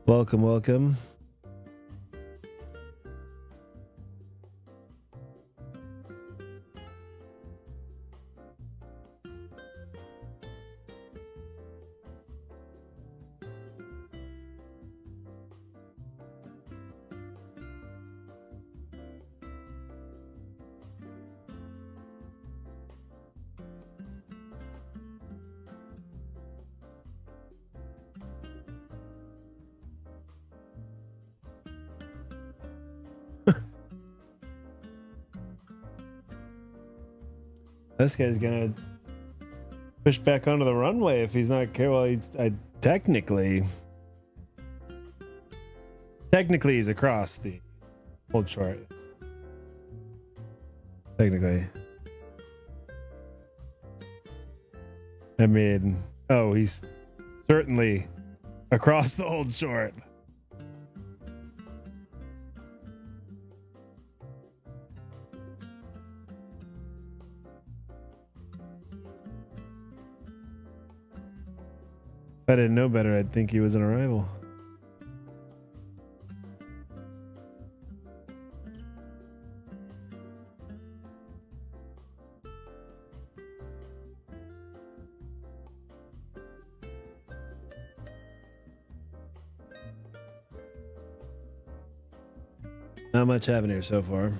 Welcome, welcome. This guy's gonna push back onto the runway if he's not careful. Technically he's across the hold short. Technically. I mean, oh, he's certainly across the hold short. If I didn't know better, I'd think he was an arrival. Not much happening here so far.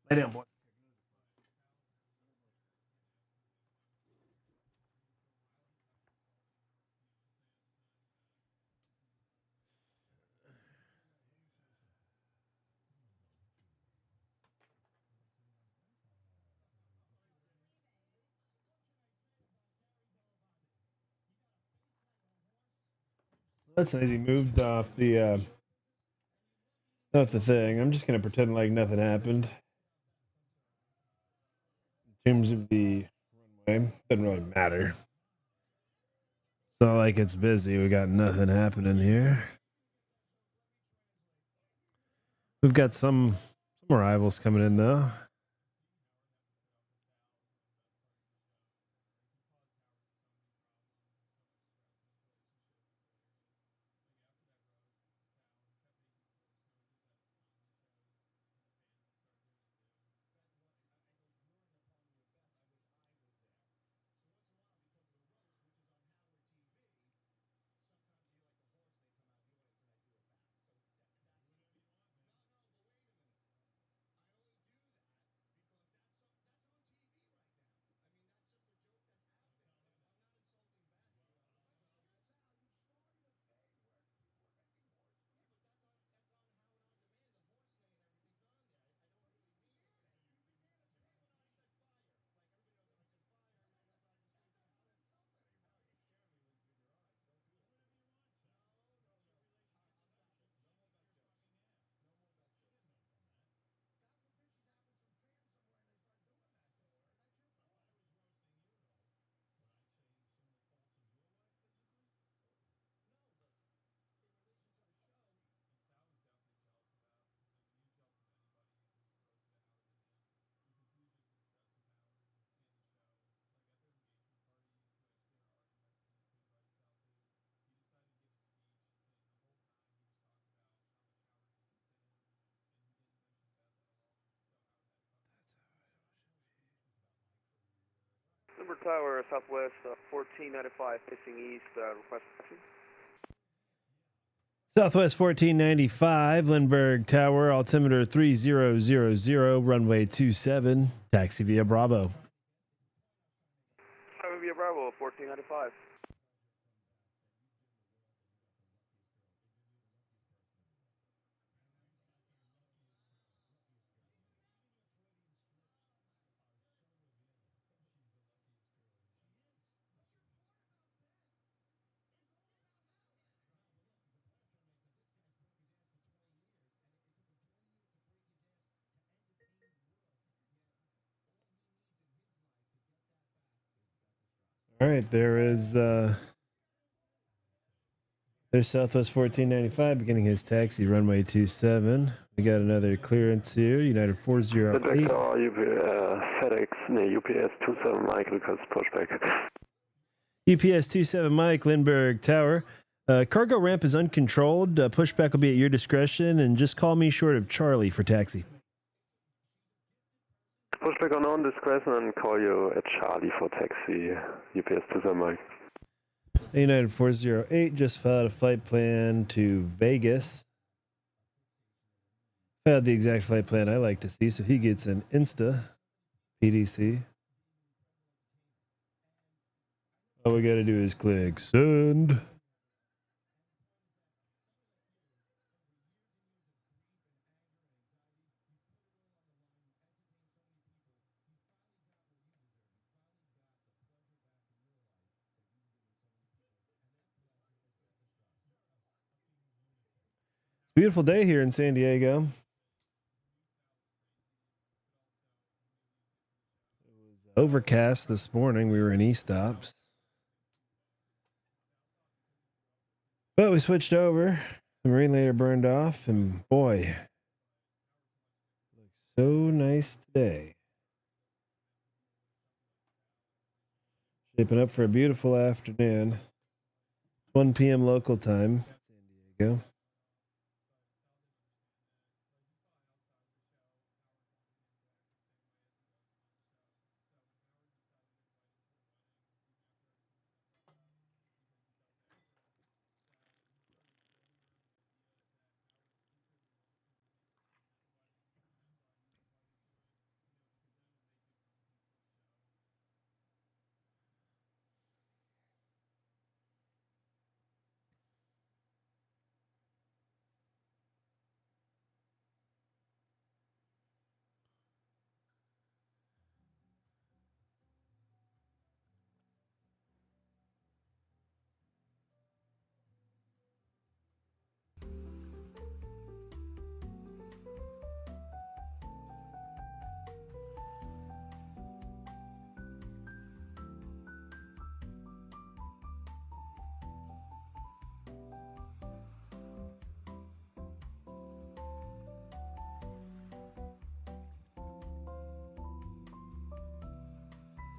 Lay down, boy. That's nice. He moved off the thing. I'm just gonna pretend like nothing happened. In terms of the runway, doesn't really matter. It's not like it's busy. We got nothing happening here. We've got some arrivals coming in though. Tower, Southwest 1495, facing east, request taxi. Southwest 1495, Lindbergh Tower, altimeter 3000, runway 27, taxi via Bravo. Taxi via Bravo, 1495. All right, there's Southwest 1495 beginning his taxi, runway 27. We got another clearance here, United 408. FedEx, UPS 27 Mike, request pushback. UPS 27 Mike, Lindbergh Tower. Cargo ramp is uncontrolled. Pushback will be at your discretion, and just call me short of Charlie for taxi. Pushback on own discretion and call you at Charlie for taxi, UPS 27 Mike. United 408 just filed a flight plan to Vegas. Filed the exact flight plan I like to see, so he gets an Insta PDC. All we got to do is click send. Beautiful day here in San Diego. It was overcast this morning. We were in E-stops. But we switched over. The marine later burned off, and boy, looks so nice today. Shaping up for a beautiful afternoon. 1 p.m. local time, San Diego.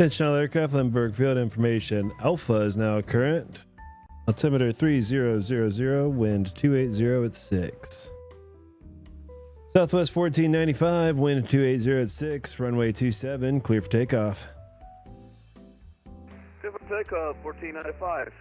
Intentional aircraft, Lindbergh field information. Alpha is now current. Altimeter 3000, wind 280 at 6. Southwest 1495, wind 280 at 6, runway 27, clear for takeoff. Clear for takeoff, 1495.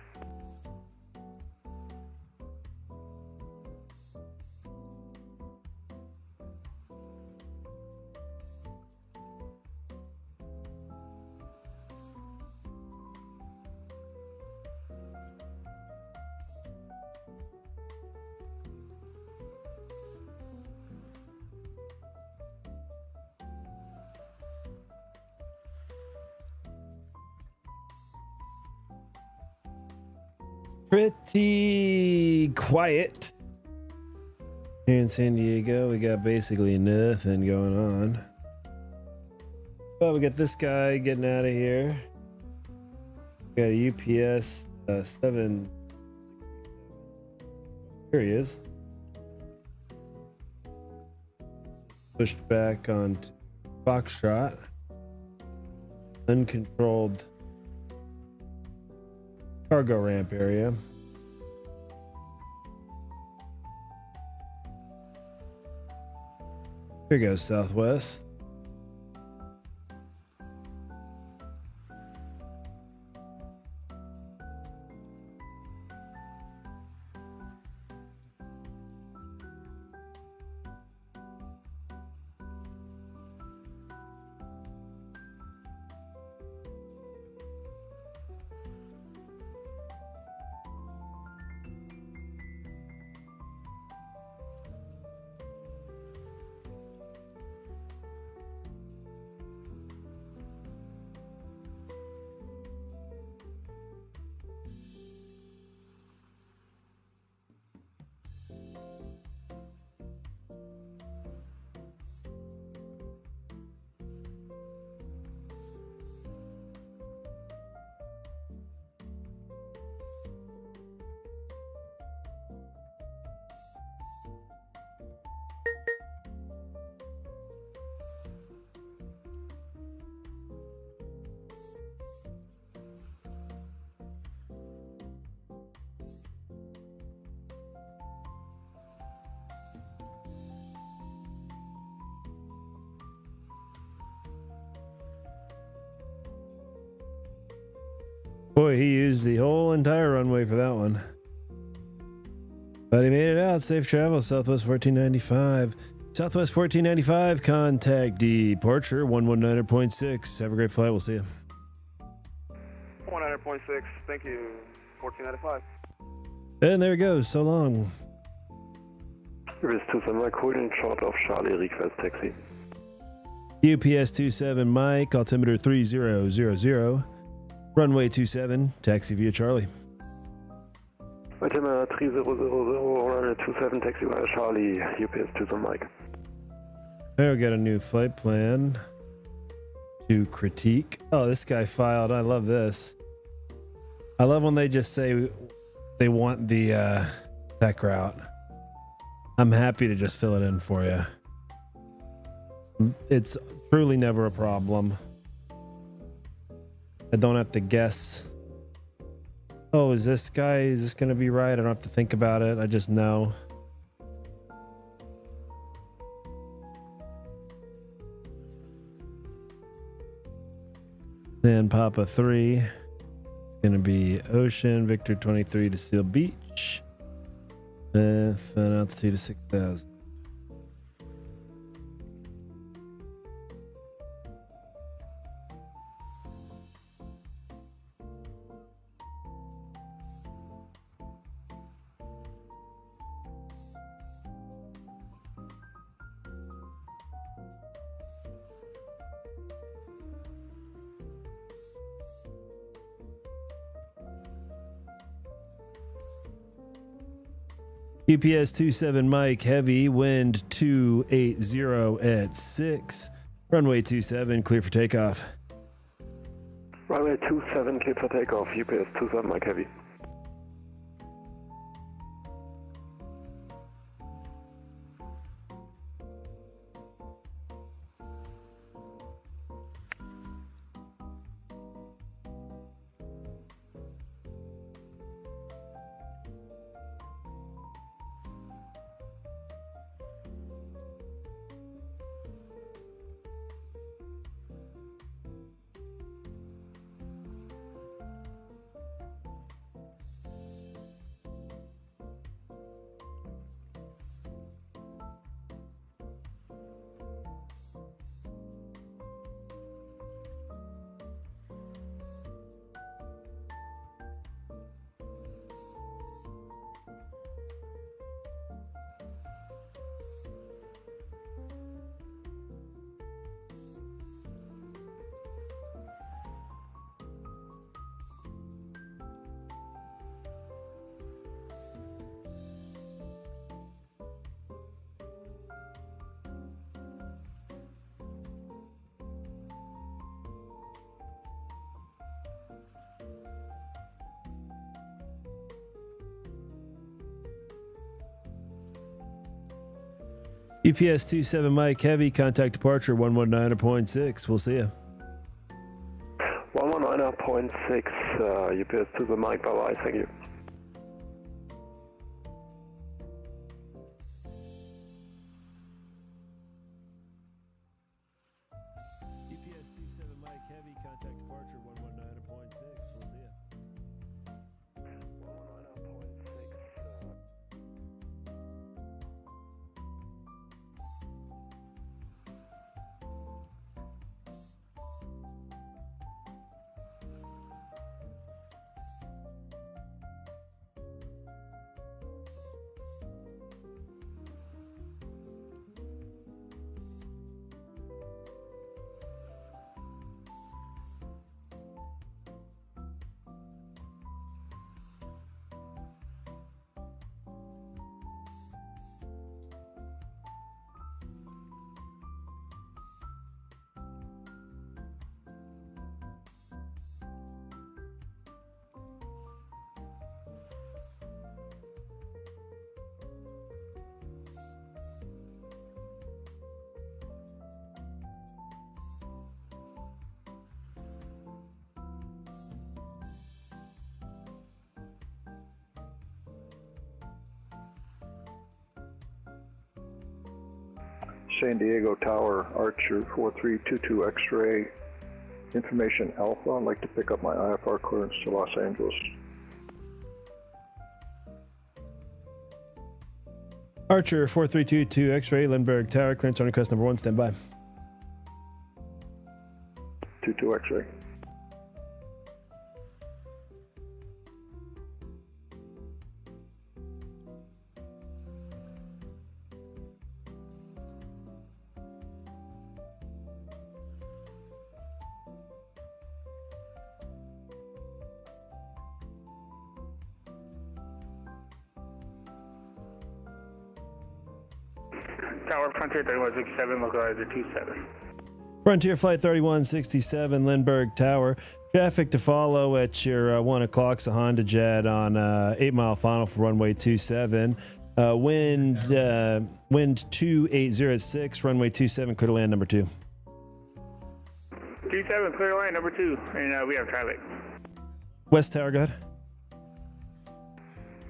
Pretty quiet here in San Diego. We got basically nothing going on. But we got this guy getting out of here. We got a UPS 7. Here he is. Pushed back onto Foxtrot. Uncontrolled cargo ramp area. Here goes Southwest. Boy, he used the whole entire runway for that one. But he made it out. Safe travel, Southwest 1495. Southwest 1495, contact departure 119.6. Have a great flight. We'll see you. 100.6, thank you. 1495. And there it goes. So long. UPS 27 Mike, holding short of Charlie, request taxi. UPS 27 Mike, altimeter 3000. Runway 27, taxi via Charlie. Altimeter 3000, runway 27, taxi via Charlie, UPS 27 Mike. There we got a new flight plan to critique. Oh, this guy filed. I love this. I love when they just say they want the tech route. I'm happy to just fill it in for you. It's truly never a problem. I don't have to guess. Oh, is this going to be right? I don't have to think about it. I just know. Then Papa 3. It's going to be Ocean, Victor 23 to Seal Beach. Then altitude to 6,000. UPS 27 Mike, heavy, wind 280 at 6. Runway 27, clear for takeoff. Runway 27, clear for takeoff, UPS 27 Mike, heavy. UPS 27 Mike, heavy, contact departure 119.6. We'll see you. 119.6, UPS 27 Mike, bye-bye, thank you. UPS 27 Mike, heavy, contact departure 119.6. We'll see you. 119.6, San Diego Tower, Archer 4322 X-ray, Information Alpha, I'd like to pick up my IFR clearance to Los Angeles. Archer 4322 X-ray, Lindbergh Tower, clearance on request number 1, stand by. 22 X-ray. Tower Frontier 3167, localizer 27. Frontier Flight 3167, Lindbergh Tower. Traffic to follow at your 1 o'clock, so Honda Jet on 8 Mile Final for runway 27. Wind 2806, runway 27, clear to land number 2. 27, clear line number 2, and we have traffic. West Tower, go ahead.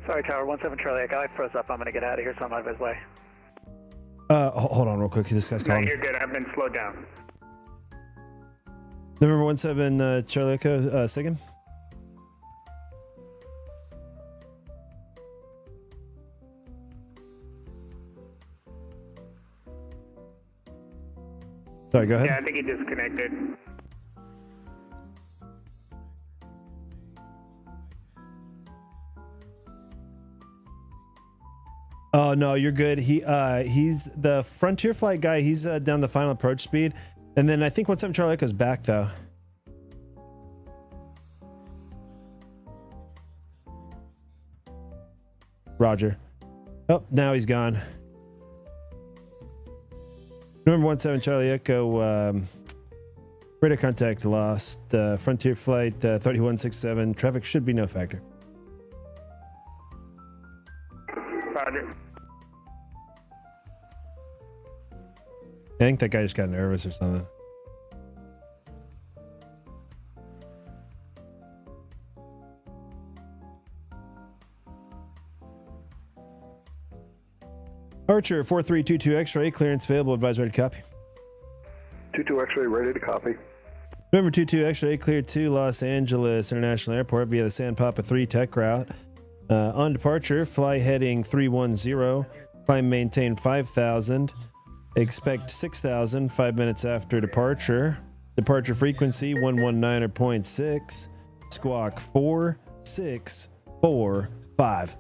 Sorry, Tower 17 Charlie, I got froze up. I'm going to get out of here, so I'm out of his way. Hold on real quick, this guy's No, calling. you're good. I've been slowed down. November 17 Charlie Echo, second. Sorry, go ahead. Yeah, I think he disconnected. Oh no, you're good. He's the Frontier Flight guy. He's down the final approach speed, and then I think 17 Charlie Echo's back though. Roger. Oh, now he's gone. Remember 17 Charlie Echo. Radar contact lost. Frontier Flight 3167. Traffic should be no factor. Roger. I think that guy just got nervous or something. Archer 4322 X-ray, clearance available, advise ready to copy. 22 X-ray, ready to copy. November 22 X-ray, cleared to Los Angeles International Airport via the San Papa 3 tech route. On departure, fly heading 310, climb maintain 5,000, expect 6,000 5 minutes after departure. Departure frequency 119.6, squawk 4645.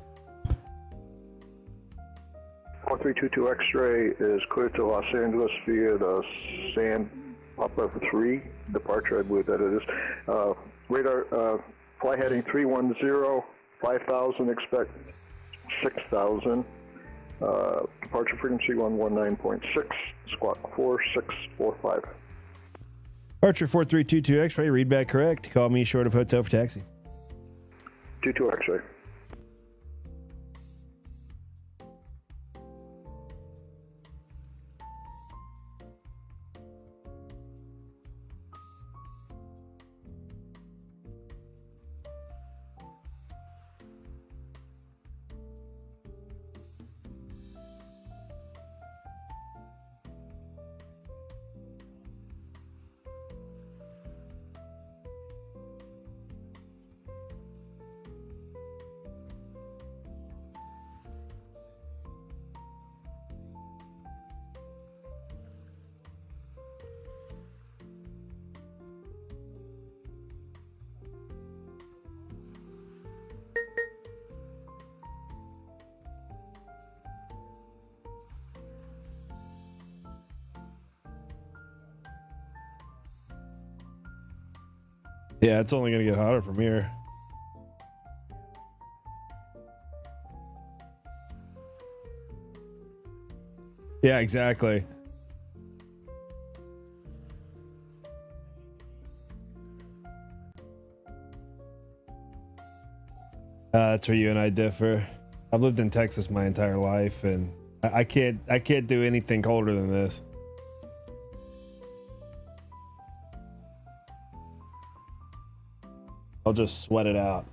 4322 X-ray is cleared to Los Angeles via the San Papa 3 departure, I believe that it is. Radar, fly heading 310, 5,000, expect 6,000. Departure frequency 119.6, squawk 4645. Archer 4322 X-ray, read back correct. Call me short of hotel for taxi. 22 X-ray. Yeah, it's only going to get hotter from here. Yeah, exactly. That's where you and I differ. I've lived in Texas my entire life, and I can't do anything colder than this. I'll just sweat it out.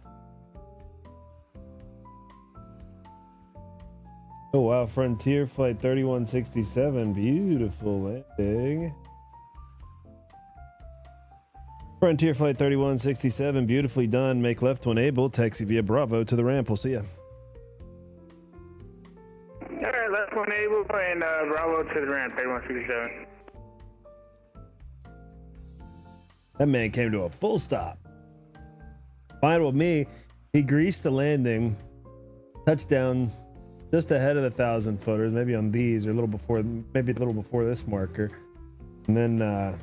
Oh wow, Frontier Flight 3167, beautiful landing. Frontier Flight 3167, beautifully done. Make left to enable. Taxi via Bravo to the ramp. We'll see ya. Alright, left one able, and Bravo to the ramp, 3167. That man came to a full stop. Fine with me. He greased the landing. Touchdown just ahead of the 1,000 footers, maybe on these or a little before, maybe a little before this marker. And then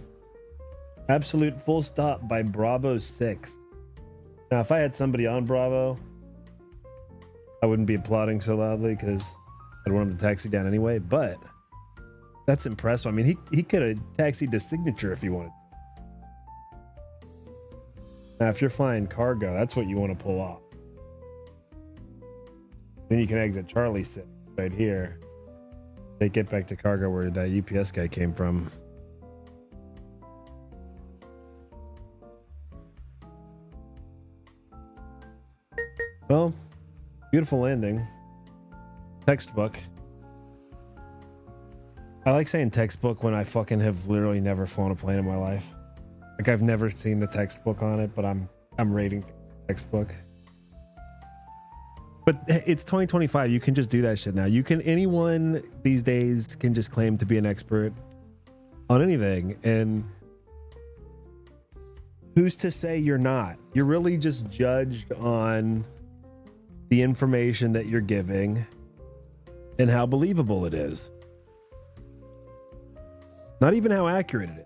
absolute full stop by Bravo 6. Now, if I had somebody on Bravo, I wouldn't be applauding so loudly because I'd want him to taxi down anyway, but that's impressive. I mean, he could have taxied to Signature if he wanted. Now, if you're flying cargo, that's what you want to pull off. Then you can exit Charlie 6 right here. Take it back to cargo where that UPS guy came from. Well, beautiful landing. Textbook. I like saying textbook when I fucking have literally never flown a plane in my life. Like I've never seen the textbook on it, but I'm rating textbook. But it's 2025. You can just do that shit now. Anyone these days can just claim to be an expert on anything. And who's to say you're not? You're really just judged on the information that you're giving and how believable it is. Not even how accurate it is.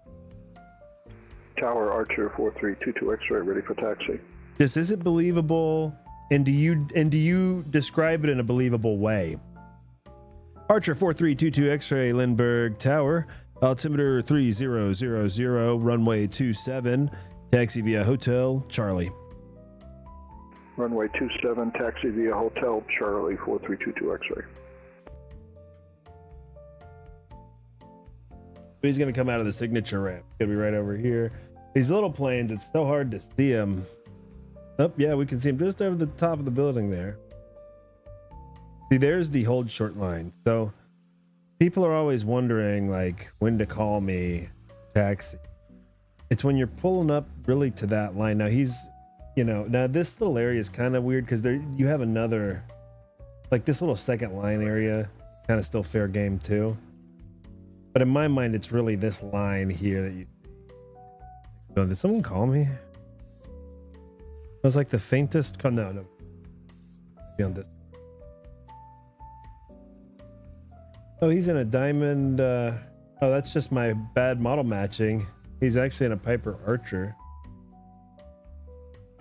Tower Archer 4322 X-ray ready for taxi. Just is it believable? And do you describe it in a believable way? Archer 4322 X-ray Lindbergh Tower, altimeter 3000, runway 27, taxi via Hotel Charlie. Runway 27, taxi via Hotel Charlie 4322 X-ray. He's going to come out of the signature ramp. He's going to be right over here. These little planes, it's so hard to see them. Oh, yeah, we can see him just over the top of the building there. See, there's the hold short line. So people are always wondering, like, when to call me taxi. It's when you're pulling up really to that line. Now now this little area is kind of weird because you have another, like this little second line area, kind of still fair game too. But in my mind, it's really this line here that you see. So did someone call me? It was like the faintest call. No. Beyond this. Oh, he's in a diamond. Oh, that's just my bad model matching. He's actually in a Piper Archer.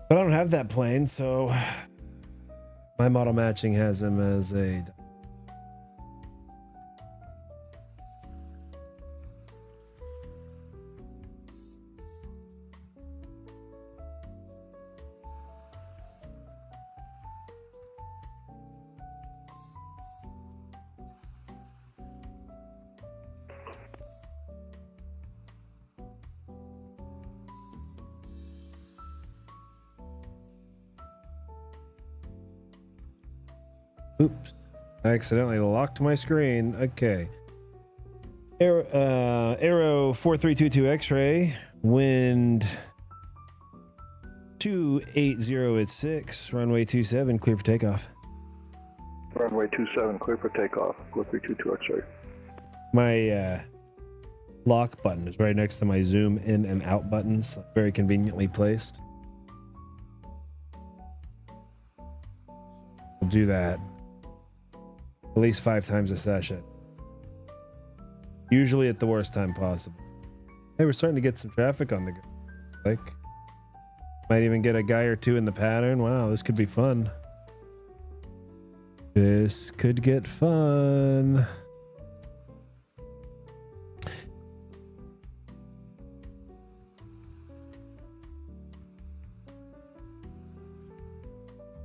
But I don't have that plane, so my model matching has him as a... Oops, I accidentally locked my screen. Okay. Arrow 4322 X-ray, wind 280 at 6, runway 27, clear for takeoff. Runway 27, clear for takeoff, 4322 X-ray. My lock button is right next to my zoom in and out buttons, very conveniently placed. We'll do that at least 5 times a session. Usually at the worst time possible. Hey, we're starting to get some traffic on the go. Like, might even get a guy or two in the pattern. Wow, this could be fun. This could get fun.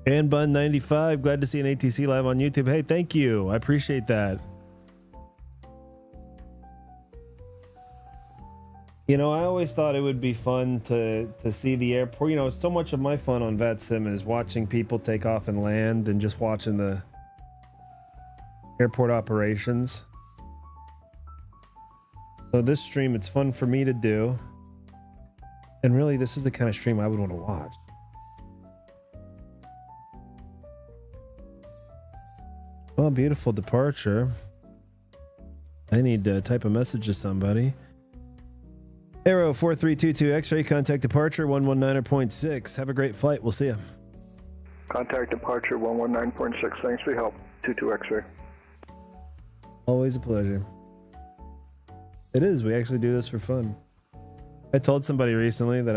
And Bun 95, glad to see an ATC live on YouTube. Hey, thank you. I appreciate that. You know, I always thought it would be fun to see the airport. You know, so much of my fun on VATSIM is watching people take off and land and just watching the airport operations. So this stream, it's fun for me to do. And really, this is the kind of stream I would want to watch. Well, beautiful departure. I need to type a message to somebody. Arrow 4322 X-ray, contact departure 119.6. Have a great flight. We'll see you. Contact departure 119.6. Thanks for your help. 22 X-ray. Always a pleasure. It is. We actually do this for fun. I told somebody recently that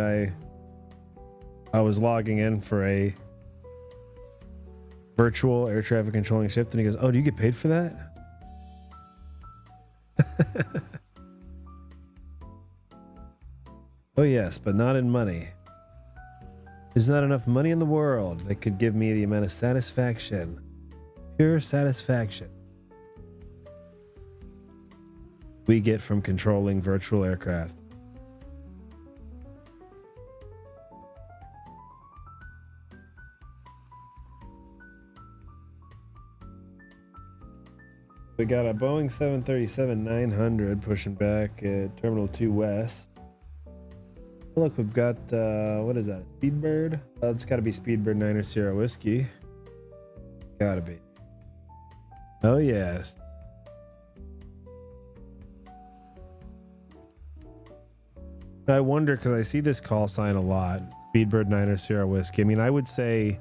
I was logging in for a virtual air traffic controlling shift, and he goes, "Oh, do you get paid for that?" Oh yes, but not in money. There's not enough money in the world that could give me the amount of satisfaction, pure satisfaction, we get from controlling virtual aircraft. We got a Boeing 737-900 pushing back at Terminal 2 West. Oh, look, we've got, what is that? Speedbird? It's got to be Speedbird 9 Sierra Whiskey. Gotta be. Oh, yes. I wonder, because I see this call sign a lot. Speedbird 9 Sierra Whiskey. I mean, I would say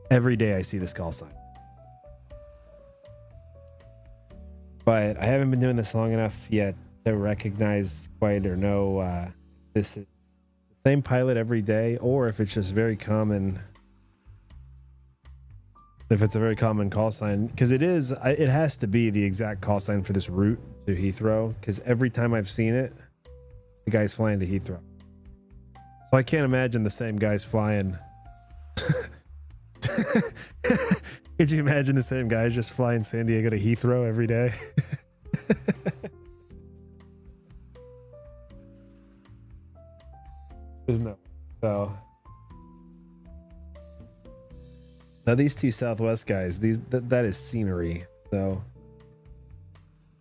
every day I see this call sign. But I haven't been doing this long enough yet to recognize quite or know this is the same pilot every day, or if it's just very common. If it's a very common call sign, because it has to be the exact call sign for this route to Heathrow, because every time I've seen it, the guy's flying to Heathrow. So I can't imagine the same guy's flying. Could you imagine the same guys just flying San Diego to Heathrow every day? There's no. So now these two Southwest guys, that is scenery. So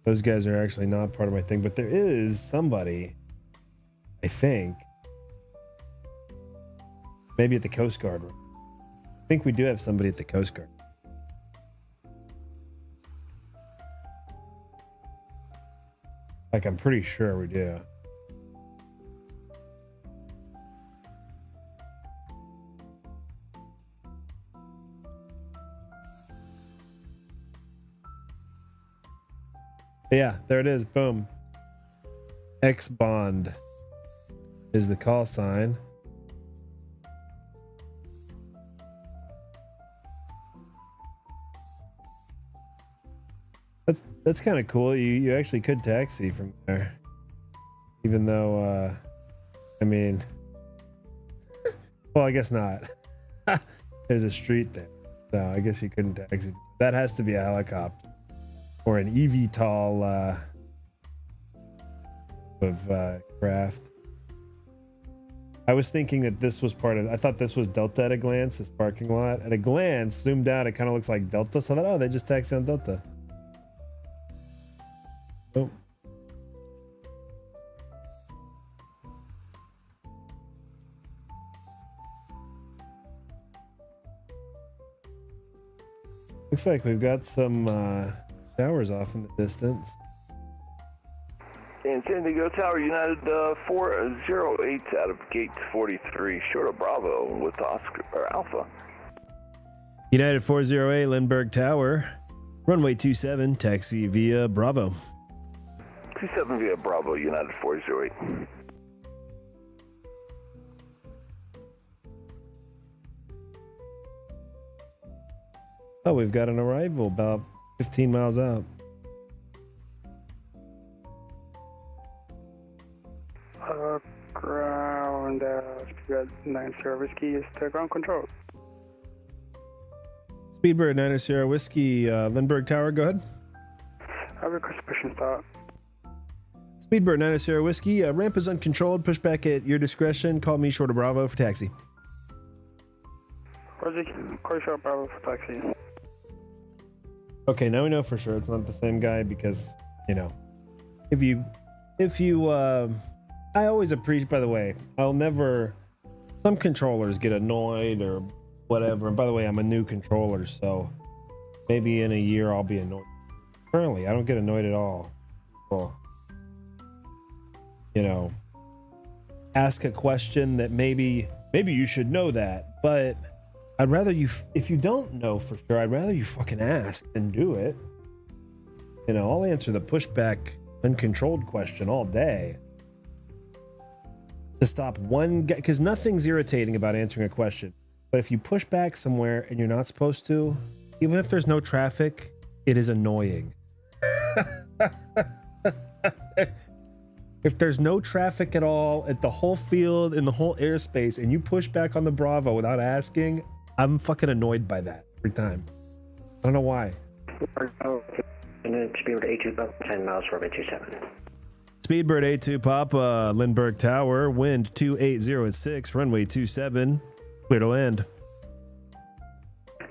those guys are actually not part of my thing, but there is somebody, I think, maybe at the Coast Guard. I think we do have somebody at the Coast Guard. Like, I'm pretty sure we do. Yeah, there it is. Boom. X Bond is the call sign. That's kind of cool. You actually could taxi from there, even though I mean, well, I guess not. There's a street there, so I guess you couldn't taxi. That has to be a helicopter or an eVTOL of craft. I was thinking that this was part of. I thought this was Delta at a glance. This parking lot at a glance, zoomed out, it kind of looks like Delta. So I thought, oh, they just taxi on Delta. Oh. Looks like we've got some showers off in the distance. And San Diego Tower, United 408 out of gate 43, short of Bravo with Oscar or Alpha. United 408 Lindbergh Tower, runway 27, taxi via Bravo. 27 via Bravo, United 408. Oh, we've got an arrival about 15 miles out. Ground, Speedbird 9 Sierra Whiskey is to ground control. Speedbird 9 Sierra Whiskey, Lindbergh Tower, go ahead. I request push and start. Speedbird 9 Sierra Whiskey, ramp is uncontrolled, push back at your discretion, call me short of Bravo for taxi. Roger, call short Bravo for taxi. Okay, now we know for sure it's not the same guy because, you know, if you I always appreciate, by the way, some controllers get annoyed or whatever. And by the way, I'm a new controller, so maybe in a year I'll be annoyed. Currently, I don't get annoyed at all. Well, you know, ask a question that maybe you should know that, but I'd rather you, if you don't know for sure, I'd rather you fucking ask and do it. You know, I'll answer the pushback uncontrolled question all day to stop one guy, because nothing's irritating about answering a question. But if you push back somewhere and you're not supposed to, even if there's no traffic, it is annoying. If there's no traffic at all at the whole field, in the whole airspace, and you push back on the Bravo without asking, I'm fucking annoyed by that every time. I don't know why. And then Speedbird A2 10 miles for 27. Speedbird A2 Papa, Lindbergh Tower, wind 280 at 6, runway 27, clear to land.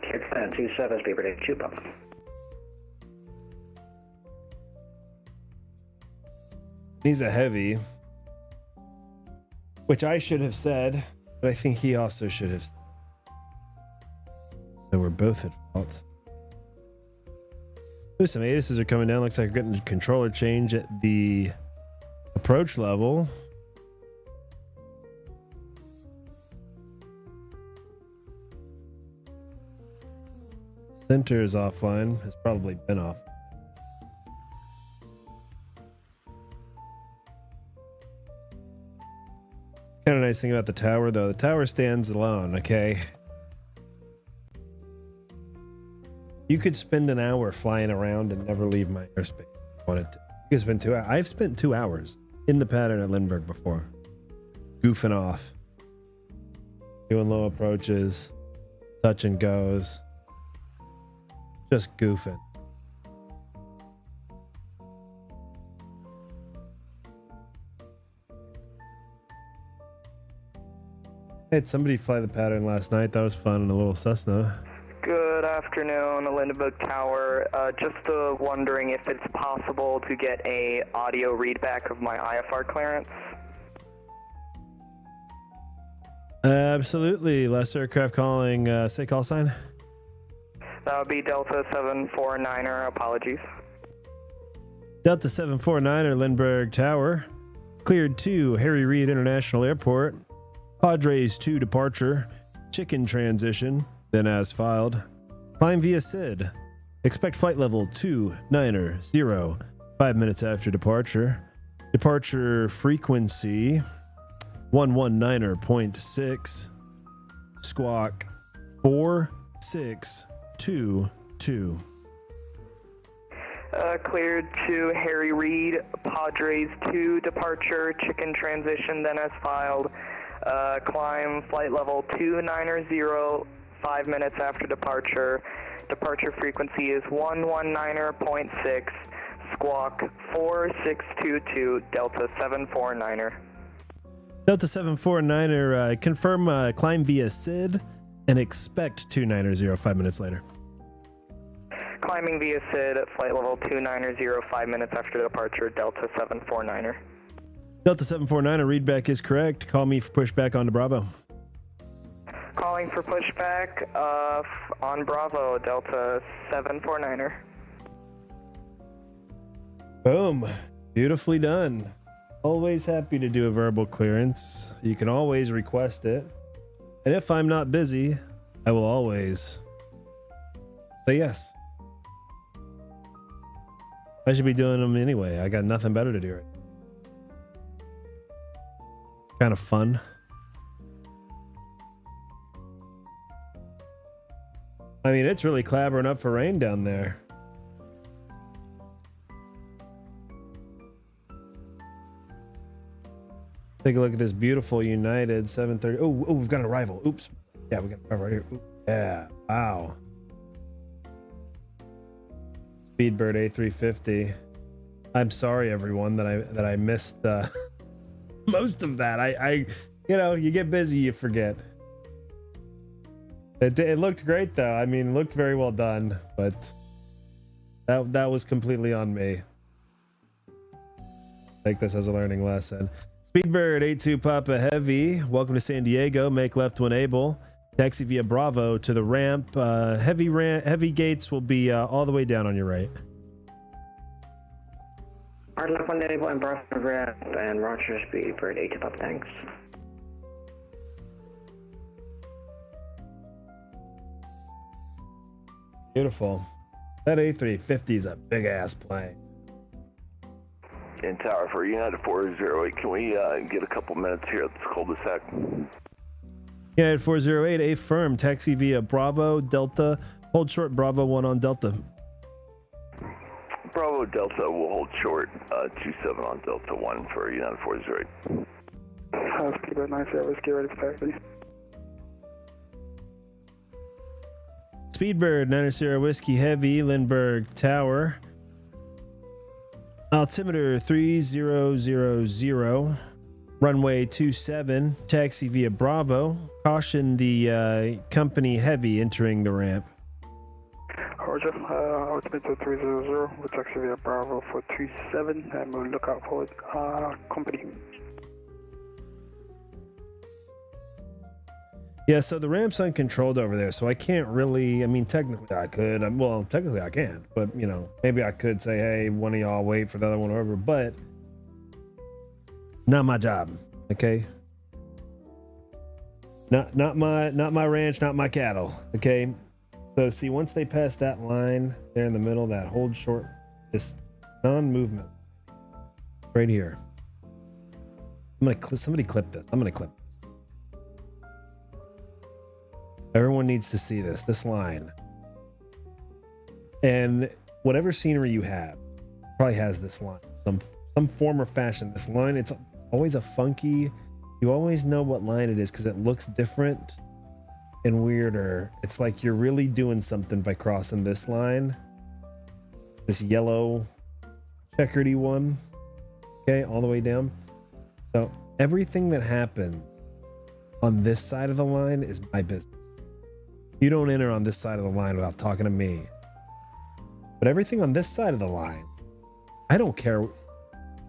Clear to land 27, Speedbird A2 Papa. He's a heavy, which I should have said, but I think he also should have. So we're both at fault. Ooh, some ATISs are coming down. Looks like we're getting a controller change at the approach level. Center is offline. Has probably been off. Kind of nice thing about the tower, though. The tower stands alone, okay? You could spend an hour flying around and never leave my airspace if you wanted to. You could spend 2 hours. I've spent 2 hours in the pattern at Lindbergh before. Goofing off. Doing low approaches. Touch and goes. Just goofing. I had somebody fly the pattern last night. That was fun in a little Cessna. Good afternoon, Lindbergh Tower. Just wondering if it's possible to get a audio readback of my IFR clearance. Absolutely. Less aircraft calling. Say call sign. That would be Delta 749er. Apologies. Delta 749er, Lindbergh Tower. Cleared to Harry Reid International Airport. Padres 2 departure. Chicken transition. Then as filed. Climb via SID. Expect flight level 290. 5 minutes after departure. Departure frequency 119.6. Squawk 4622. Cleared to Harry Reid, Padres 2 departure, chicken transition, then as filed. Climb flight level 290, 5 minutes after departure. Departure frequency is 119.6, squawk 4622, Delta 749er. Delta 749er, confirm climb via SID and expect 290 5 minutes later. Climbing via SID at flight level 290, 5 minutes after departure, Delta 749er. Delta 749er, readback is correct. Call me for pushback onto Bravo. Calling for pushback on Bravo, Delta 749er. Boom. Beautifully done. Always happy to do a verbal clearance. You can always request it. And if I'm not busy, I will always say yes. I should be doing them anyway. I got nothing better to do right now. Kind of fun. I mean, it's really clabbering up for rain down there. Take a look at this beautiful United 730. Oh, we've got an arrival. Oops. Yeah, we got an arrival right here. Ooh, yeah. Wow. Speedbird A350. I'm sorry, everyone, that I missed most of that. I you know, you get busy, you forget. It looked great though. I mean, it looked very well done, but that was completely on me. Take this as a learning lesson. Speedbird 82 Papa Heavy, welcome to San Diego. Make left to enable. Taxi via Bravo to the ramp. Heavy gates will be all the way down on your right. Hard left on enable and Bravo ramp and Roger Speedbird 82 Papa, thanks. Beautiful. That A350 is a big ass plane. In Tower for United 408, can we get a couple minutes here at this cul-de-sac? United 408, A firm. Taxi via Bravo, Delta. Hold short Bravo 1 on Delta. Bravo Delta will hold short 27 on Delta 1 for United 408. Speedbird 90, Whiskey ready for taxi. Speedbird 90 Whiskey Heavy, Lindbergh Tower. Altimeter 3000. Runway 27. Taxi via Bravo. Caution the company Heavy entering the ramp. Roger, altimeter 300, we'll taxi via Bravo for 37, and we'll look out for company. Yeah, so the ramp's uncontrolled over there, so I can't really, I mean, technically I could, well, technically I can, but, you know, maybe I could say, hey, one of y'all wait for the other one over, but not my job, okay? Not my ranch, not my cattle, okay? So see, once they pass that line there in the middle, that hold short, this non-movement right here. Somebody clip this. I'm gonna clip this. Everyone needs to see this line. And whatever scenery you have probably has this line. Some form or fashion. This line, it's always a funky, you always know what line it is because it looks different and weirder. It's like you're really doing something by crossing this line. This yellow checkered one. Okay, all the way down. So everything that happens on this side of the line is my business. You don't enter on this side of the line without talking to me. But everything on this side of the line, I don't care.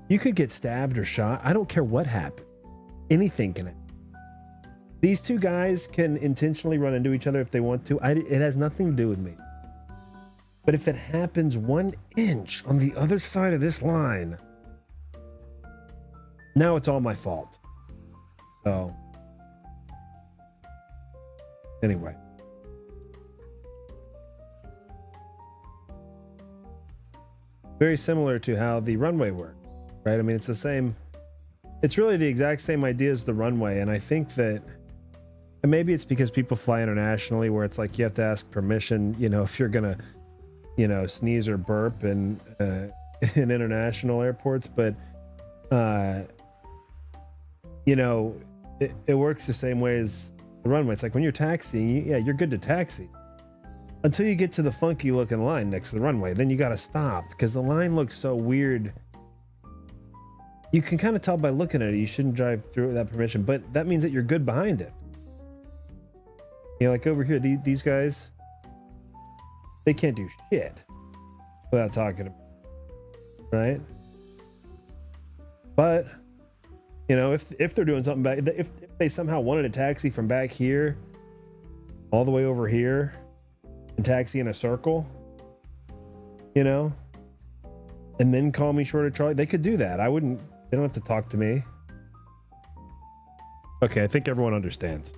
You could get stabbed or shot. I don't care what happens. Anything can happen. These two guys can intentionally run into each other if they want to. It has nothing to do with me. But if it happens 1 inch on the other side of this line, now it's all my fault. So, anyway. Very similar to how the runway works, right? I mean, it's the same. It's really the exact same idea as the runway. And I think that, and maybe it's because people fly internationally where it's like you have to ask permission, you know, if you're going to, you know, sneeze or burp in international airports. But, you know, it works the same way as the runway. It's like when you're taxiing, yeah, you're good to taxi. Until you get to the funky looking line next to the runway, then you got to stop because the line looks so weird. You can kind of tell by looking at it, you shouldn't drive through without permission, but that means that you're good behind it. You know, like over here, these guys, they can't do shit without talking to me, right? But, you know, if they're doing something back, if they somehow wanted a taxi from back here all the way over here, and taxi in a circle, you know, and then call me short of Charlie, they could do that. I wouldn't, they don't have to talk to me. Okay, I think everyone understands.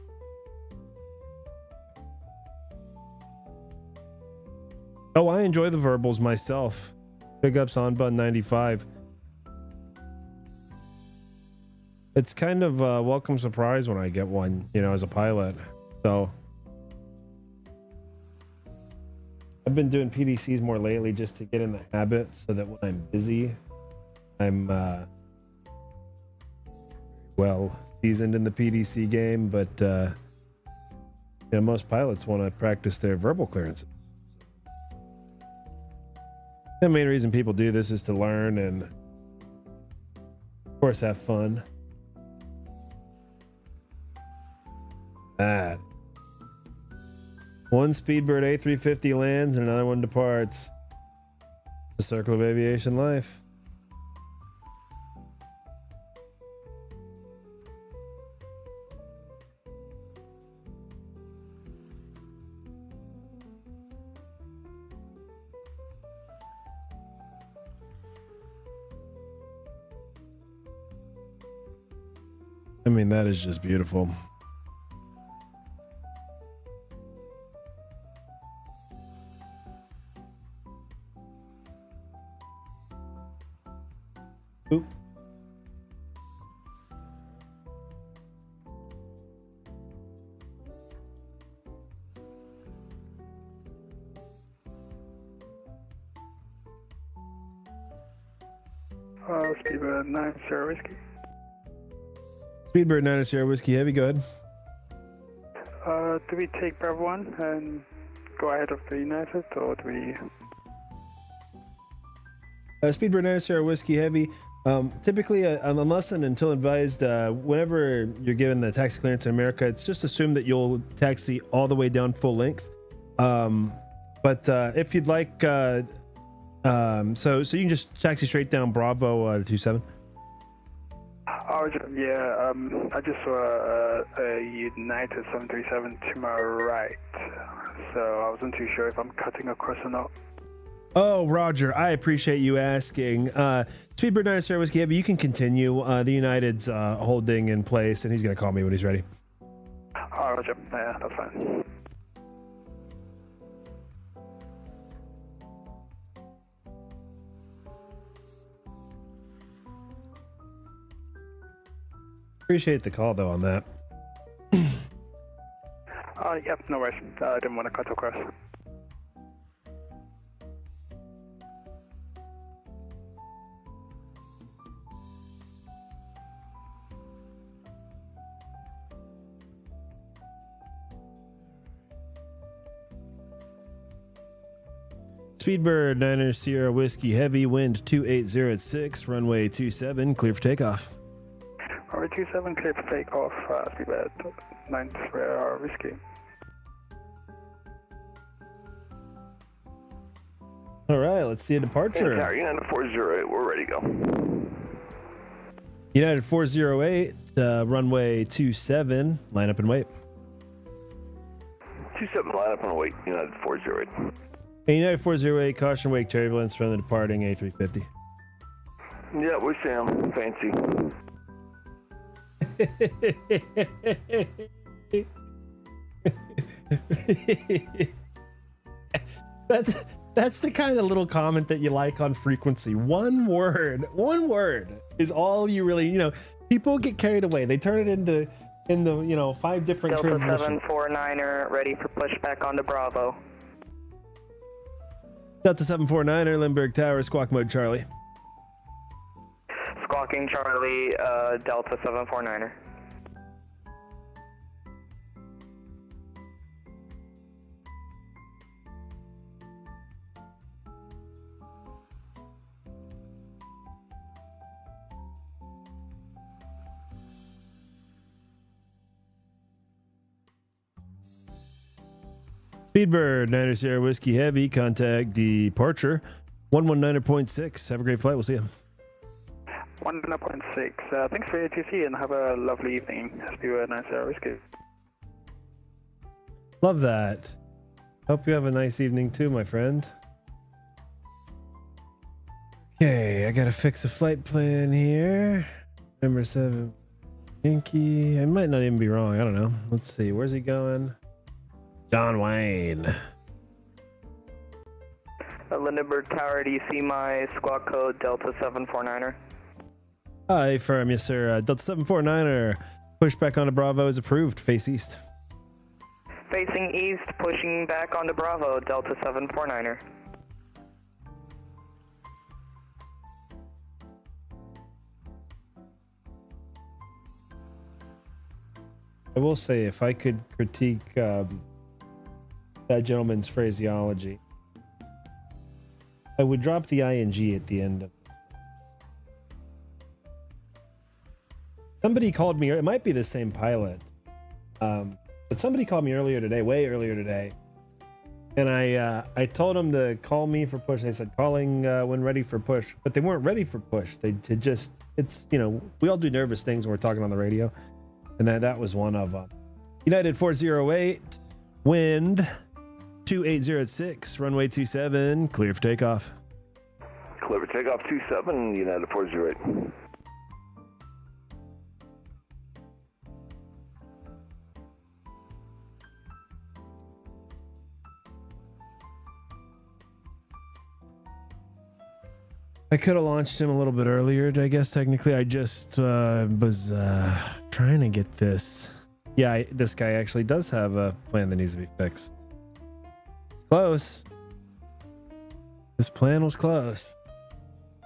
Oh, I enjoy the verbals myself. Big ups on Bun 95. It's kind of a welcome surprise when I get one, you know, as a pilot. So I've been doing PDCs more lately just to get in the habit so that when I'm busy, I'm well seasoned in the PDC game. But you know, most pilots want to practice their verbal clearances. The main reason people do this is to learn and, of course, have fun. That. One Speedbird A350 lands and another one departs. The circle of aviation life. I mean, that is just beautiful. Oop. Speedbird 90 Whiskey. Speedbird 90 Sierra Whiskey Heavy, go ahead. Do we take Bravo 1 and go ahead of the United, or do we... Speedbird 90 Sierra Whiskey Heavy. Typically, unless and until advised, whenever you're given the taxi clearance in America, it's just assumed that you'll taxi all the way down full length. But if you'd like, so you can just taxi straight down Bravo to 27. Oh, yeah, I just saw a United 737 to my right, so I wasn't too sure if I'm cutting across or not. Oh, Roger, I appreciate you asking. Speedbird 90 Sierra Whiskey Heavy, you can continue. The United's holding in place, and he's going to call me when he's ready. Oh, Roger, yeah, that's fine. Appreciate the call, though, on that. Yep, no worries. I didn't want to cut across. Speedbird 90 Sierra Whiskey Heavy, wind 280 at 6, runway 27, clear for takeoff. Runway 27, clear for takeoff, Speedbird 90 Sierra Whiskey. All right, let's see a departure. Tower, United 408, we're ready to go. United 408, runway 27, line up and wait. 27, line up and wait, United 408. Hey, United 408, caution wake turbulence from the departing A350. Yeah, we see him. Fancy. That's the kind of little comment that you like on frequency. One word is all you really, people get carried away. They turn it into 5 different Delta transmissions. 749er, ready for pushback onto Bravo. Delta 749er, Lindbergh Tower, squawk mode Charlie. Squawking Charlie, Delta 749er. Speedbird 90 Sierra Whiskey Heavy, contact departure 119.6. Have a great flight. We'll see you. 1.6. Thanks for your ATC and have a lovely evening. Speedbird 90 Sierra Whiskey. Love that. Hope you have a nice evening too, my friend. Okay, I gotta fix a flight plan here. Number 7, Yankee. I might not even be wrong. I don't know. Let's see. Where's he going? John Wayne. Lindenberg Tower, do you see my squawk code Delta 749er? Hi, firm. Yes, sir. Delta 749er. Pushback onto Bravo is approved. Face east. Facing east, pushing back onto Bravo, Delta 749er. I will say, if I could critique that gentleman's phraseology, I would drop the ing at the end of it. Somebody called me, it might be the same pilot, but somebody called me way earlier today, and I told them to call me for push. They said calling when ready for push, but they weren't ready for push. It's we all do nervous things when we're talking on the radio, and that was one of them. United 408, wind 280 runway 27, clear for takeoff. Clear for takeoff 27, United 408. I could have launched him a little bit earlier, I guess. Technically, I just was trying to get this. Yeah, this guy actually does have a plan that needs to be fixed. Close. This plan was close.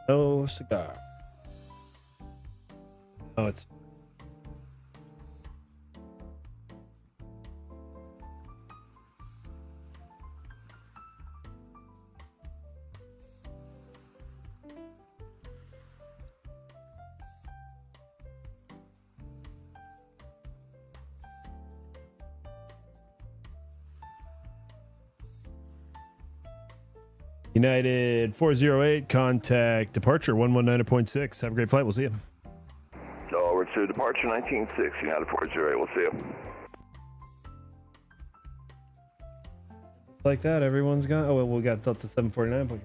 No cigar. Oh, it's. United 408, contact departure 119.6. Have a great flight. We'll see you. Over to departure 196, United 408. We'll see you. Like that, everyone's gone. Oh, well, we got Delta 749.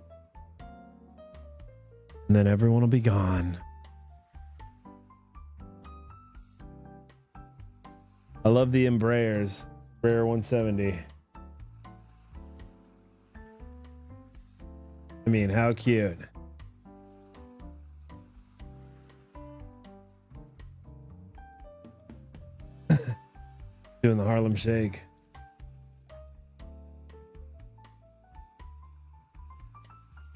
And then everyone will be gone. I love the Embraers. Embraer 170. I mean, how cute. Doing the Harlem Shake.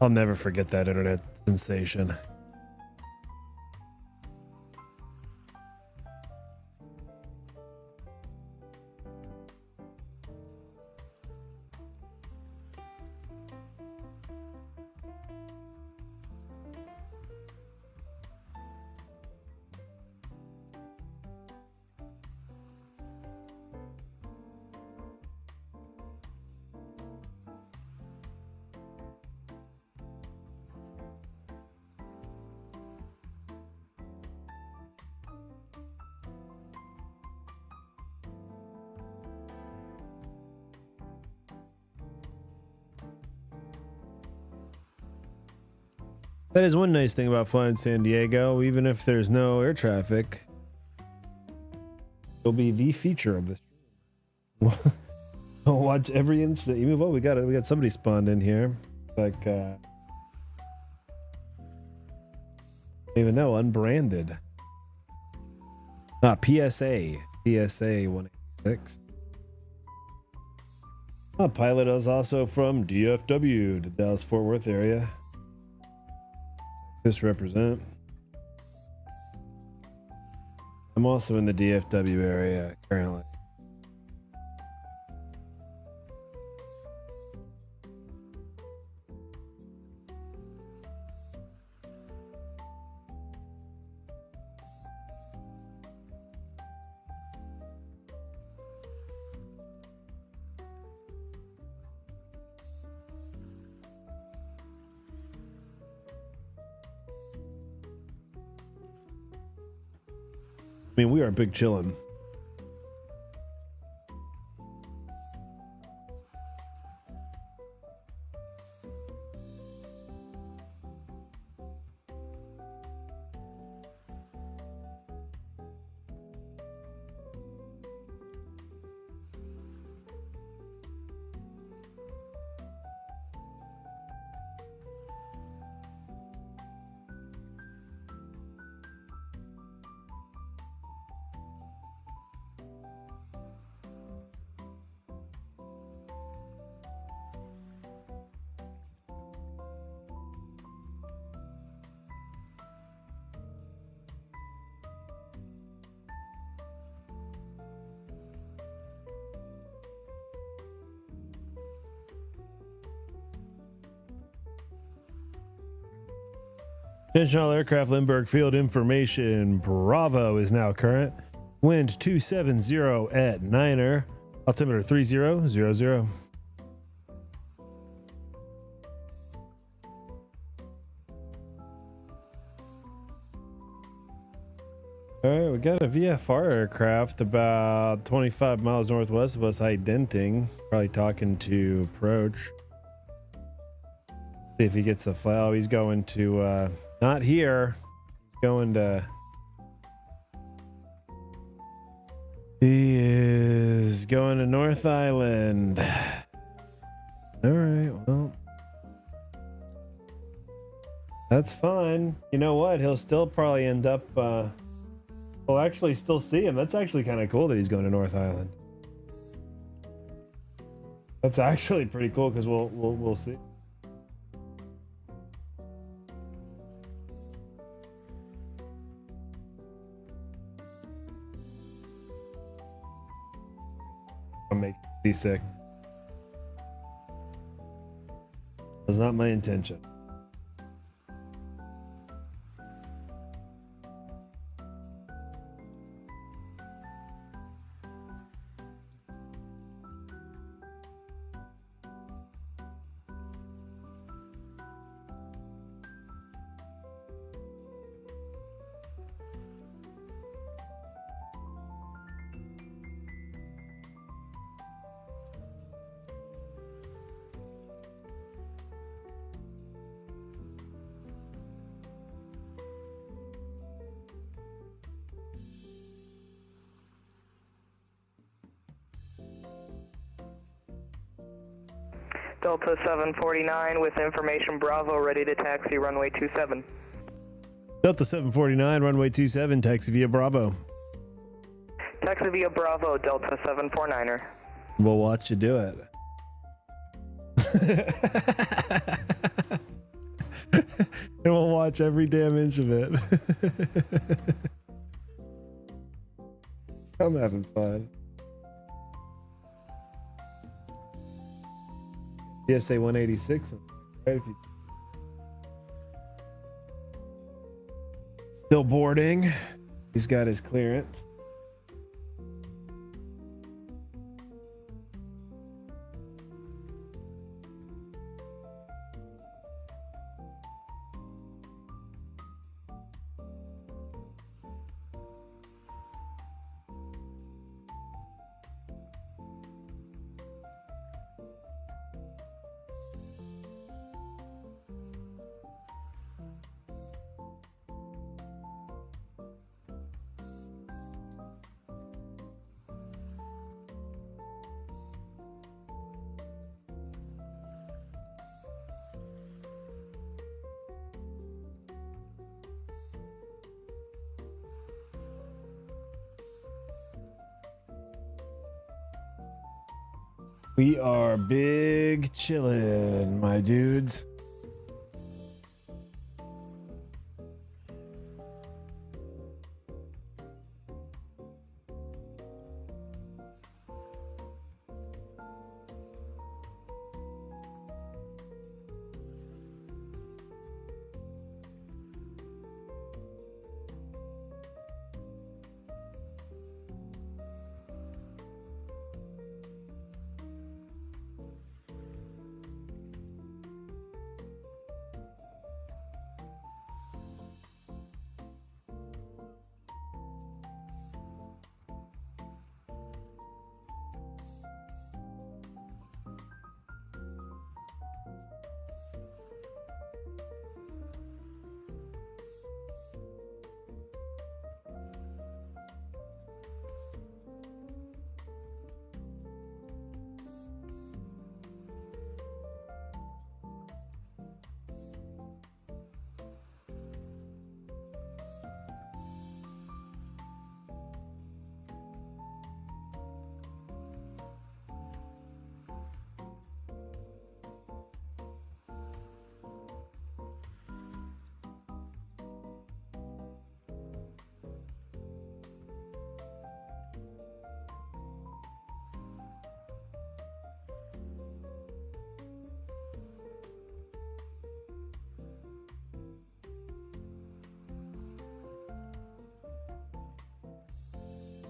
I'll never forget that internet sensation. That is one nice thing about flying San Diego. Even if there's no air traffic, it'll be the feature of this. I'll watch every instant you move. Oh, we got it. We got somebody spawned in here. Like, I don't even know. Unbranded. PSA 186. Pilot is also from DFW, the Dallas Fort Worth area. Just represent. I'm also in the DFW area currently. I mean, we are big chillin'. Attention all aircraft, Lindbergh field information. Bravo is now current. Wind 270 at Niner. Altimeter 3000. All right, we got a VFR aircraft about 25 miles northwest of us, identing. Probably talking to approach. See if he gets a fly. Oh, he's going to not here. He's going to. He is going to North Island. All right, well, That's fine. You know what? He'll still probably end up, we'll actually still see him. That's actually kind of cool that he's going to North Island. That's actually pretty cool because we'll see. I'll make you seasick. Was not my intention. Delta 749 with information Bravo, ready to taxi runway 27. Delta 749, runway 27, taxi via Bravo. Taxi via Bravo, Delta 749er. We'll watch you do it. And we'll watch every damn inch of it. I'm having fun. PSA 186. Right, if you... Still boarding. He's got his clearance. We are big chillin', my dudes.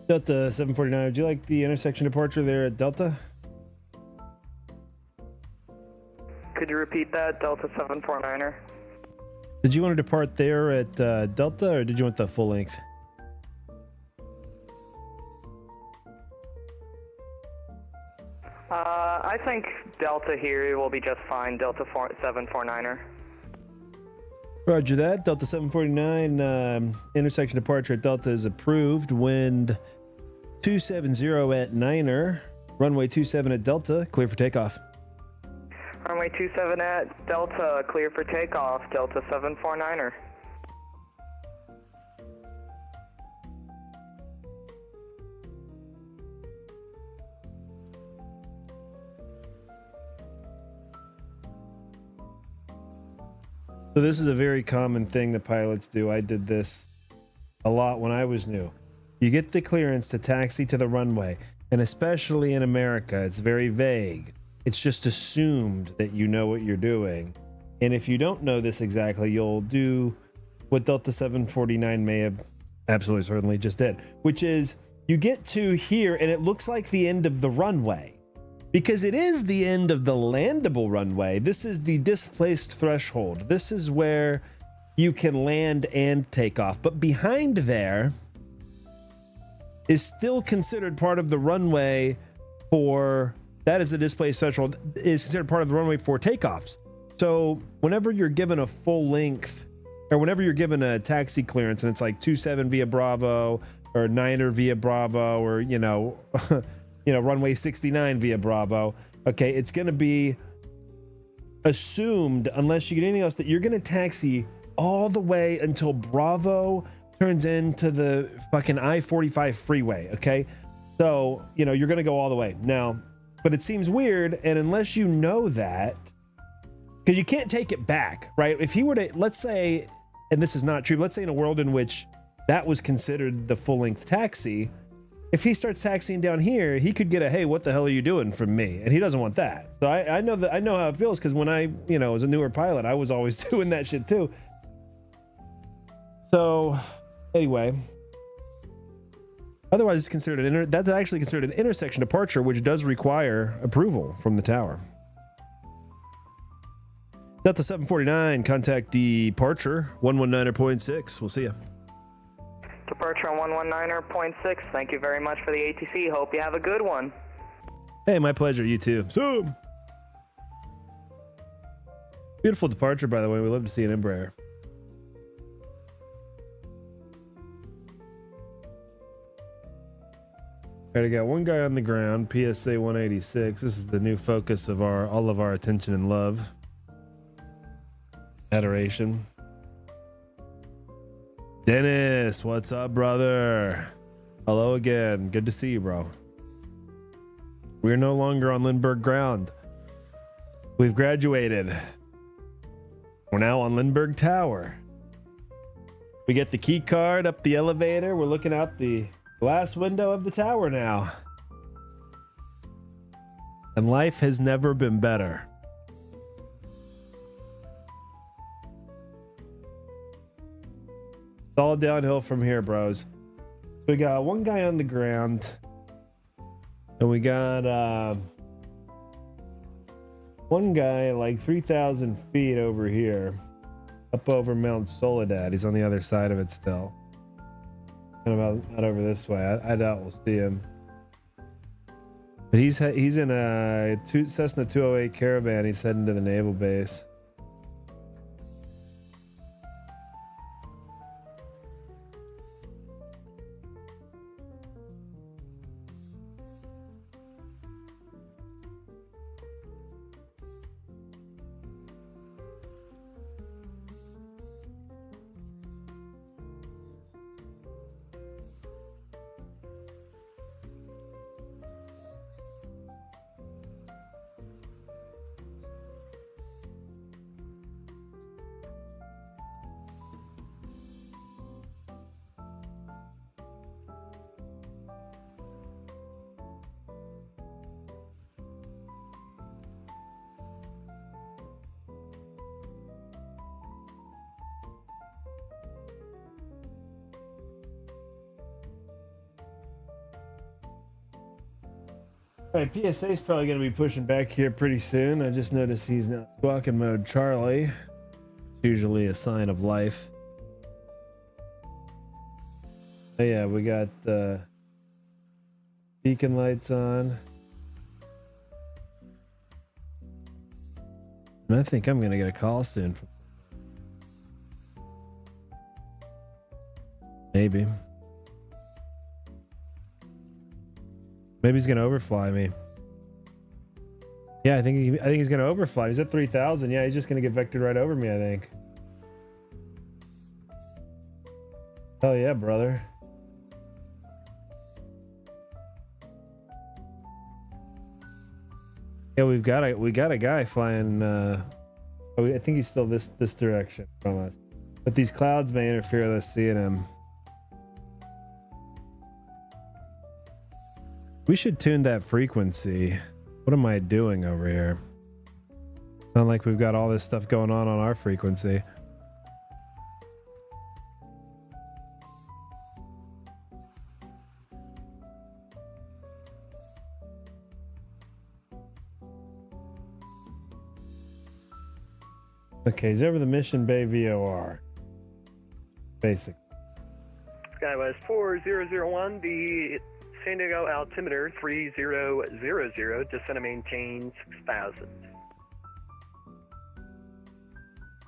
Delta 749, would you like the intersection departure there at Delta? Could you repeat that, Delta 749er? Did you want to depart there at Delta, or did you want the full length? I think Delta here will be just fine, Delta 749er. Roger that. Delta 749, intersection departure at Delta is approved. Wind 270 at Niner. Runway 27 at Delta, clear for takeoff. Runway 27 at Delta, clear for takeoff, Delta 749er. So this is a very common thing that pilots do. I did this a lot when I was new. You get the clearance to taxi to the runway, and especially in America, it's very vague. It's just assumed that you know what you're doing. And if you don't know this exactly, you'll do what Delta 749 may have absolutely certainly just did, which is you get to here and it looks like the end of the runway. Because it is the end of the landable runway. This is the displaced threshold. This is where you can land and take off. But behind there is still considered part of the runway for, that is the displaced threshold, is considered part of the runway for takeoffs. So whenever you're given a full length, or whenever you're given a taxi clearance and it's like 27 via Bravo or 9er via Bravo, or, you know, runway 69 via Bravo, okay, it's going to be assumed, unless you get anything else, that you're going to taxi all the way until Bravo turns into the fucking I-45 freeway, okay? So, you know, you're going to go all the way. Now, but it seems weird, and unless you know that, because you can't take it back, right? If he were to, let's say, and this is not true, let's say in a world in which that was considered the full-length taxi, if he starts taxiing down here, he could get a, hey, what the hell are you doing from me? And he doesn't want that. So I know that, I know how it feels, because when I, you know, was a newer pilot, I was always doing that shit too. So anyway, otherwise it's considered that's actually considered an intersection departure, which does require approval from the tower. Delta 749, contact departure 119.6. We'll see you. Departure on 119.6. Thank you very much for the ATC. Hope you have a good one. Hey, my pleasure. You too. So beautiful departure, by the way. We love to see an Embraer. All right, I got one guy on the ground, PSA 186. This is the new focus of all of our attention and love. Adoration. Dennis, what's up, brother? Hello again. Good to see you, bro. We're no longer on Lindbergh ground. We've graduated. We're now on Lindbergh Tower. We get the key card up the elevator. We're looking out the glass window of the tower now. And life has never been better. It's all downhill from here, bros. We got one guy on the ground. And we got one guy like 3,000 feet over here. Up over Mount Soledad. He's on the other side of it still. Kind of out over this way. I doubt we'll see him. But he's in a Cessna 208 Caravan. He's heading to the naval base. All right, PSA is probably going to be pushing back here pretty soon. I just noticed he's now squawking mode Charlie. It's usually a sign of life. Oh yeah, we got beacon lights on. And I think I'm going to get a call soon. Maybe. Maybe he's gonna overfly me. Yeah, I think he's gonna overfly. He's at 3,000. Yeah, he's just gonna get vectored right over me, I think. Hell yeah, brother. Yeah, we got a guy flying. I think he's still this direction from us, but these clouds may interfere with us seeing him. We should tune that frequency. What am I doing over here? Sound like we've got all this stuff going on our frequency. Okay, he's over the Mission Bay VOR. Basic. Skywest 4001, the San Diego altimeter 3000, descend and maintain 6,000.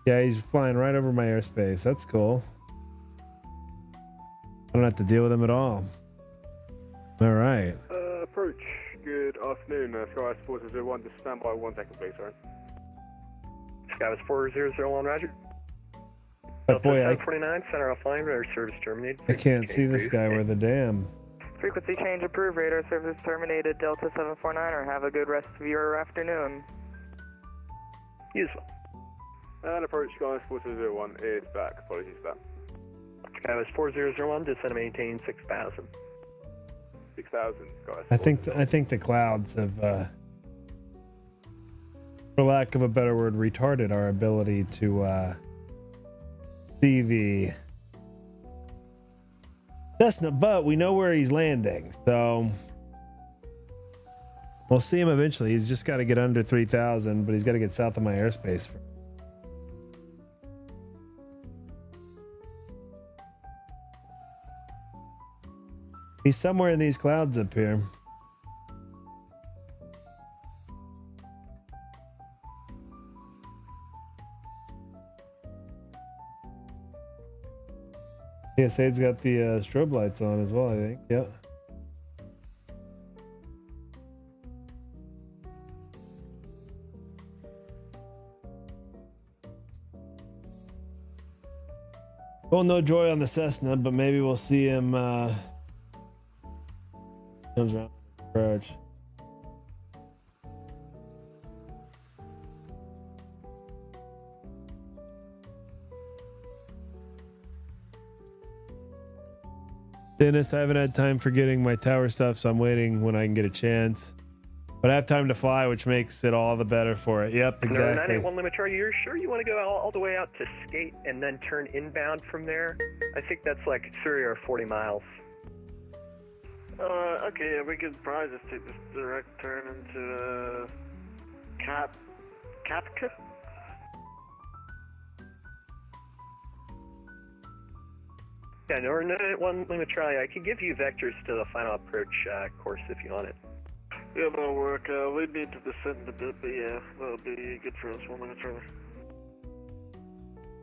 Yeah, he's flying right over my airspace. That's cool. I don't have to deal with him at all. All right. Approach. Good afternoon. Skywest 4001, just stand by 1 second, please, sorry. Skywest 4001, roger. But boy, I 49, center offline, radar service terminated. can't see this guy worth a damn. Frequency change approved. Radar service terminated. Delta 749er. Have a good rest of your afternoon. Useful. And approach Skywest 4001 is back. Apologies for that. Skywest 4001, descend and maintain 6,000. 6,000, Skywest. I think the clouds have, for lack of a better word, retarded our ability to see the Cessna, but we know where he's landing, so we'll see him eventually. He's just got to get under 3,000, but he's got to get south of my airspace first. He's somewhere in these clouds up here. PSA's got the strobe lights on as well, I think. Yep. Well, no joy on the Cessna, but maybe we'll see him comes around the approach. Dennis, I haven't had time for getting my tower stuff, so I'm waiting when I can get a chance. But I have time to fly, which makes it all the better for it. Yep, exactly. 981 limit, are you sure you want to go all the way out to Skate and then turn inbound from there? I think that's like 30 or 40 miles. Okay, yeah, we could probably just take this direct turn into Kapka? Yeah, no, or 981 limit, Charlie. I can give you vectors to the final approach course if you want it. Yeah, that'll work. We need to descend a bit, but yeah, that'll be good for us. 1 minute, Charlie.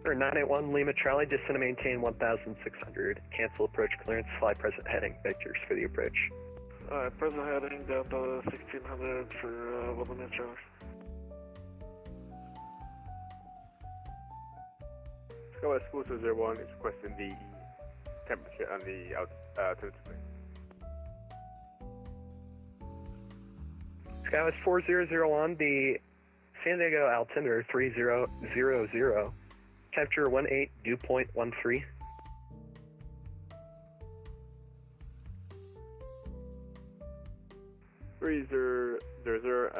Or 981 Lima Charlie, descend and maintain 1,600. Cancel approach clearance, fly present heading. Vectors for the approach. Alright, present heading down to 1,600 for 1 minute, Charlie. Skywest 4001 is requesting the temperature and the altitude. Skywest 4001, the San Diego altimeter 3000. Temperature 18, dew point 13.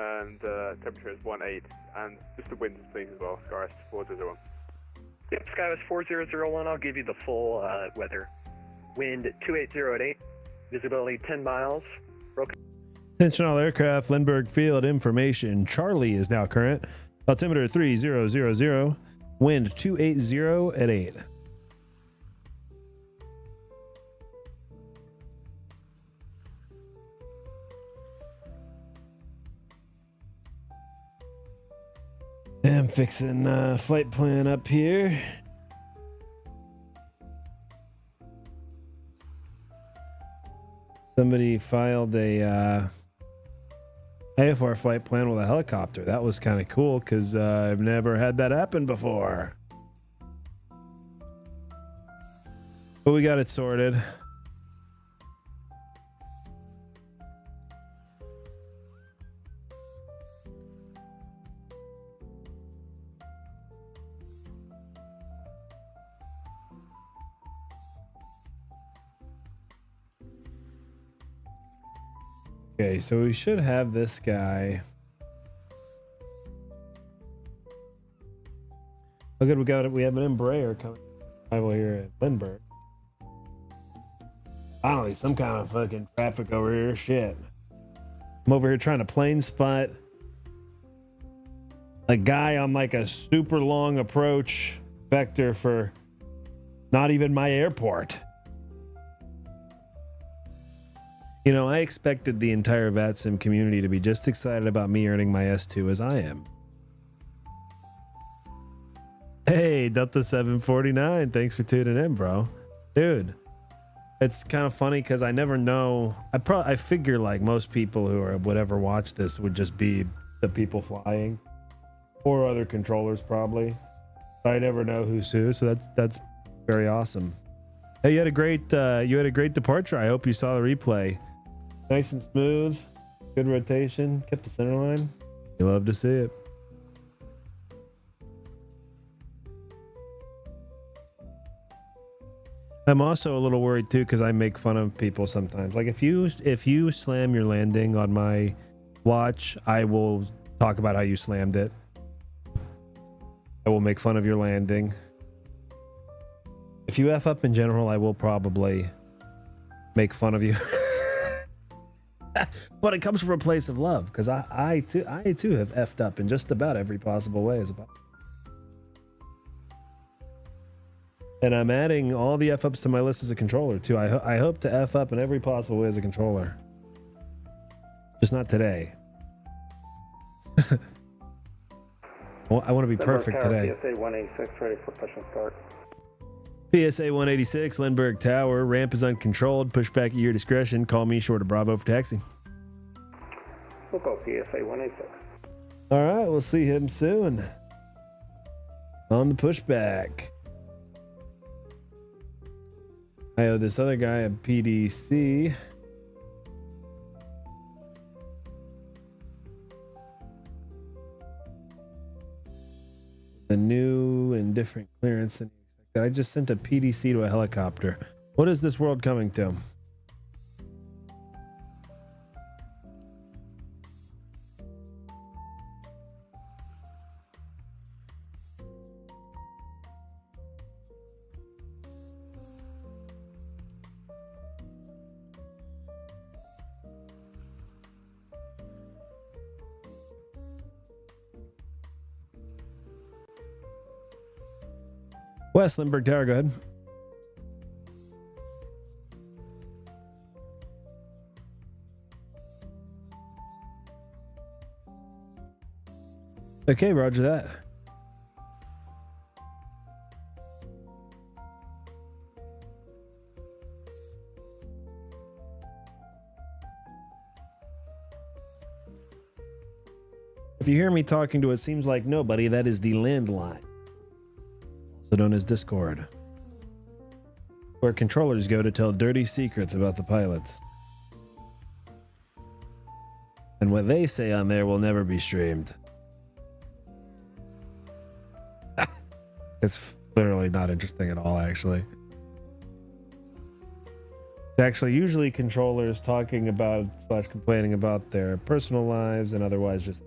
And temperature is 18, and just the winds please as well. Skywest 4001. Yep, Skywest 4001, I'll give you the full weather. Wind 280 at 8, visibility 10 miles. Attention all aircraft, Lindbergh Field information. Charlie is now current. Altimeter 3000. Wind 280 at 8. I'm fixing flight plan up here. Somebody filed a AFR flight plan with a helicopter. That was kind of cool because I've never had that happen before. But we got it sorted. Okay, so we should have this guy. Look at we have an Embraer coming arrival here at Lindbergh. Finally, some kind of fucking traffic over here. Shit. I'm over here trying to plane spot a guy on like a super long approach vector for not even my airport. You know, I expected the entire VATSIM community to be just excited about me earning my S2 as I am. Hey, Delta 749, thanks for tuning in, bro. Dude, it's kind of funny because I never know. I figure like most people who are would ever watch this would just be the people flying or other controllers probably. I never know who's who, so that's very awesome. Hey, you had a great departure. I hope you saw the replay. Nice and smooth, good rotation, kept the center line. You love to see it. I'm also a little worried too because I make fun of people sometimes. Like if you slam your landing on my watch, I will talk about how you slammed it. I will make fun of your landing. If you F up in general, I will probably make fun of you. But it comes from a place of love because I too have effed up in just about every possible way as well. And I'm adding all the F ups to my list as a controller too. I hope to F up in every possible way as a controller. Just not today. Well, I want to be perfect today. PSA 186 ready for push and start. PSA 186, Lindbergh Tower. Ramp is uncontrolled. Push back at your discretion. Call me short of Bravo for taxi. We'll go PSA 186. All right, we'll see him soon. On the pushback. I owe this other guy a PDC. A new and different clearance than expected. I just sent a PDC to a helicopter. What is this world coming to? West Lindbergh Tower, go ahead. Okay, roger that. If you hear me talking to what seems like nobody, that is the landline, also known as Discord, where controllers go to tell dirty secrets about the pilots. And what they say on there will never be streamed. It's literally not interesting at all, actually. It's actually usually controllers talking about / complaining about their personal lives and otherwise just...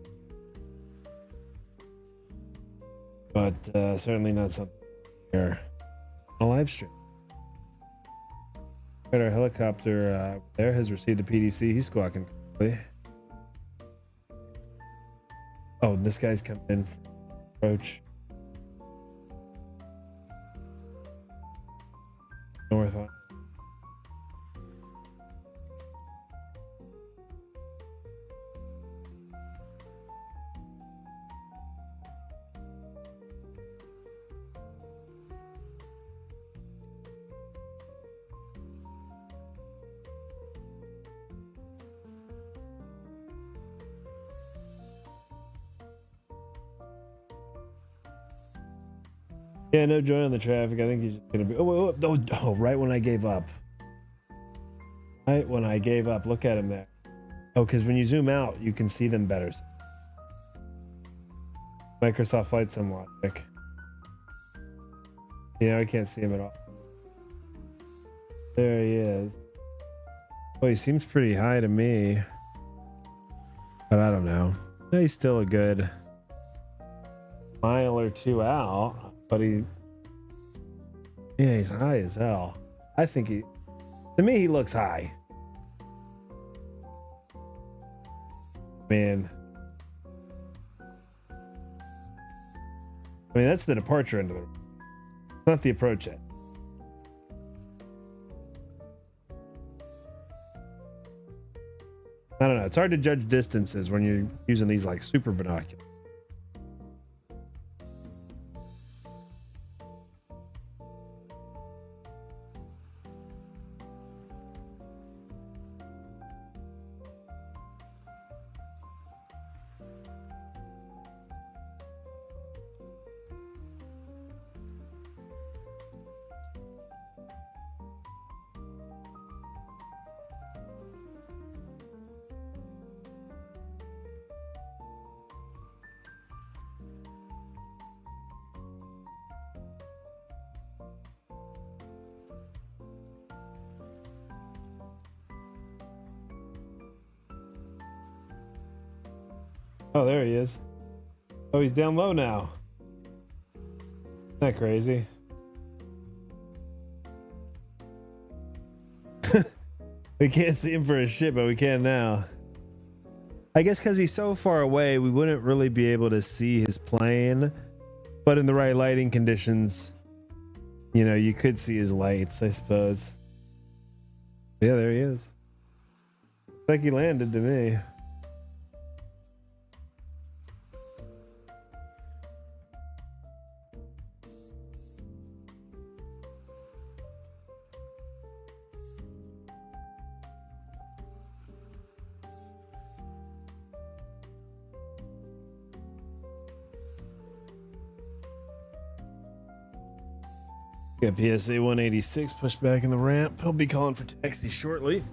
But certainly not something here on a live stream. Our helicopter there has received the PDC. He's squawking quickly. Oh, this guy's coming in for approach. North on. Yeah, no joy on the traffic. I think he's just gonna be. Oh, right when I gave up. Right when I gave up. Look at him there. Oh, because when you zoom out, you can see them better. Microsoft Flight Sim logic. Yeah, I can't see him at all. There he is. Oh, he seems pretty high to me. But I don't know. He's still a good mile or two out. But yeah, he's high as hell. I think to me, he looks high. Man. I mean, that's the departure end of the road. It's not the approach end. I don't know. It's hard to judge distances when you're using these like super binoculars. Oh, there he is. Oh, he's down low now. Isn't that crazy? We can't see him for a shit, but we can now. I guess because he's so far away, we wouldn't really be able to see his plane. But in the right lighting conditions, you know, you could see his lights, I suppose. Yeah, there he is. Looks like he landed to me. Got PSA 186 pushed back in the ramp. He'll be calling for taxi shortly.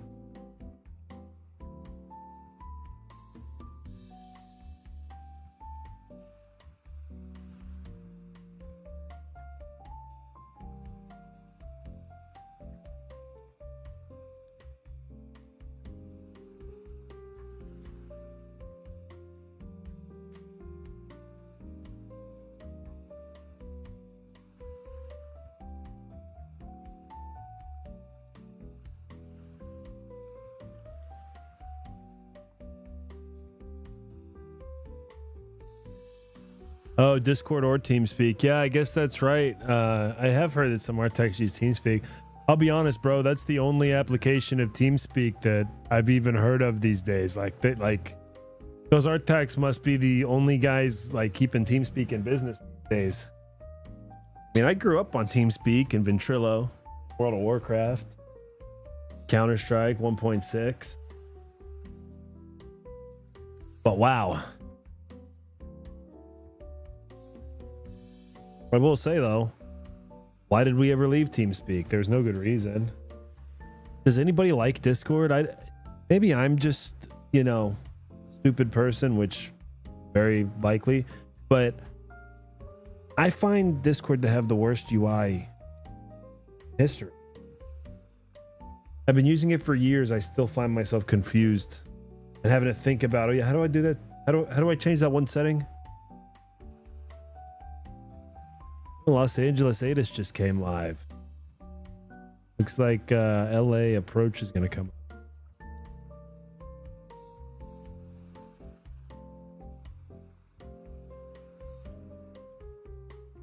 Oh, Discord or TeamSpeak. Yeah, I guess that's right. I have heard that some architects use TeamSpeak. I'll be honest, bro. That's the only application of TeamSpeak that I've even heard of these days. Like that, like those architects must be the only guys like keeping TeamSpeak in business these days. I mean, I grew up on TeamSpeak and Ventrilo, World of Warcraft, Counter-Strike 1.6. But wow. I will say though, why did we ever leave TeamSpeak? There's no good reason. Does anybody like Discord? Maybe I'm just, you know, stupid person, which very likely, but I find Discord to have the worst UI history. I've been using it for years. I still find myself confused and having to think about, oh yeah, how do I do that? How do I change that one setting? Los Angeles ATIS just came live. Looks like LA approach is gonna come.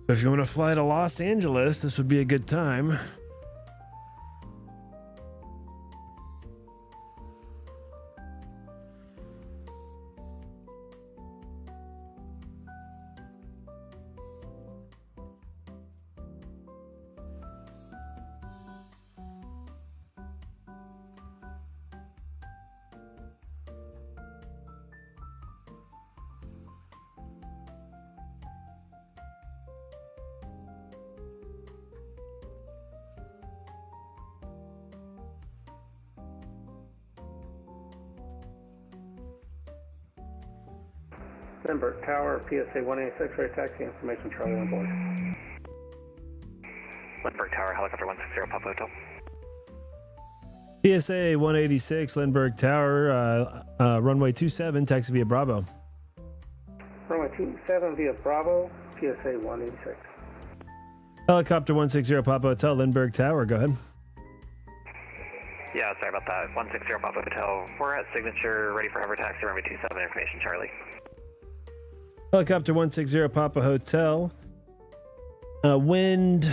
So if you want to fly to Los Angeles, this would be a good time. Lindbergh Tower, PSA 186, ready taxi information, Charlie on board. Lindbergh Tower, helicopter 160, Papa Hotel. PSA 186, Lindbergh Tower, runway 27, taxi via Bravo. Runway 27 via Bravo, PSA 186. Helicopter 160, Papa Hotel, Lindbergh Tower, go ahead. Yeah, sorry about that. 160 Papa Hotel. We're at signature, ready for hover taxi, runway 27, information, Charlie. Helicopter 160, Papa Hotel. Wind,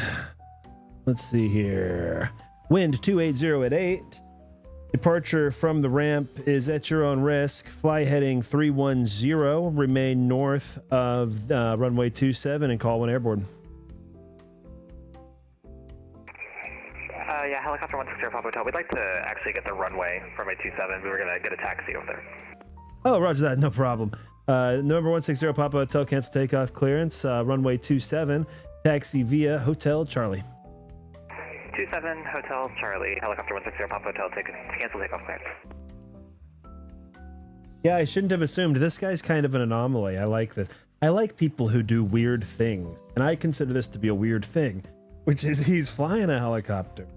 let's see here. Wind 280 at 8. Departure from the ramp is at your own risk. Fly heading 310. Remain north of runway 27 and call when airborne. Yeah, helicopter 160 Papa Hotel. We'd like to actually get the runway from a 27. We were going to get a taxi over there. Oh, roger that. No problem. Number 160 Papa Hotel, cancel takeoff clearance. Runway 27, taxi via Hotel Charlie. 27 Hotel Charlie, helicopter 160 Papa Hotel, cancel takeoff clearance. Yeah, I shouldn't have assumed. This guy's kind of an anomaly. I like this. I like people who do weird things, and I consider this to be a weird thing, which is he's flying a helicopter.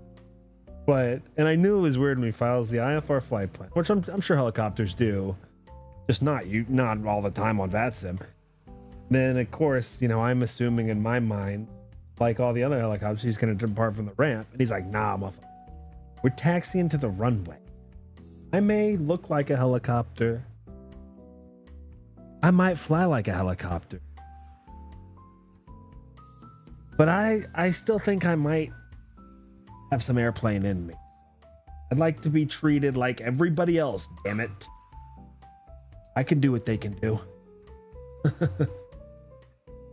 And I knew it was weird when he files the IFR flight plan, which I'm sure helicopters do, just not all the time on VATSIM. Then of course, I'm assuming in my mind, like all the other helicopters, he's going to depart from the ramp, and he's like, "Nah, motherfucker, we're taxiing to the runway. I may look like a helicopter. I might fly like a helicopter, but I still think I might have some airplane in me. I'd like to be treated like everybody else, damn it. I can do what they can do."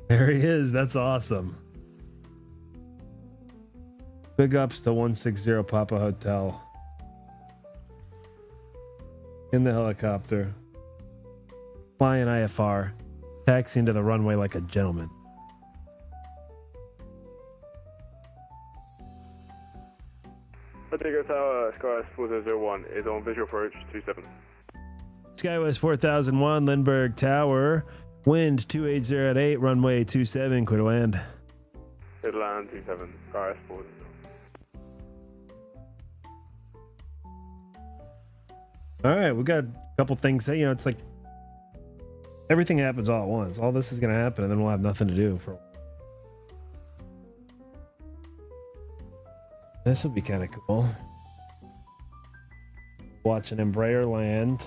There he is. That's awesome. Big ups to 160 Papa Hotel. In the helicopter. Flying IFR. Taxiing to the runway like a gentleman. Lindbergh Tower, Skywest 4001 is on visual approach 27. Skywest 4001, Lindbergh Tower. Wind 280 at 8, runway 27, clear to land. Clear to land 27, Skywest 40. All right, we got a couple things. It's like everything happens all at once. All this is going to happen, and then we'll have nothing to do for a while. This would be kind of cool. Watch an Embraer land.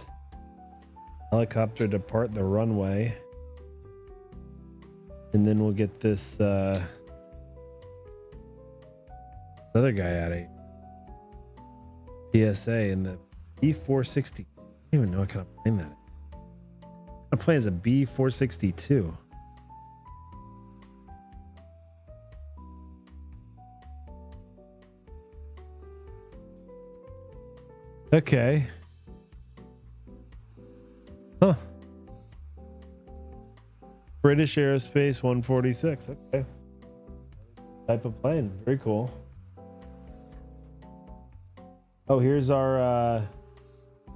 Helicopter depart the runway. And then we'll get this other guy out of here. PSA in the B460. I don't even know what kind of plane that is. What kind of plane is a B462? Okay. Huh. British Aerospace 146. Okay. Type of plane. Very cool. Oh, here's our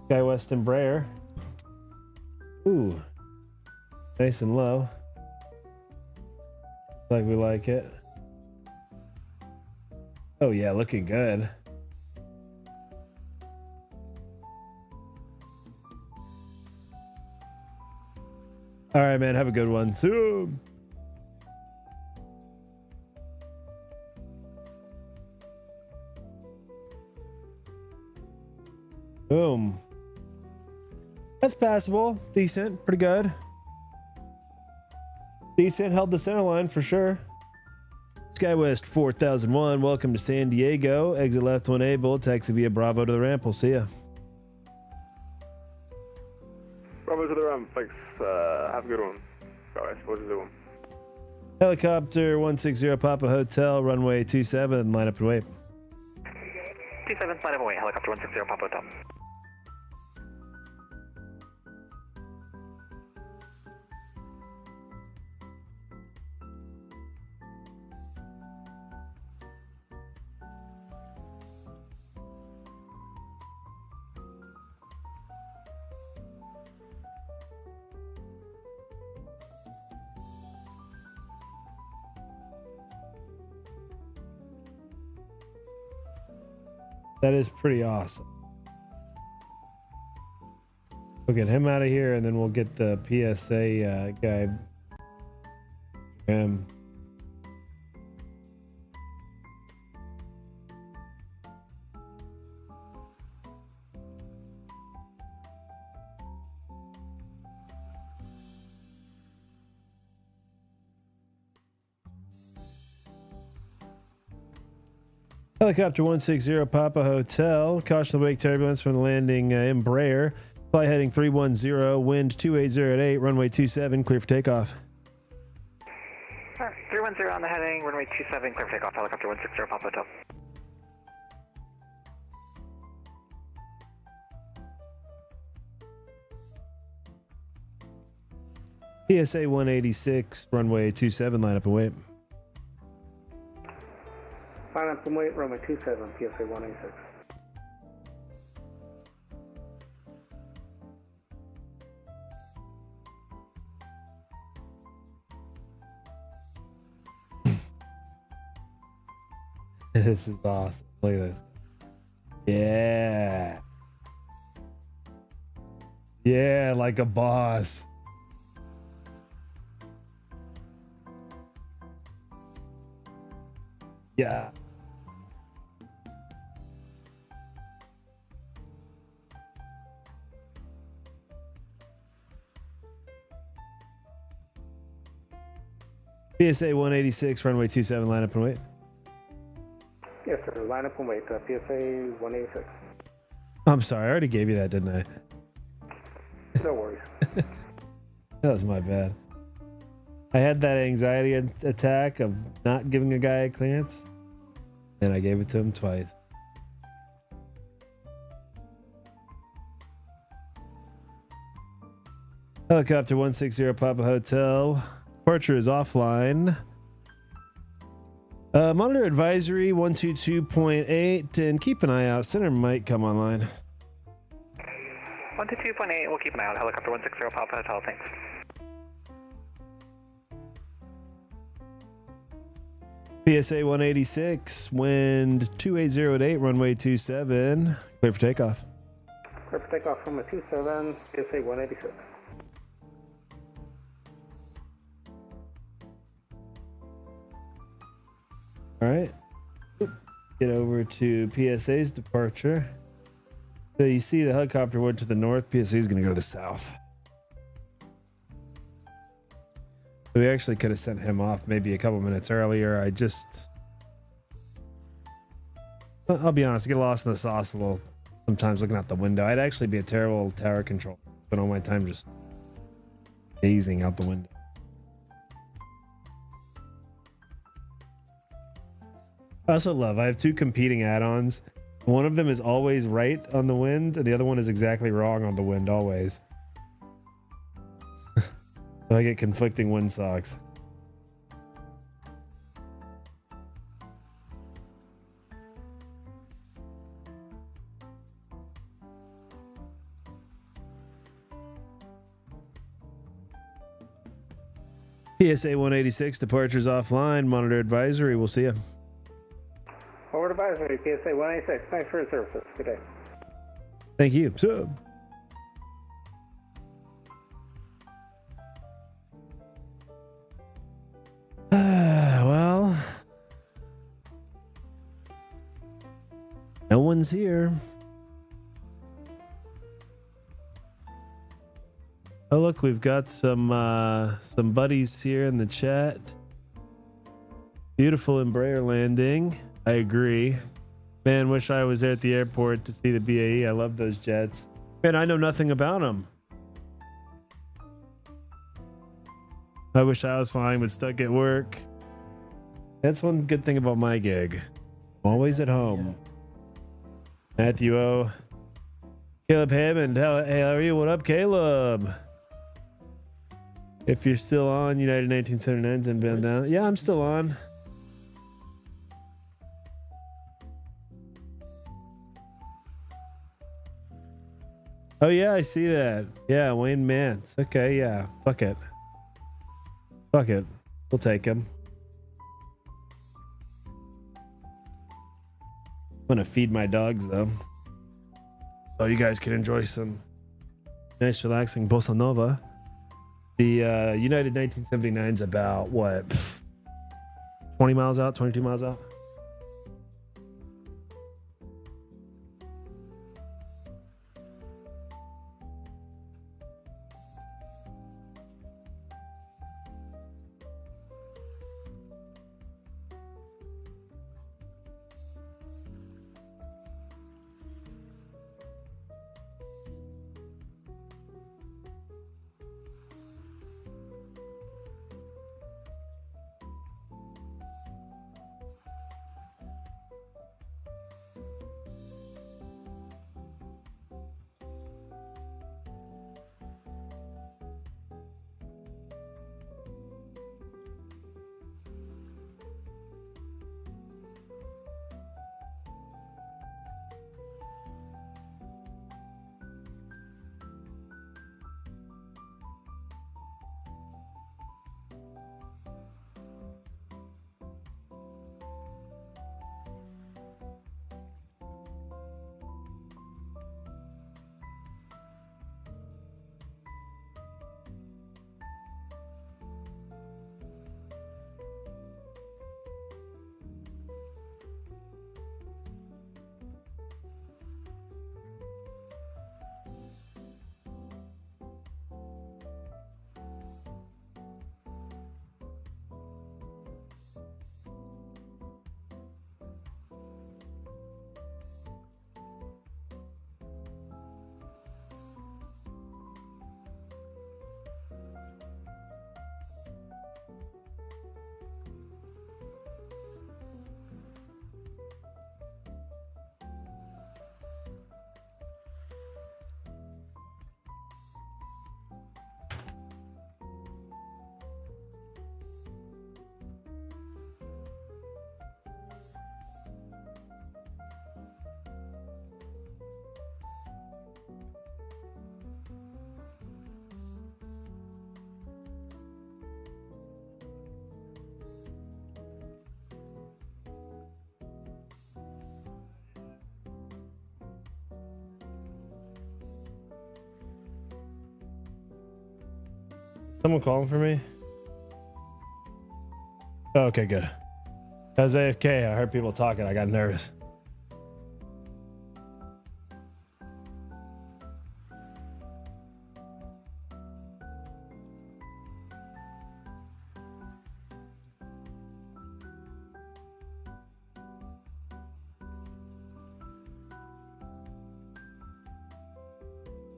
SkyWest Embraer. Ooh. Nice and low. Looks like we like it. Oh yeah, looking good. All right, man. Have a good one. Soon. Boom. That's passable. Decent. Pretty good. Decent. Held the center line for sure. SkyWest 4001. Welcome to San Diego. Exit left when able. Taxi via Bravo to the ramp. We'll see ya. Bravo to the ramp. Thanks. Have a good one. Skywest 4001. Helicopter 160 Papa Hotel. Runway 27. Line up and wait. 27, line up and wait. Helicopter 160 Papa Hotel. That is pretty awesome. We'll get him out of here, and then we'll get the PSA guy. Helicopter 160 Papa Hotel. Caution the wake turbulence from the landing Embraer. Fly heading 310, wind 280 at 8, runway 27, clear for takeoff. 310 on the heading, runway 27, clear for takeoff, helicopter 160 Papa Hotel. PSA 186, runway 27, line up and wait. Line up and wait, runway 27, PSA 186. This is awesome. Look at this. Yeah. Yeah, like a boss. Yeah. PSA 186, runway 27, line up and wait. Yes, sir. Line up and wait. PSA 186. I'm sorry, I already gave you that, didn't I? No worries. That was my bad. I had that anxiety attack of not giving a guy a clearance, and I gave it to him twice. Helicopter 160 Papa Hotel. Departure is offline. Monitor advisory 122.8, and keep an eye out. Center might come online. 122.8, we'll keep an eye out. Helicopter 160 Papa Hotel, thanks. PSA 186, wind 280 at 8, runway 27, clear for takeoff. Clear for takeoff, runway 27, PSA 186. All right, get over to PSA's departure. So you see the helicopter went to the north, PSA is going to go to the south. So we actually could have sent him off maybe a couple minutes earlier. I'll be honest, I get lost in the sauce a little sometimes looking out the window. I'd actually be a terrible tower controller. Spend all my time just gazing out the window. I also love, I have two competing add-ons. One of them is always right on the wind, and the other one is exactly wrong on the wind always. So I get conflicting wind socks. PSA 186, departures offline, monitor advisory, we'll see you. Forward advisory, PSA 186. Thanks for your services. Good day. Thank you. So, well, no one's here. Oh, look, we've got some buddies here in the chat. Beautiful Embraer landing. I agree. Man, wish I was there at the airport to see the BAE. I love those jets. Man, I know nothing about them. I wish I was flying, but stuck at work. That's one good thing about my gig. I'm always at home. Matthew O. Caleb Hammond. Hey, how are you? What up, Caleb? If you're still on, United 1979's inbound down. Yeah, I'm still on. Oh yeah, I see that. Yeah, Wayne Mance. Okay, yeah. Fuck it. Fuck it. We'll take him. gonna feed my dogs though, so you guys can enjoy some nice, relaxing bossa nova. The United 1979 is about what, 20 miles out, 22 miles out. Someone calling for me? Oh, okay, good. I was AFK. I heard people talking. I got nervous.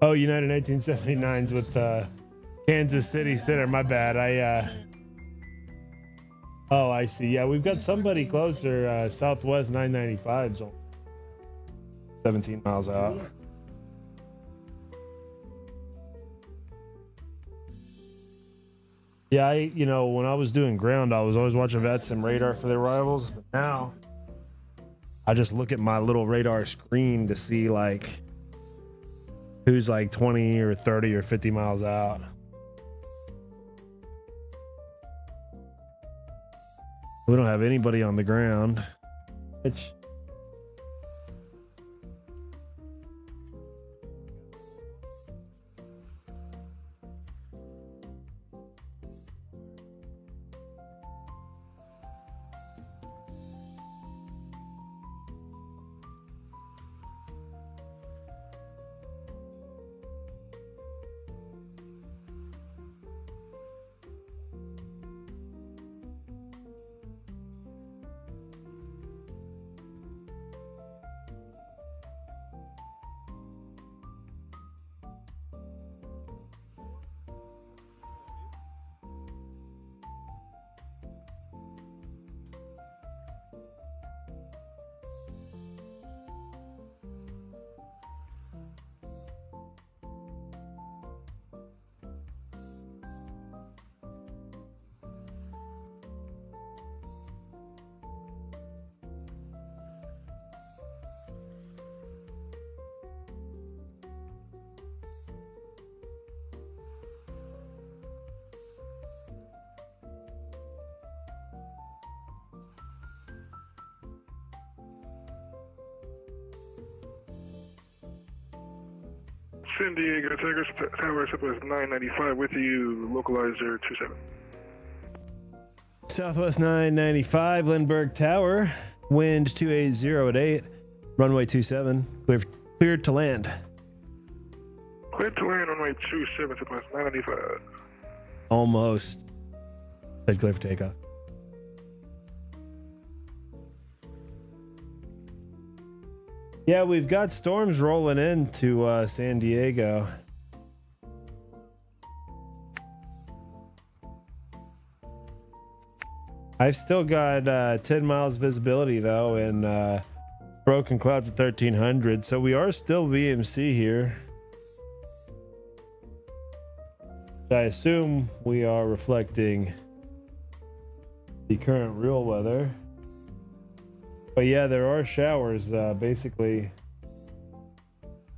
Oh, United 1979's with Kansas City Center. My bad. Oh, I see. Yeah, we've got somebody closer. Southwest 995's 17 miles out. Yeah, when I was doing ground, I was always watching VATSIM radar for the arrivals. But now, I just look at my little radar screen to see like who's like 20 or 30 or 50 miles out. We don't have anybody on the ground, which San Diego, Tiger Tower, Southwest 995 with you, localizer 27. Southwest 995, Lindbergh Tower, wind 280 at 8, runway 27, cleared to land. Cleared to land, runway 27, Southwest 995. Almost. Said clear for takeoff. Yeah, we've got storms rolling into San Diego. I've still got 10 miles visibility though, and broken clouds at 1300, so we are still VMC here. I assume we are reflecting the current real weather. But yeah, there are showers basically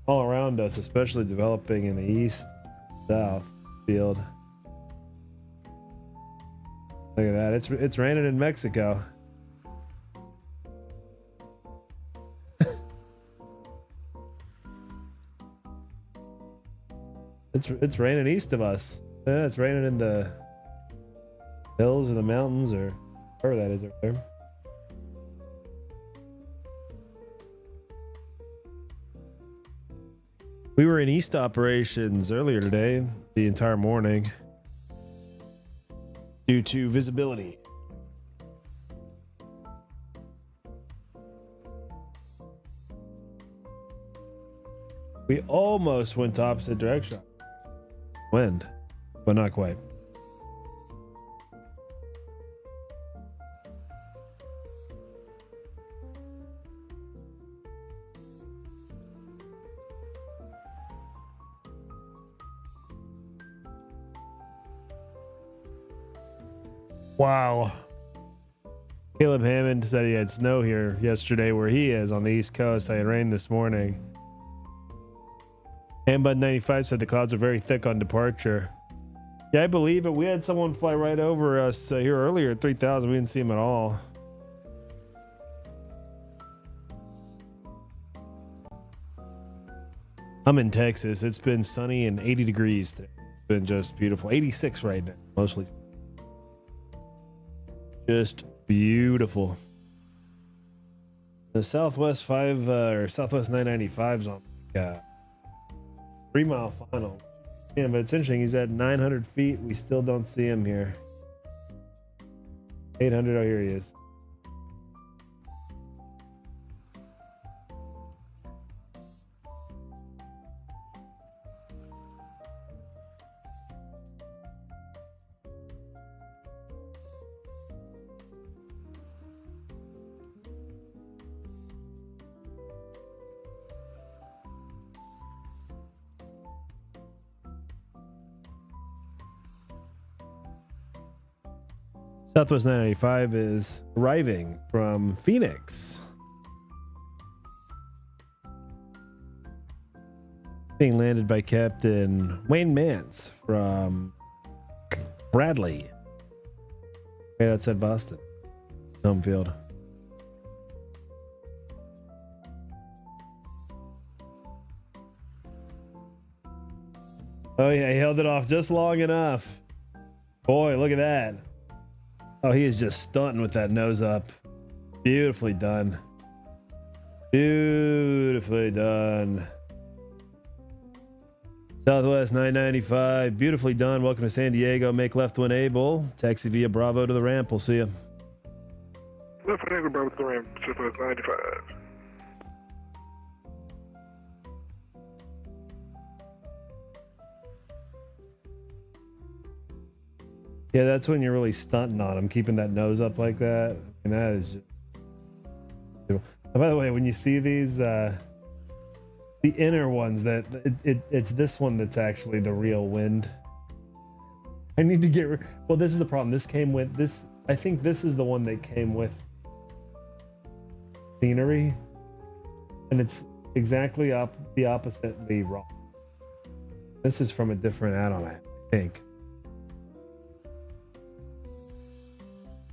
all around us, especially developing in the east, south field. Look at that. It's raining in Mexico. It's raining east of us. Yeah, it's raining in the hills or the mountains or wherever that is over there. We were in east operations earlier today, the entire morning, due to visibility. We almost went to opposite direction. Wind, but not quite. Wow. Caleb Hammond said he had snow here yesterday where he is on the East Coast. I had rain this morning. Ambud 95 said the clouds are very thick on departure. Yeah, I believe it. We had someone fly right over us here earlier at 3000. We didn't see him at all. I'm in Texas. It's been sunny and 80 degrees today. It's been just beautiful. 86 right now, mostly. Just beautiful. The Southwest 5 or Southwest 995's on 3 mile final. Yeah, but it's interesting. He's at 900 feet. We still don't see him here. 800. Oh, here he is. Southwest 995 is arriving from Phoenix. Being landed by Captain Wayne Mance from Bradley, right outside Boston. Home field. Oh yeah, he held it off just long enough. Boy, look at that. Oh, he is just stunting with that nose up. Beautifully done. Beautifully done. Southwest 995, beautifully done. Welcome to San Diego. Make left when able. Taxi via Bravo to the ramp. We'll see you. Left when able, Bravo to the ramp, Southwest 95. Yeah, that's when you're really stunting on him, keeping that nose up like that. And that is just... Oh, by the way, when you see these, the inner ones, that it's this one that's actually the real wind. I need to get... Well, this is the problem. This came with this... I think this is the one that came with scenery. And it's exactly the oppositely wrong. This is from a different add-on, I think.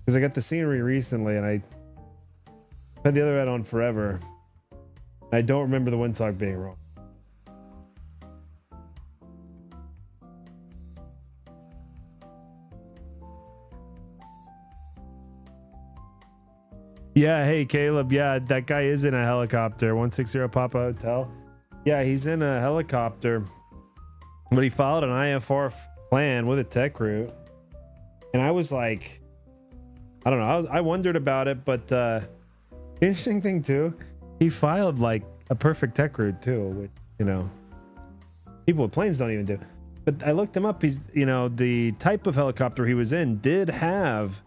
Because I got the scenery recently and I had the other add-on forever. I don't remember the windsock being wrong. Yeah, hey Caleb. Yeah, that guy is in a helicopter. 160 Papa Hotel. Yeah, he's in a helicopter, but he followed an IFR plan with a tech route, and I was like, I don't know. I wondered about it, but interesting thing too, he filed like a perfect tech route too, which people with planes don't even do. But I looked him up. He's the type of helicopter he was in did have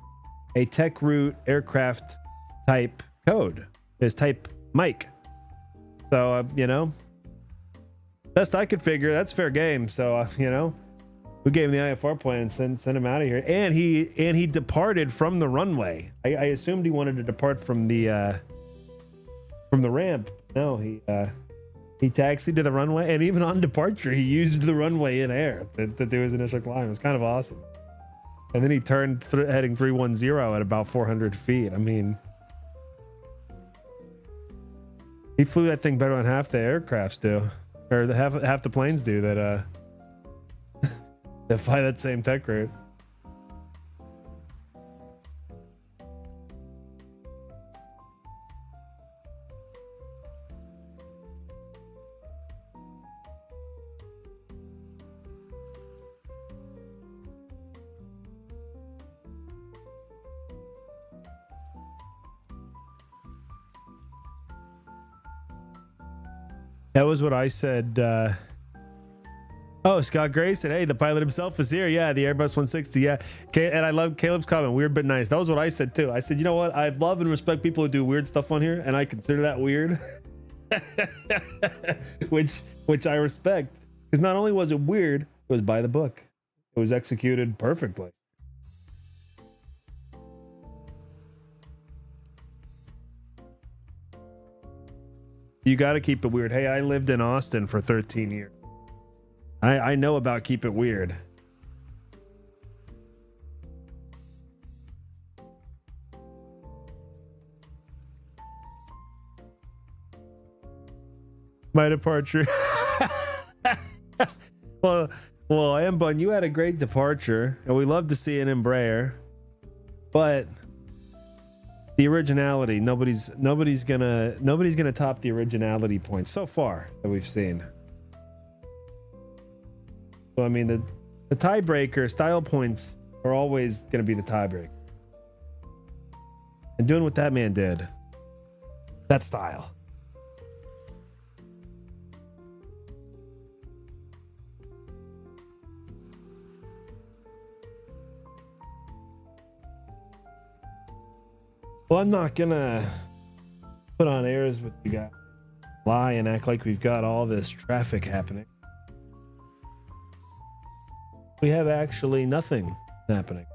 a tech route aircraft type code, his type Mike. So best I could figure, that's fair game. So we gave him the IFR plan and sent him out of here. And he departed from the runway. I assumed he wanted to depart from the ramp. No, he taxied to the runway, and even on departure, he used the runway in air to do his initial climb. It was kind of awesome. And then he turned heading 310 at about 400 feet. I mean, he flew that thing better than half the aircrafts do, or half the planes do that that fly that same tech route. That was what I said. Oh, Scott Gray said, hey, the pilot himself is here. Yeah, the Airbus 160. Yeah. And I love Caleb's comment. Weird but nice. That was what I said too. I said, you know what? I love and respect people who do weird stuff on here, and I consider that weird. which I respect. Because not only was it weird, it was by the book. It was executed perfectly. You got to keep it weird. Hey, I lived in Austin for 13 years. I know about keep it weird. My departure. well, Mbun, you had a great departure, and we love to see an Embraer, but the originality, nobody's gonna top the originality points so far that we've seen. So I mean, the tiebreaker style points are always gonna be the tiebreaker. And doing what that man did, that style. Well, I'm not gonna put on airs with you guys, lie and act like we've got all this traffic happening. We have actually nothing happening.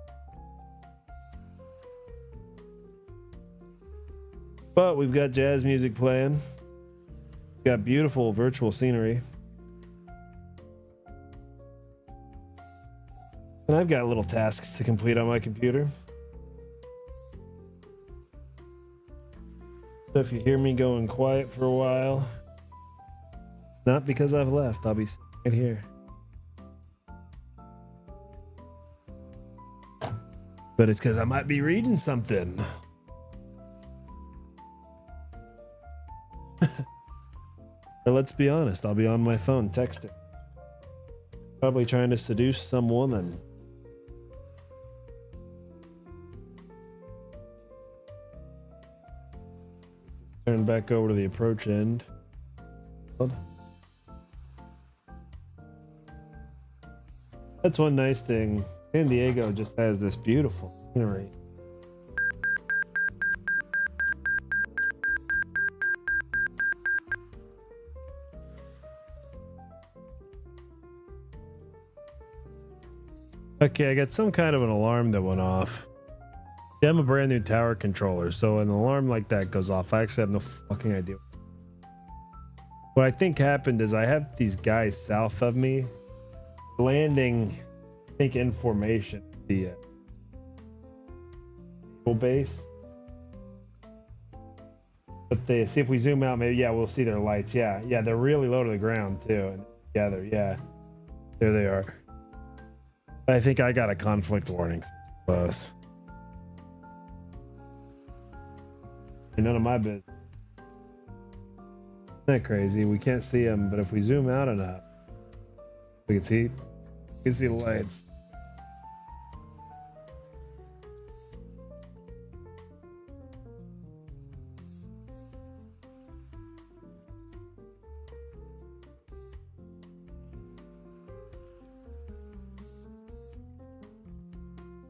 But we've got jazz music playing. We've got beautiful virtual scenery. And I've got little tasks to complete on my computer. So if you hear me going quiet for a while, it's not because I've left. I'll be sitting right here. But it's because I might be reading something. Or let's be honest, I'll be on my phone texting. Probably trying to seduce some woman. Turn back over to the approach end. That's one nice thing. San Diego just has this beautiful scenery. Okay, I got some kind of an alarm that went off. Yeah, I'm a brand new tower controller, so an alarm like that goes off. I actually have no fucking idea. What I think happened is I have these guys south of me landing, I think, in formation. The base. But they see if we zoom out, maybe we'll see their lights. Yeah, they're really low to the ground too. And together, there they are. I think I got a conflict warning. Close. None of my business. Isn't that crazy? We can't see them, but if we zoom out enough, we can see the lights.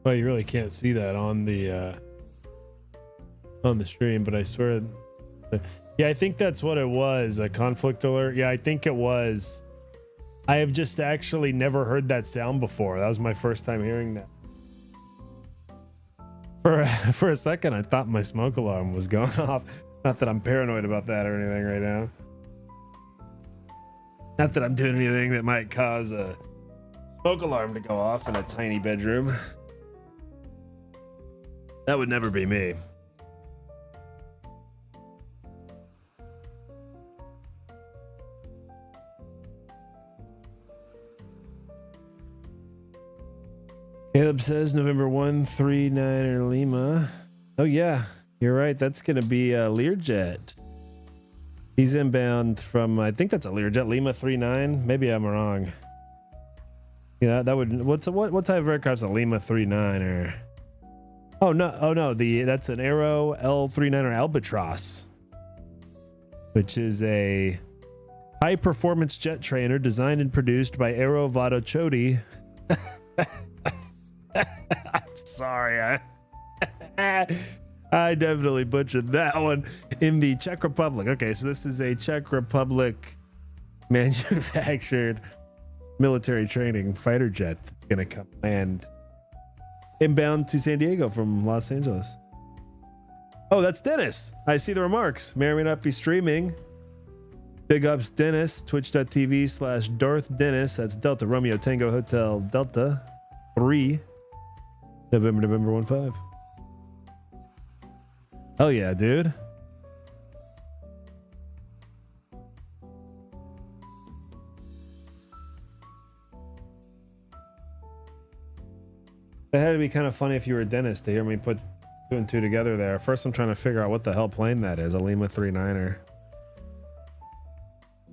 Well, you really can't see that on the stream, but I swear, yeah, I think that's what it was, a conflict alert. Yeah, I think it was. I have just actually never heard that sound before. That was my first time hearing that. For a second, I thought my smoke alarm was going off. Not that I'm paranoid about that or anything right now. Not that I'm doing anything that might cause a smoke alarm to go off in a tiny bedroom. That would never be me. Caleb says November 139er Lima. Oh yeah, you're right. That's gonna be a Learjet. He's inbound from, I think that's a Learjet, Lima 39. Maybe I'm wrong. Yeah, that would. What type of aircraft's a Lima 39er? Oh no, that's an Aero L39er Albatross, which is a high performance jet trainer designed and produced by Aero Vatochody. I'm sorry, I definitely butchered that one. In the Czech Republic. Okay, so this is a Czech Republic manufactured military training fighter jet that's gonna come land inbound to San Diego from Los Angeles. Oh, that's Dennis. I see the remarks. May or may not be streaming. Big ups, Dennis. Twitch.tv/Darth Dennis. That's Delta Romeo Tango Hotel Delta 3. November 15. Hell yeah, dude. It had to be kind of funny if you were a dentist to hear me put 2 and 2 together there. First, I'm trying to figure out what the hell plane that is. A Lima 39er.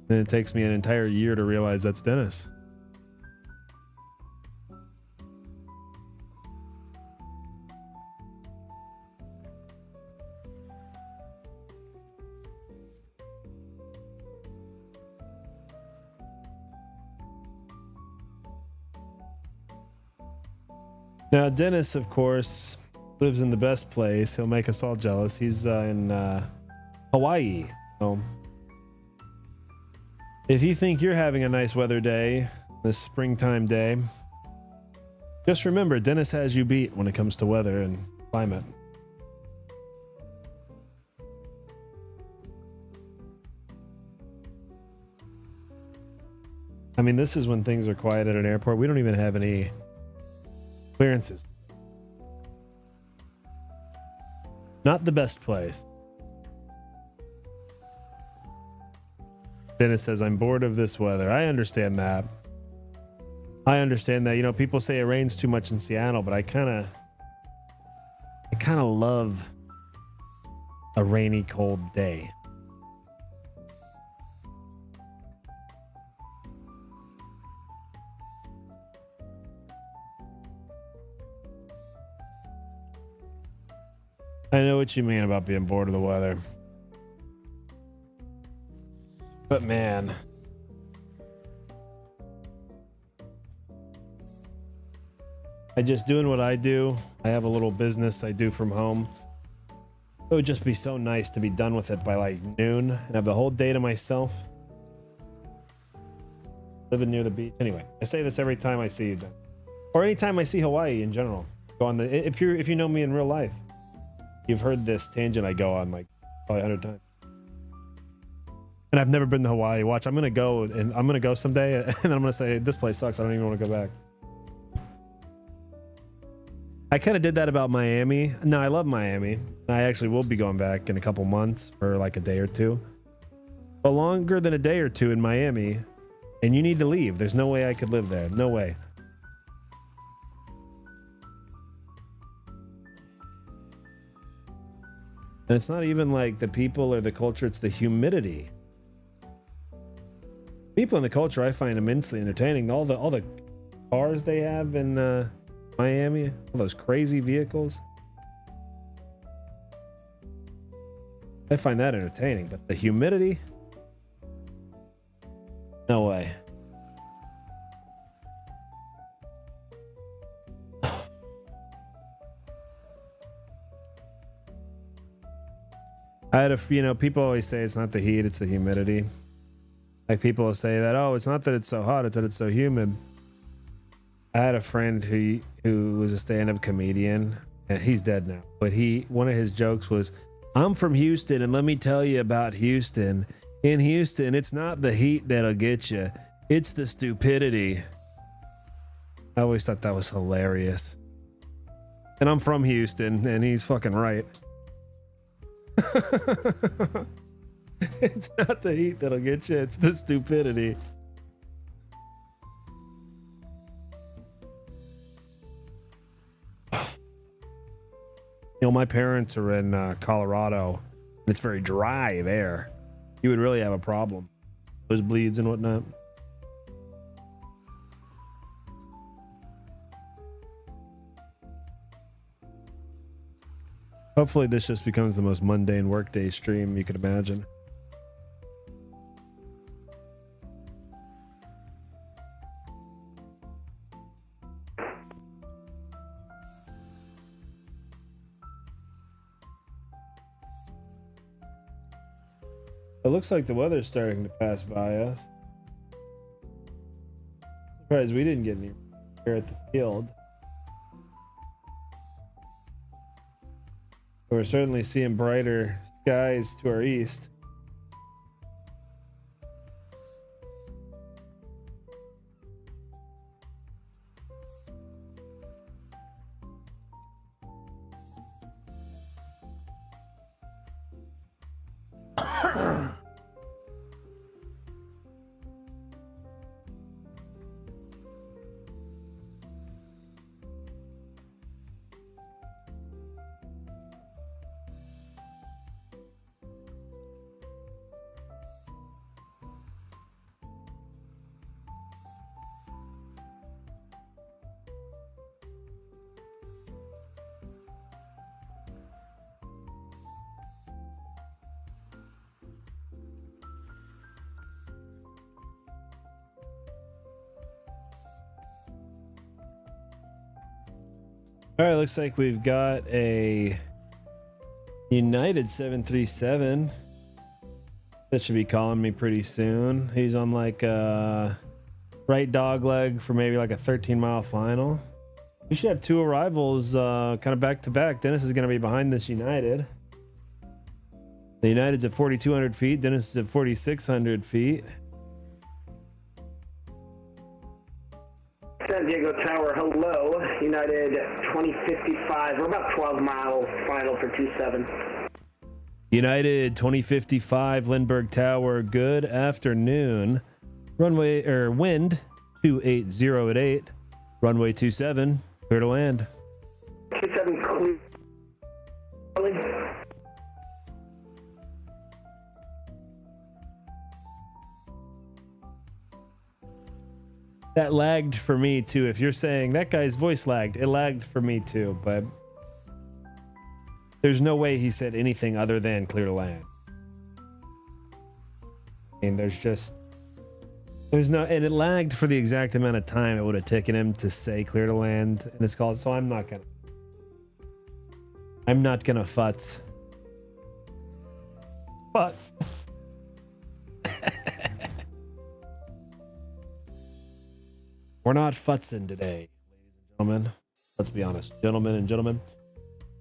Then it takes me an entire year to realize that's Dennis. Now, Dennis, of course, lives in the best place. He'll make us all jealous. He's in Hawaii. So, if you think you're having a nice weather day, this springtime day, just remember, Dennis has you beat when it comes to weather and climate. I mean, this is when things are quiet at an airport. We don't even have any clearances. Not the best place. Dennis says, I'm bored of this weather. I understand that. You know, people say it rains too much in Seattle, but I kind of love a rainy, cold day. I know what you mean about being bored of the weather. But man, I just doing what I do. I have a little business I do from home. It would just be so nice to be done with it by like noon and have the whole day to myself. Living near the beach. Anyway, I say this every time I see you, or anytime I see Hawaii in general. Go on the if you know me in real life. You've heard this tangent I go on like probably 100 times. And I've never been to Hawaii. Watch, I'm going to go someday and then I'm going to say, this place sucks. I don't even want to go back. I kind of did that about Miami. No, I love Miami. I actually will be going back in a couple months for like a day or two. But longer than a day or two in Miami, and you need to leave. There's no way I could live there. No way. And it's not even like the people or the culture, it's the humidity. People in the culture I find immensely entertaining. All the cars they have in Miami, all those crazy vehicles. I find that entertaining, but the humidity? No way. I had a, you know, people always say it's not the heat, it's the humidity. Like people will say that, oh, it's not that it's so hot, it's that it's so humid. I had a friend who was a stand-up comedian, and he's dead now. But one of his jokes was, I'm from Houston, and let me tell you about Houston. In Houston, it's not the heat that'll get you, it's the stupidity. I always thought that was hilarious. And I'm from Houston, and he's fucking right. It's not the heat that'll get you, it's the stupidity. You know, my parents are in Colorado, and it's very dry there. You would really have a problem. Those bleeds and whatnot. Hopefully this just becomes the most mundane workday stream you could imagine. It looks like the weather's starting to pass by us. Surprised we didn't get any here at the field. We're certainly seeing brighter skies to our east. All right, looks like we've got a United 737 that should be calling me pretty soon. He's on like right dog leg for maybe like a 13-mile final. We should have two arrivals kind of back to back. Dennis is going to be behind this United. The United's at 4,200 feet. Dennis is at 4,600 feet. San Diego Tower, hello. United 2055. We're about 12 miles final for 27. United 2055, Lindbergh Tower, good afternoon. Runway, or wind 280 at 8. Runway 27, clear to land. 27 clear. That lagged for me too. If you're saying that guy's voice lagged, it lagged for me too, but there's no way he said anything other than clear to land. I mean, there's no, and it lagged for the exact amount of time it would have taken him to say clear to land in this call. So I'm not gonna futz. Futz. We're not futzing today, ladies and gentlemen. Let's be honest, gentlemen and gentlemen.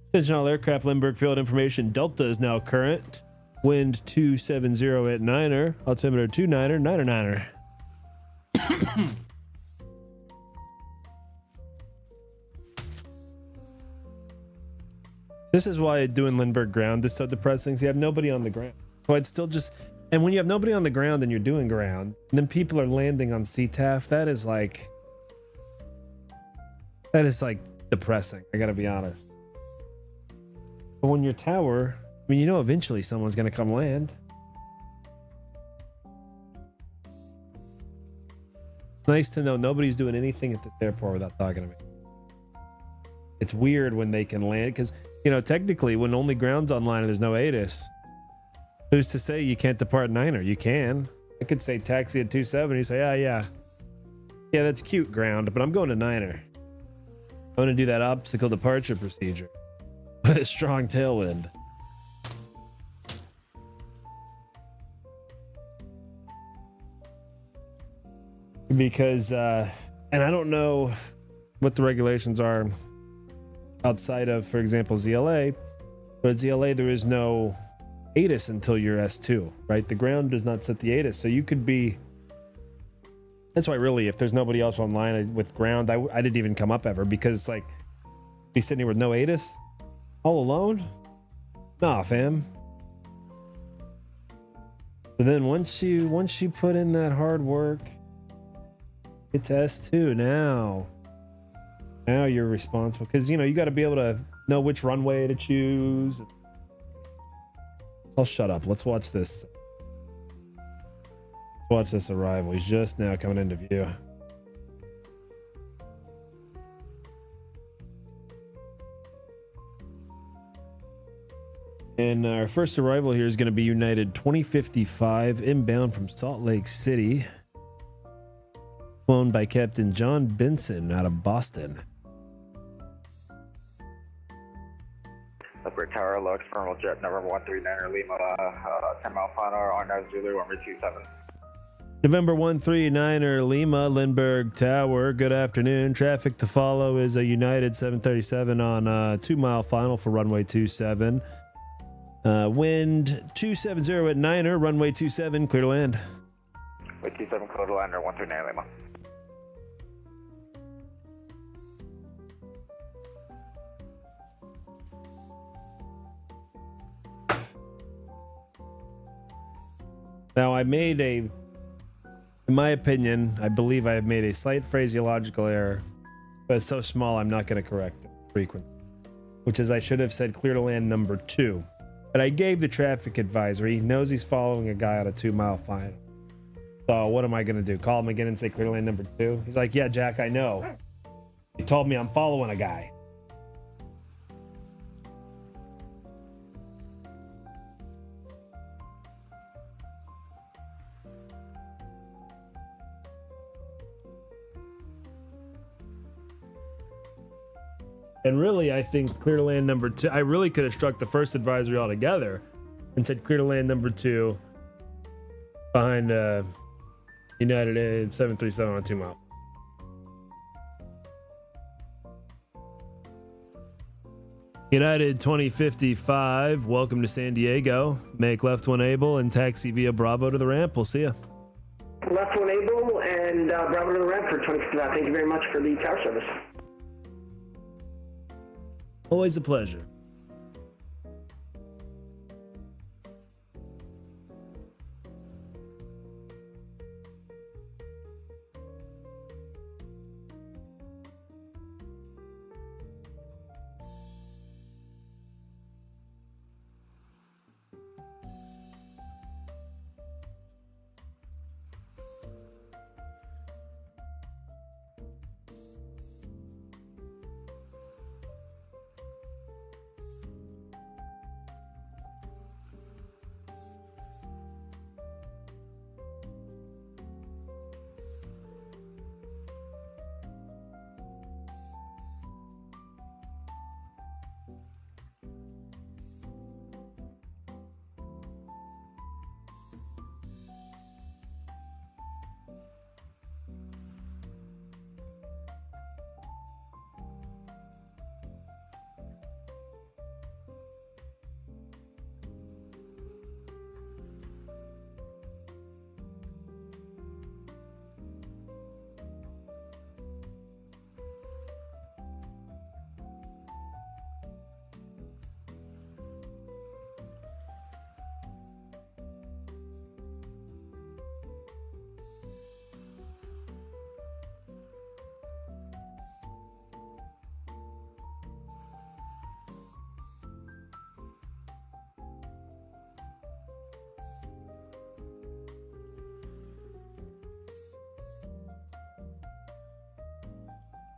Attention all aircraft, Lindbergh field information. Delta is now current. Wind 270 at 9er. Altimeter 29er, 9er, 9er. This is why doing Lindbergh ground is so depressing. So you have nobody on the ground. So I'd still just, and when you have nobody on the ground and you're doing ground, and then people are landing on CTAF, that is like depressing. I gotta be honest. But when your tower mean, you know, eventually someone's going to come land. It's nice to know nobody's doing anything at this airport without talking to me. It's weird when they can land because, you know, technically when only ground's online and there's no ATIS, who's to say you can't depart Niner? You can. I could say taxi at 270. Say, yeah, that's cute ground, but I'm going to Niner. I'm going to do that obstacle departure procedure with a strong tailwind. Because, and I don't know what the regulations are outside of, for example, ZLA, but at ZLA there is no ATIS until you're S2, right? The ground does not set the ATIS, so you could be. That's why, really, if there's nobody else online with ground, I didn't even come up ever because, like, be sitting here with no ATIS, all alone. Nah, fam. So then once you put in that hard work, get to S2 now. Now you're responsible because, you know, you got to be able to know which runway to choose. I'll shut up. Let's watch this. Let's watch this arrival. He's just now coming into view. And our first arrival here is going to be United 2055 inbound from Salt Lake City. Flown by Captain John Benson out of Boston. Upper Tower, low external jet number 139 Lima, 10 mile final on Zulu, runway 27. November 139er Lima, Lindbergh Tower. Good afternoon. Traffic to follow is a United 737 on 2 mile final for runway 27. Wind 270 at Niner, runway 27, clear to land. Way 27, clear to lander 139 Lima. Now, in my opinion, I believe I have made a slight phraseological error, but it's so small I'm not going to correct the frequency, which is I should have said clear to land number 2. But I gave the traffic advisory. He knows he's following a guy on a 2 mile final. So what am I going to do? Call him again and say clear to land number 2? He's like, yeah, Jack, I know. He told me I'm following a guy. And really, I think clear to land number 2. I really could have struck the first advisory altogether and said clear to land number 2 behind United 737 on 2 mile. United 2055, welcome to San Diego. Make left one able and taxi via Bravo to the ramp. We'll see you. Left one able and Bravo to the ramp for 2055. Thank you very much for the tower service. Always a pleasure.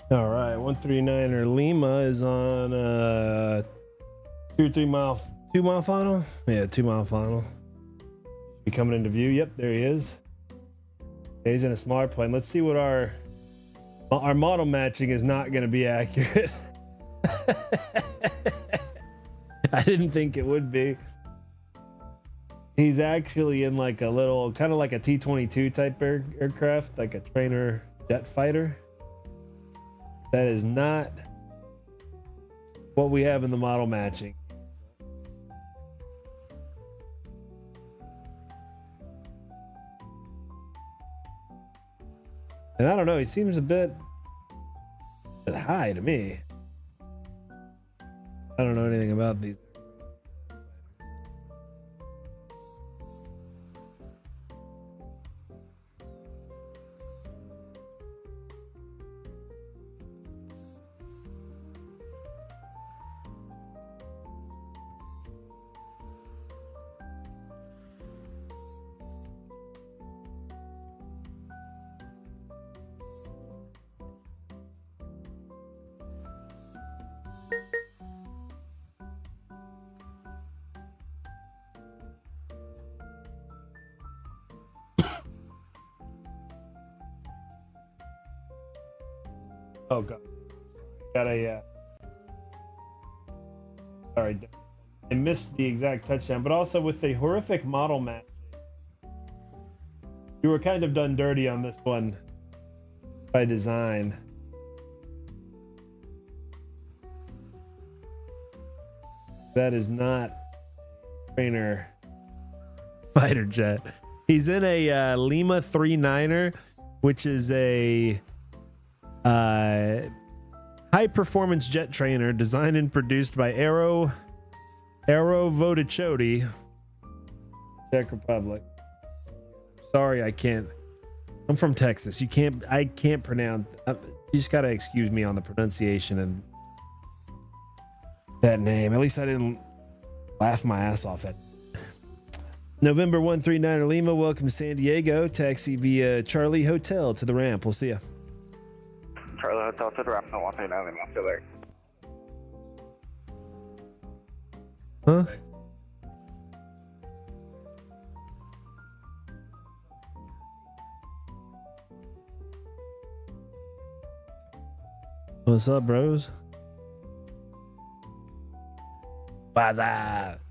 All right, 139er Lima is on 2 mile final. Yeah, 2 mile final. Be coming into view. Yep, there he is. Yeah, he's in a smaller plane. Let's see what our model matching is not going to be accurate. I didn't think it would be. He's actually in like a little, kind of like a T-22 type aircraft, like a trainer jet fighter. That is not what we have in the model matching. And I don't know, he seems a bit high to me. I don't know anything about these. Oh god, got a sorry, I missed the exact touchdown, but also with the horrific model match, you were kind of done dirty on this one by design. That is not trainer fighter jet. He's in a Lima 39er, which is a high performance jet trainer designed and produced by Aero Vodichody, Czech Republic. Sorry, I can't. I'm from Texas. I can't pronounce. You just gotta excuse me on the pronunciation and that name. At least I didn't laugh my ass off at. November 139er Lima, welcome to San Diego. Taxi via Charlie Hotel to the ramp. We'll see ya. Charlie Hotel to the ramp, no 139 Lima, still there. Huh? What's up, bros? What's up?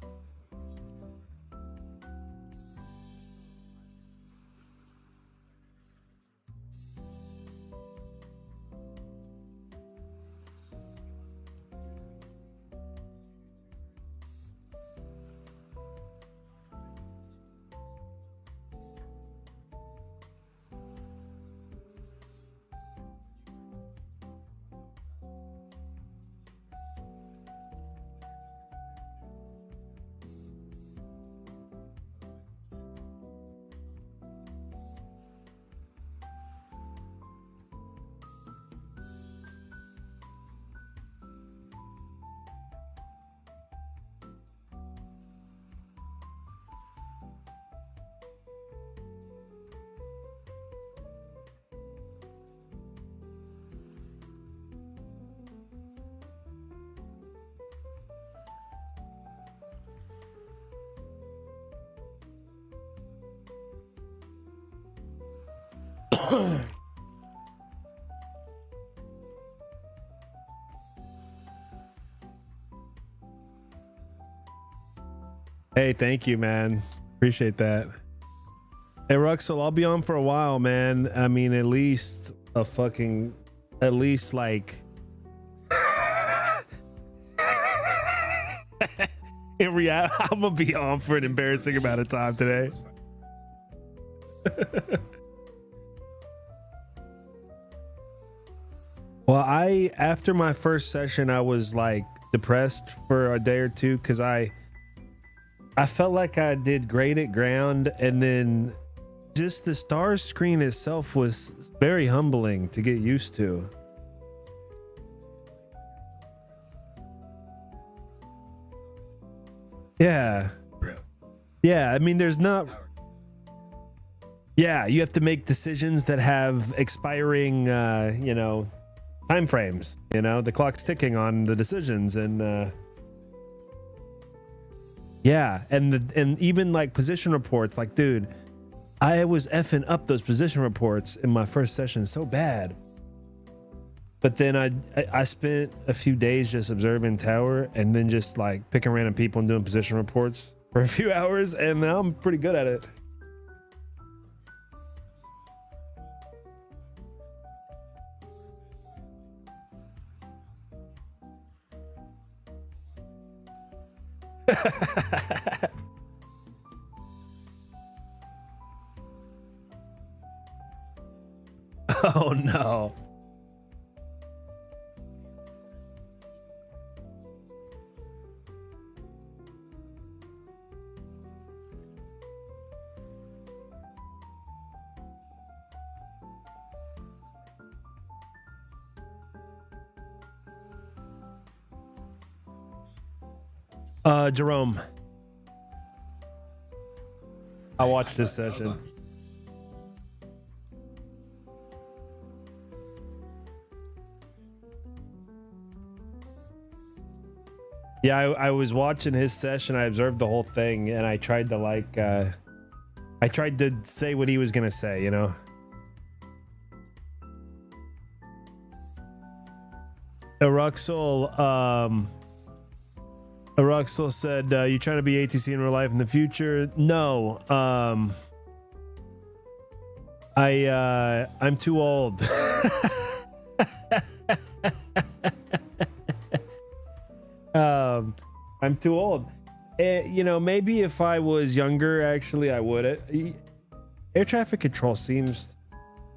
Hey, thank you, man. Appreciate that. Hey, Ruxel, I'll be on for a while, man. I mean, at least like in reality, I'm gonna be on for an embarrassing amount of time today. Well, after my first session, I was like depressed for a day or two because I felt like I did great at ground, and then just the stars screen itself was very humbling to get used to. Yeah. Yeah, I mean, there's not. Yeah, you have to make decisions that have expiring, time frames. You know, the clock's ticking on the decisions, and yeah, and even like position reports. Like, dude, I was effing up those position reports in my first session so bad. But then I spent a few days just observing tower and then just like picking random people and doing position reports for a few hours, and now I'm pretty good at it. Oh no. Jerome, I watched this session. Yeah, I was watching his session. I observed the whole thing, and I tried to like, I tried to say what he was gonna say, you know. Aruxel said, you trying to be ATC in real life in the future? No. I'm too old. I'm too old. You know, maybe if I was younger, actually, I would. Air traffic control seems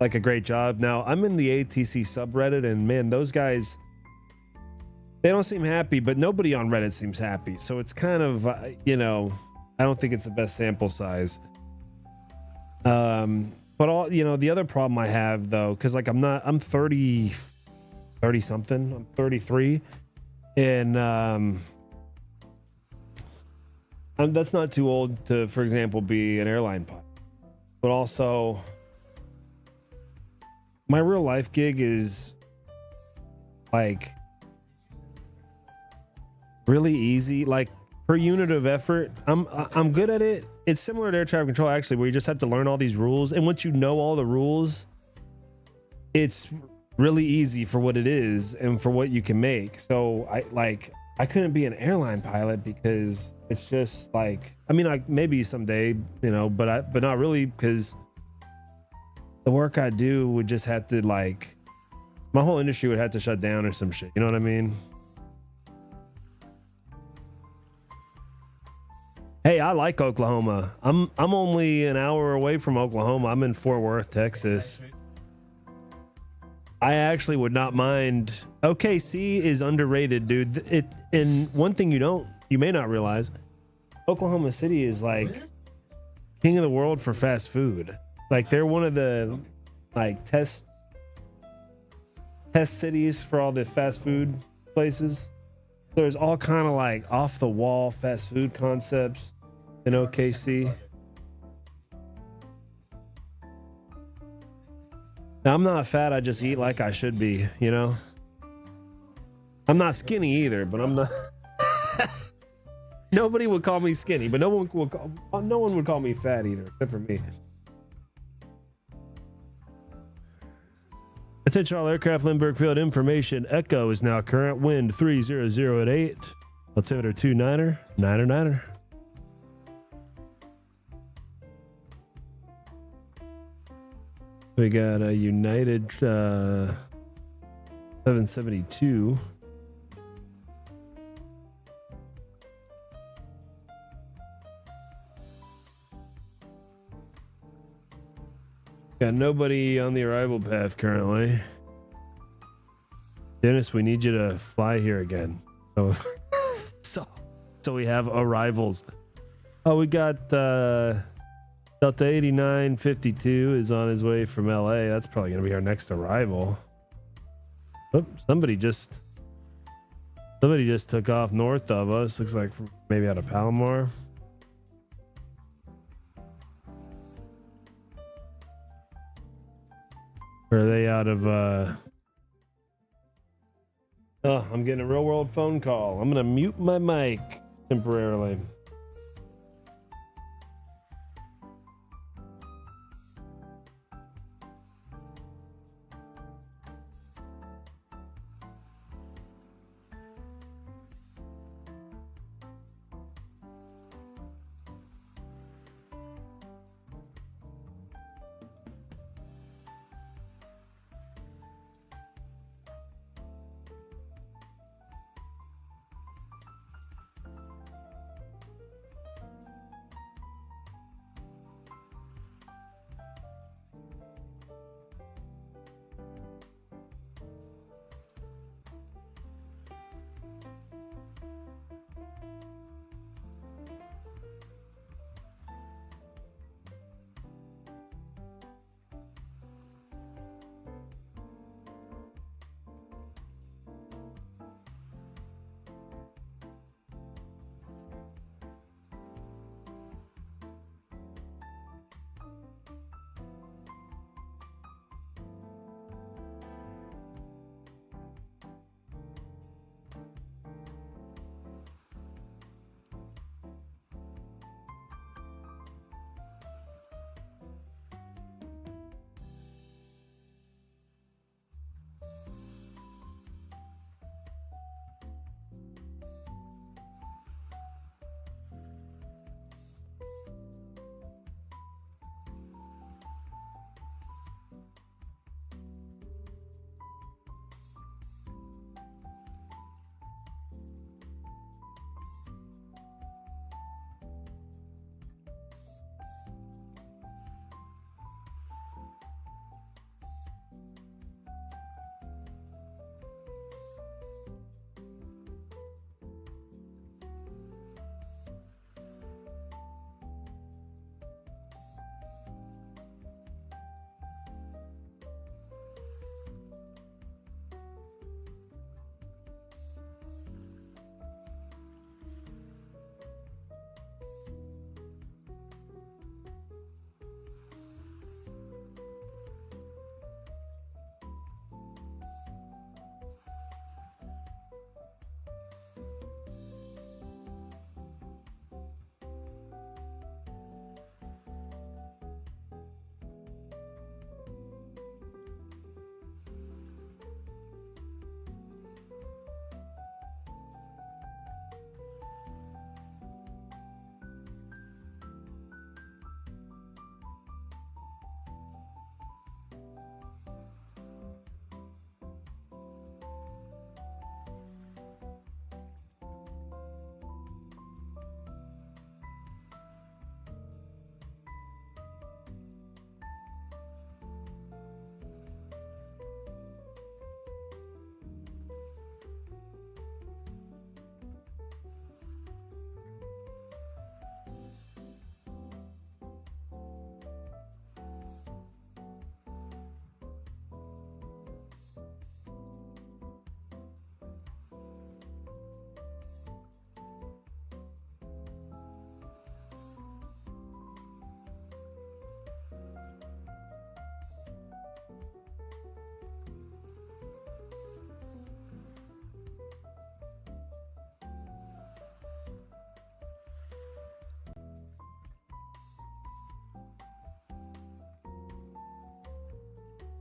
like a great job. Now, I'm in the ATC subreddit, and man, those guys, they don't seem happy, but nobody on Reddit seems happy. So it's kind of, you know, I don't think it's the best sample size. But all, you know, the other problem I have though, cause like I'm 30 something, I'm 33, and that's not too old to, for example, be an airline pilot. But also, my real life gig is like really easy. Like per unit of effort, I'm good at it. It's similar to air traffic control actually, where you just have to learn all these rules, and once you know all the rules, it's really easy for what it is and for what you can make. So I couldn't be an airline pilot because it's just like, I mean, like maybe someday, you know, but not really, because the work I do would just have to, like, my whole industry would have to shut down or some shit. You know what I mean? Hey, I like Oklahoma. I'm only an hour away from Oklahoma. I'm in Fort Worth, Texas. I actually would not mind. OKC is underrated, dude. And one thing you may not realize, Oklahoma City is like king of the world for fast food. Like they're one of the like test cities for all the fast food places. There's all kind of like off the wall fast food concepts in OKC. Now, I'm not fat, I just eat like I should be, you know? I'm not skinny either, but I'm not. Nobody would call me skinny, but no one would call me fat either, except for me. Attention all aircraft, Lindbergh Field information. Echo is now current. Wind 300 at 8. Altimeter 29er. 9er. We got a United 772. Got nobody on the arrival path currently. Dennis, we need you to fly here again. So we have arrivals. Oh, we got Delta 8952 is on his way from LA. That's probably gonna be our next arrival. Oh, somebody just took off north of us. Looks like from maybe out of Palomar. Or are they out of Oh, I'm getting a real world phone call. I'm gonna mute my mic temporarily.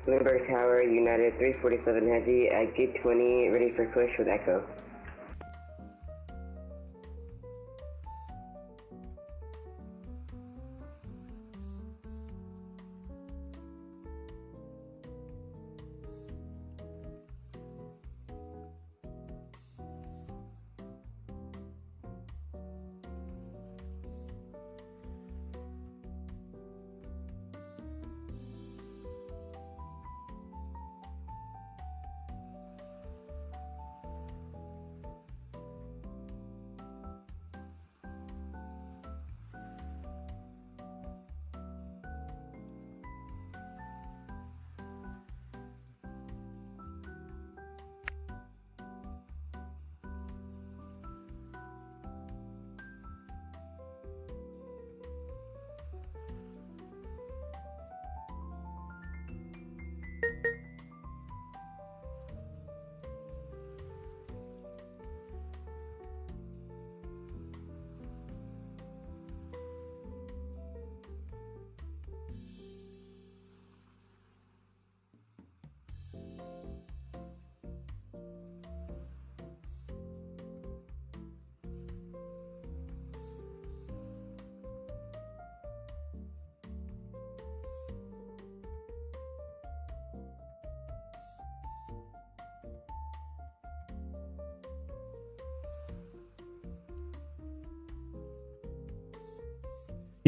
Lindbergh Tower, United 347 Heavy at gate 20, ready for push with Echo.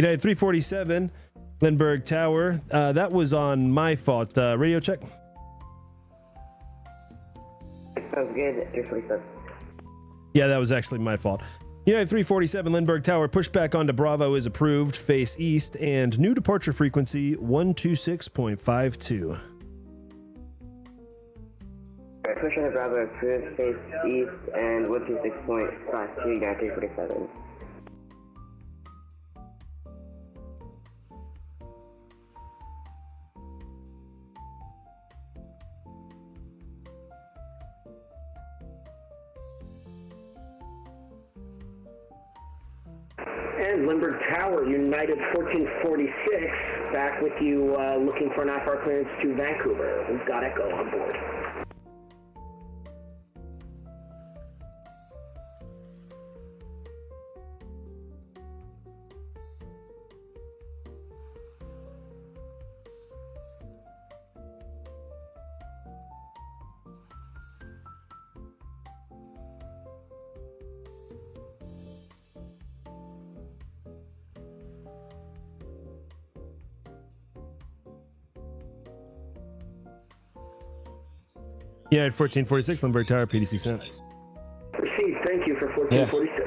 United 347, Lindbergh Tower. That was on my fault. Radio check. Sounds good. 347. Yeah, that was actually my fault. United 347, Lindbergh Tower, pushback onto Bravo is approved. Face east and new departure frequency 126.52. Push on the Bravo approved. Face east and 126.52. United 347. And Lindbergh Tower, United 1446, back with you looking for an IFR clearance to Vancouver. We've got Echo on board. United 1446, Lindbergh Tower, PDC sent. Received. Thank you for 1446.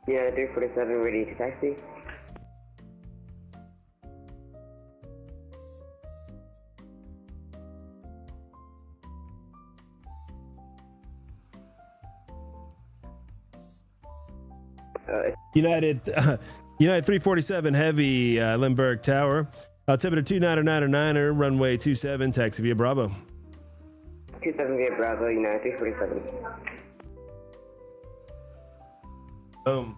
Yeah, 347, ready to taxi. United 347 Heavy, Lindbergh Tower. Altimeter 2909er, runway 27, taxi via Bravo. 27 via Bravo, United 347. Boom.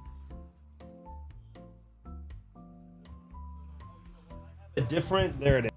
Different, there it is.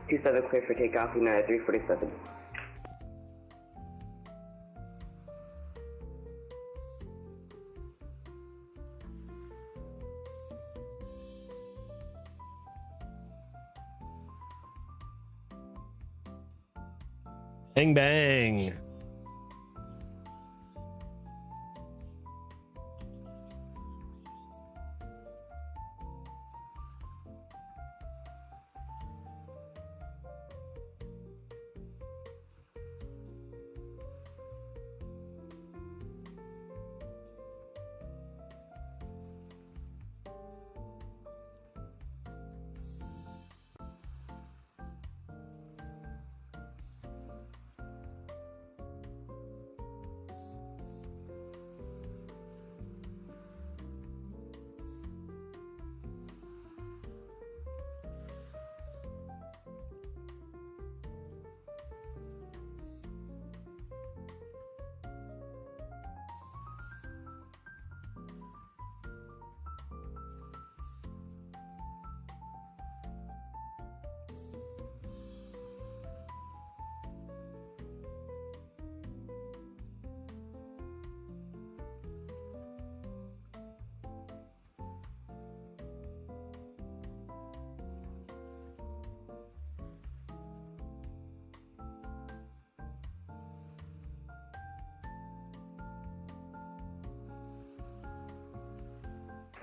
27 clear for takeoff, United 347. Bang bang.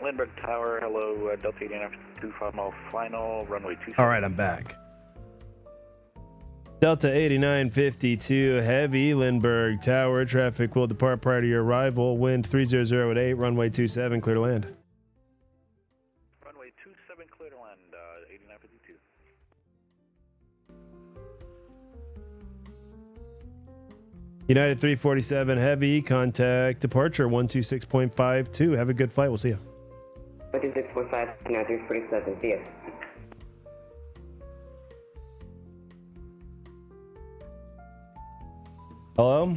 Lindbergh Tower, hello, Delta 8925 mile final, runway 27. All right, I'm back. Delta 8952 Heavy, Lindbergh Tower. Traffic will depart prior to your arrival. Wind 300 at 8, runway 27, clear to land. Runway 27, clear to land, 8952. United 347 Heavy, contact departure 126.52. Have a good flight. We'll see you. 126.5, United 347, see ya. Hello?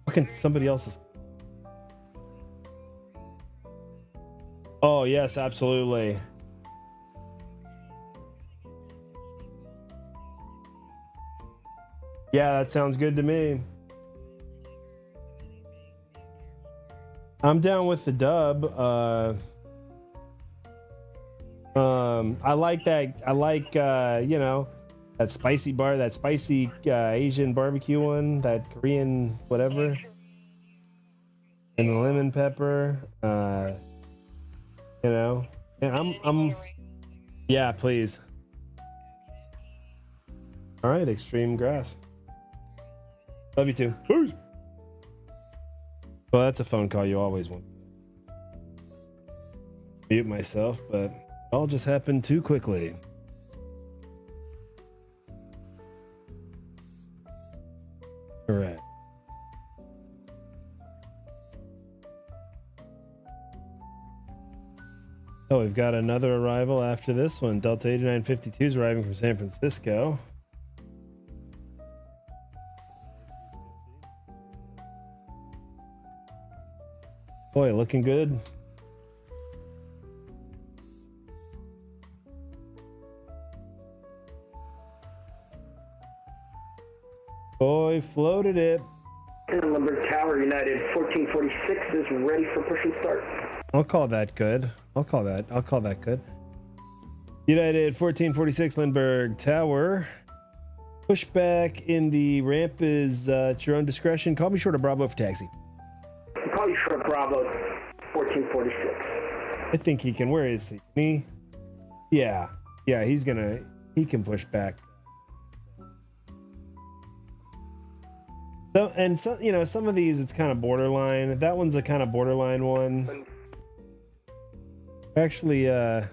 Fucking somebody else's. Oh, yes, absolutely. Yeah, that sounds good to me. I'm down with the dub. I like that. I like, you know, that spicy Asian barbecue one, that Korean whatever, and the lemon pepper. You know, and yeah, please. All right, extreme grass. Love you too. Peace. Well, that's a phone call you always want. Mute myself, but it all just happened too quickly. Correct. Oh, we've got another arrival after this one. Delta 8952 is arriving from San Francisco. Boy, looking good. Boy, floated it. Lindbergh Tower, United 1446 is ready for push and start. I'll call that good. I'll call that good. United 1446 Lindbergh Tower. Pushback in the ramp is at your own discretion. Call me short of Bravo for taxi. I'll call you short Bravo 1446. I think he can. Where is he? Me? Yeah, he can push back. So, you know, some of these it's kind of borderline. That one's a kind of borderline one. Actually, United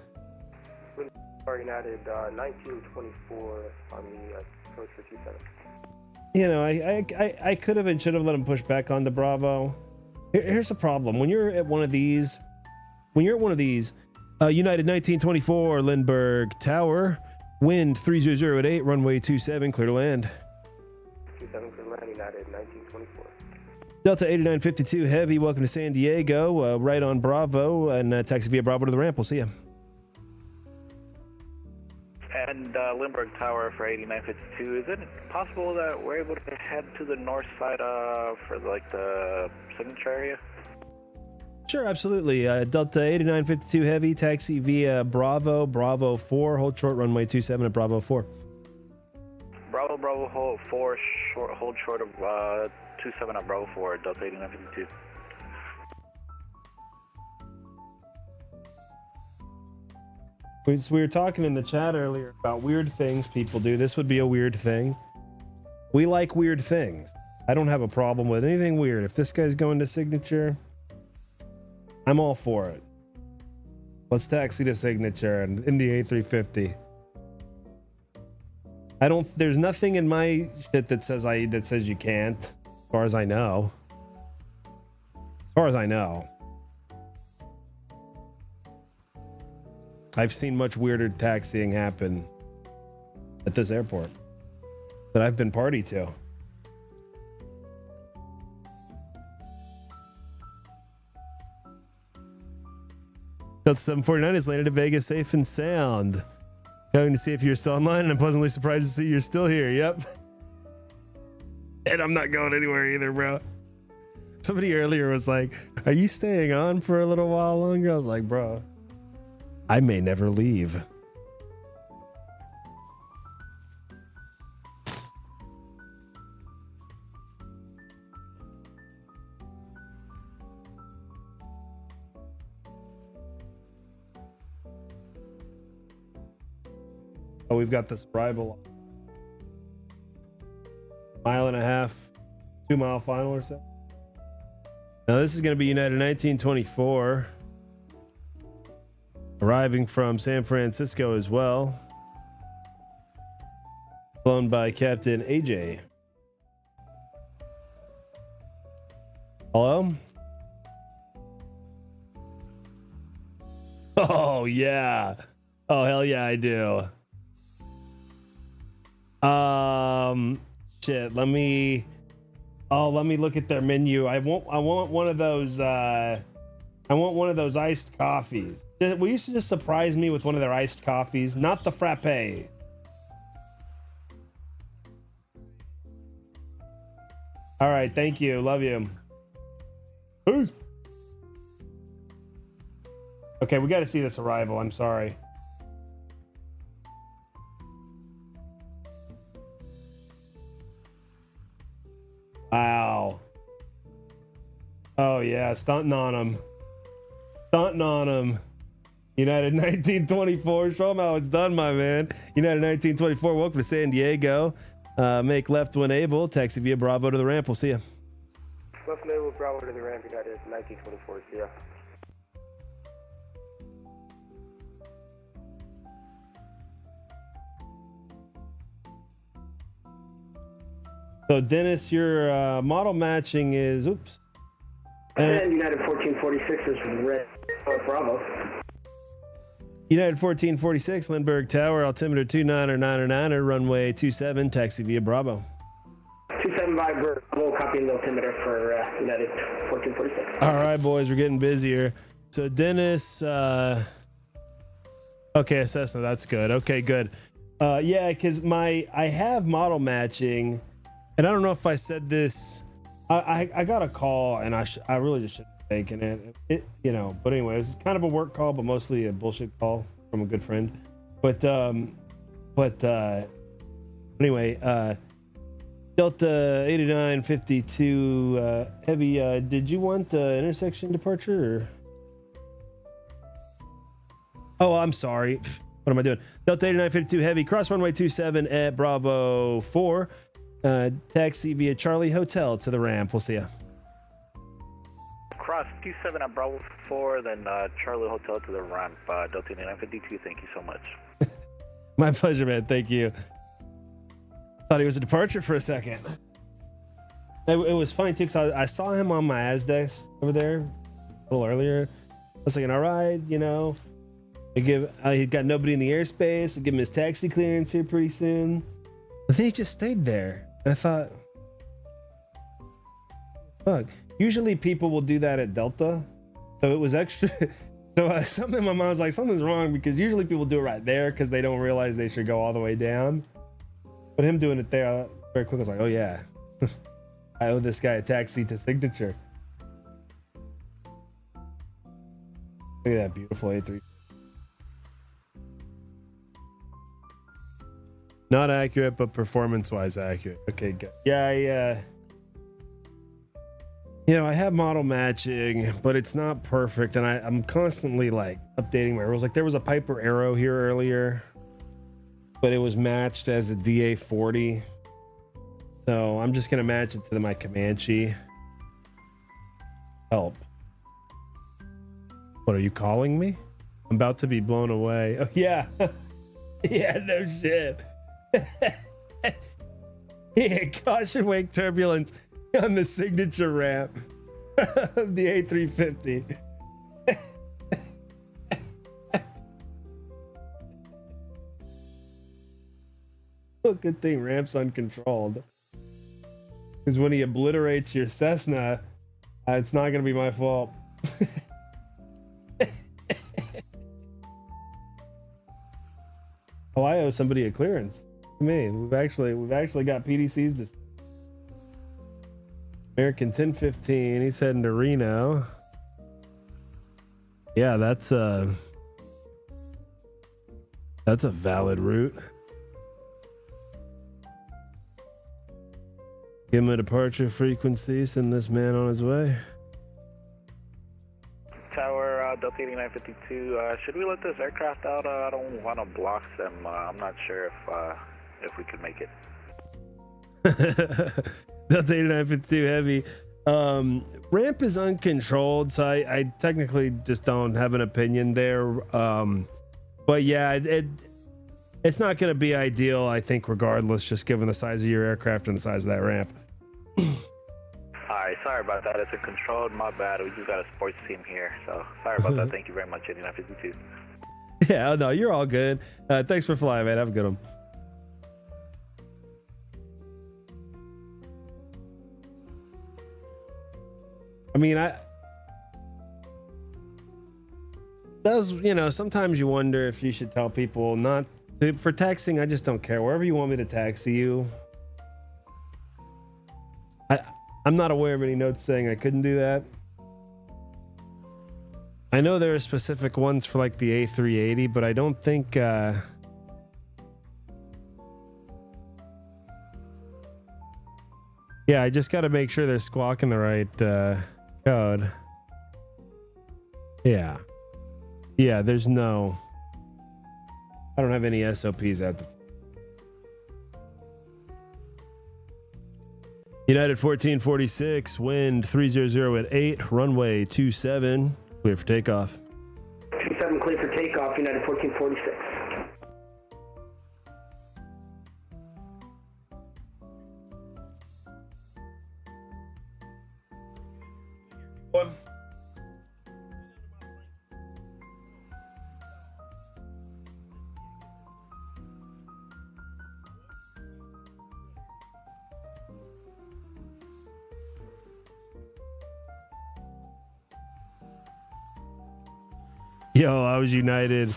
1924 on the approach for 27. You know, I could have and should have let him push back on the Bravo. Here's the problem: when you're at one of these, United 1924 Lindbergh Tower, wind 300 at 8, runway 27, clear to land. 27 clear to land, United 1924. Delta 8952 Heavy, welcome to San Diego. Right on Bravo, and taxi via Bravo to the ramp. We'll see you. And Lindbergh Tower for 8952. Is it possible that we're able to head to the north side for like the signature area? Sure, absolutely. Delta 8952 Heavy, taxi via Bravo 4, hold short runway 27 at Bravo 4. Bravo hold 4, hold short of 27 at Bravo 4, Delta 8952. We were talking in the chat earlier about weird things people do. This would be a weird thing. We like weird things. I don't have a problem with anything weird. If this guy's going to signature, I'm all for it. Let's taxi to signature and in the A350. There's nothing in my shit that says you can't, as far as I know. I've seen much weirder taxiing happen at this airport that I've been party to. Delta 749 is landed at Vegas safe and sound. Going to see if you're still online, and I'm pleasantly surprised to see you're still here. Yep. And I'm not going anywhere either, bro. Somebody earlier was like, are you staying on for a little while longer? I was like, bro, I may never leave. Oh, we've got this arrival. 1.5 2-mile final or so. Now this is going to be United 1924. Arriving from San Francisco as well. Flown by Captain AJ. Hello? Oh, yeah. Oh, hell yeah, I do. Shit, let me look at their menu. I want one of those, I want one of those iced coffees. Will you just surprise me with one of their iced coffees? Not the frappe. All right, thank you. Love you. Peace. Okay, we got to see this arrival. I'm sorry. Wow. Oh, yeah. Stunting on him. United 1924. Show them how it's done, my man. United 1924. Welcome to San Diego. Make left when able. Taxi via Bravo to the ramp. We'll see you. Left when able, Bravo to the ramp. United 1924. See ya. So, Dennis, your model matching is, oops. And United 1446 is red. Bravo. United 1446, Lindbergh Tower, altimeter 29er, runway 27, taxi via Bravo. 27 by Bravo, copying the altimeter for United 1446. All right, boys, we're getting busier. So, Dennis, okay, Cessna, that's good. Okay, good. Yeah, because I have model matching. And I don't know if I said this. I got a call, and I really just shouldn't have taken it. You know. But anyway, it was kind of a work call, but mostly a bullshit call from a good friend. But anyway, Delta 8952 Heavy. Did you want intersection departure? Or? Oh, I'm sorry. What am I doing? Delta 8952 Heavy, cross runway 27 at Bravo 4. Taxi via Charlie Hotel to the ramp. We'll see ya. Cross 27 at Bravo 4, then Charlie Hotel to the ramp. Delta 8952. Thank you so much. My pleasure, man. Thank you. Thought he was a departure for a second. It was funny too, because I saw him on my ASDEX over there a little earlier. I was thinking, all right, you know, he got nobody in the airspace. I'll give him his taxi clearance here pretty soon. But then he just stayed there. I thought, fuck. Usually people will do that at Delta, so it was extra. So something my mom was like, something's wrong, because usually people do it right there because they don't realize they should go all the way down. But him doing it there very quick, I was like, oh yeah, I owe this guy a taxi to signature. Look at that beautiful A3. Not accurate, but performance-wise accurate. Okay, good. Yeah, I have model matching, but it's not perfect, and I'm constantly like updating my rules. Like there was a Piper Arrow here earlier, but it was matched as a DA40, so I'm just gonna match it to my Comanche. Help. What, are you calling me? I'm about to be blown away. Oh yeah. Yeah, no shit. Yeah, caution wake turbulence on the signature ramp of the A350. Oh, good thing ramp's uncontrolled, because when he obliterates your Cessna, it's not gonna be my fault. Oh, I owe somebody a clearance. Me, we've actually got PDCs to American 1015. He's heading to Reno. Yeah, that's a valid route. Give him a departure frequency. Send this man on his way. Tower Delta 8952. Should we let this aircraft out? I don't want to block them. I'm not sure if we could make it. Delta 8952 heavy. Ramp is uncontrolled, so I technically just don't have an opinion there. But yeah, it's not going to be ideal, I think, regardless, just given the size of your aircraft and the size of that ramp. Alright, sorry about that. It's a controlled, my bad. We just got a sports team here, so sorry about that. Thank you very much, 8952. Yeah, no, you're all good. Thanks for flying, man. Have a good one. I mean, sometimes you wonder if you should tell people not to, for taxiing. I just don't care. Wherever you want me to taxi you. I'm not aware of any notes saying I couldn't do that. I know there are specific ones for like the A380, but I don't think yeah, I just got to make sure they're squawking the right code. Yeah, there's I don't have any SOPs at the United 1446, wind 300 at 8, runway 27, clear for takeoff. 27 clear for takeoff, United 1446. Yo, I was United.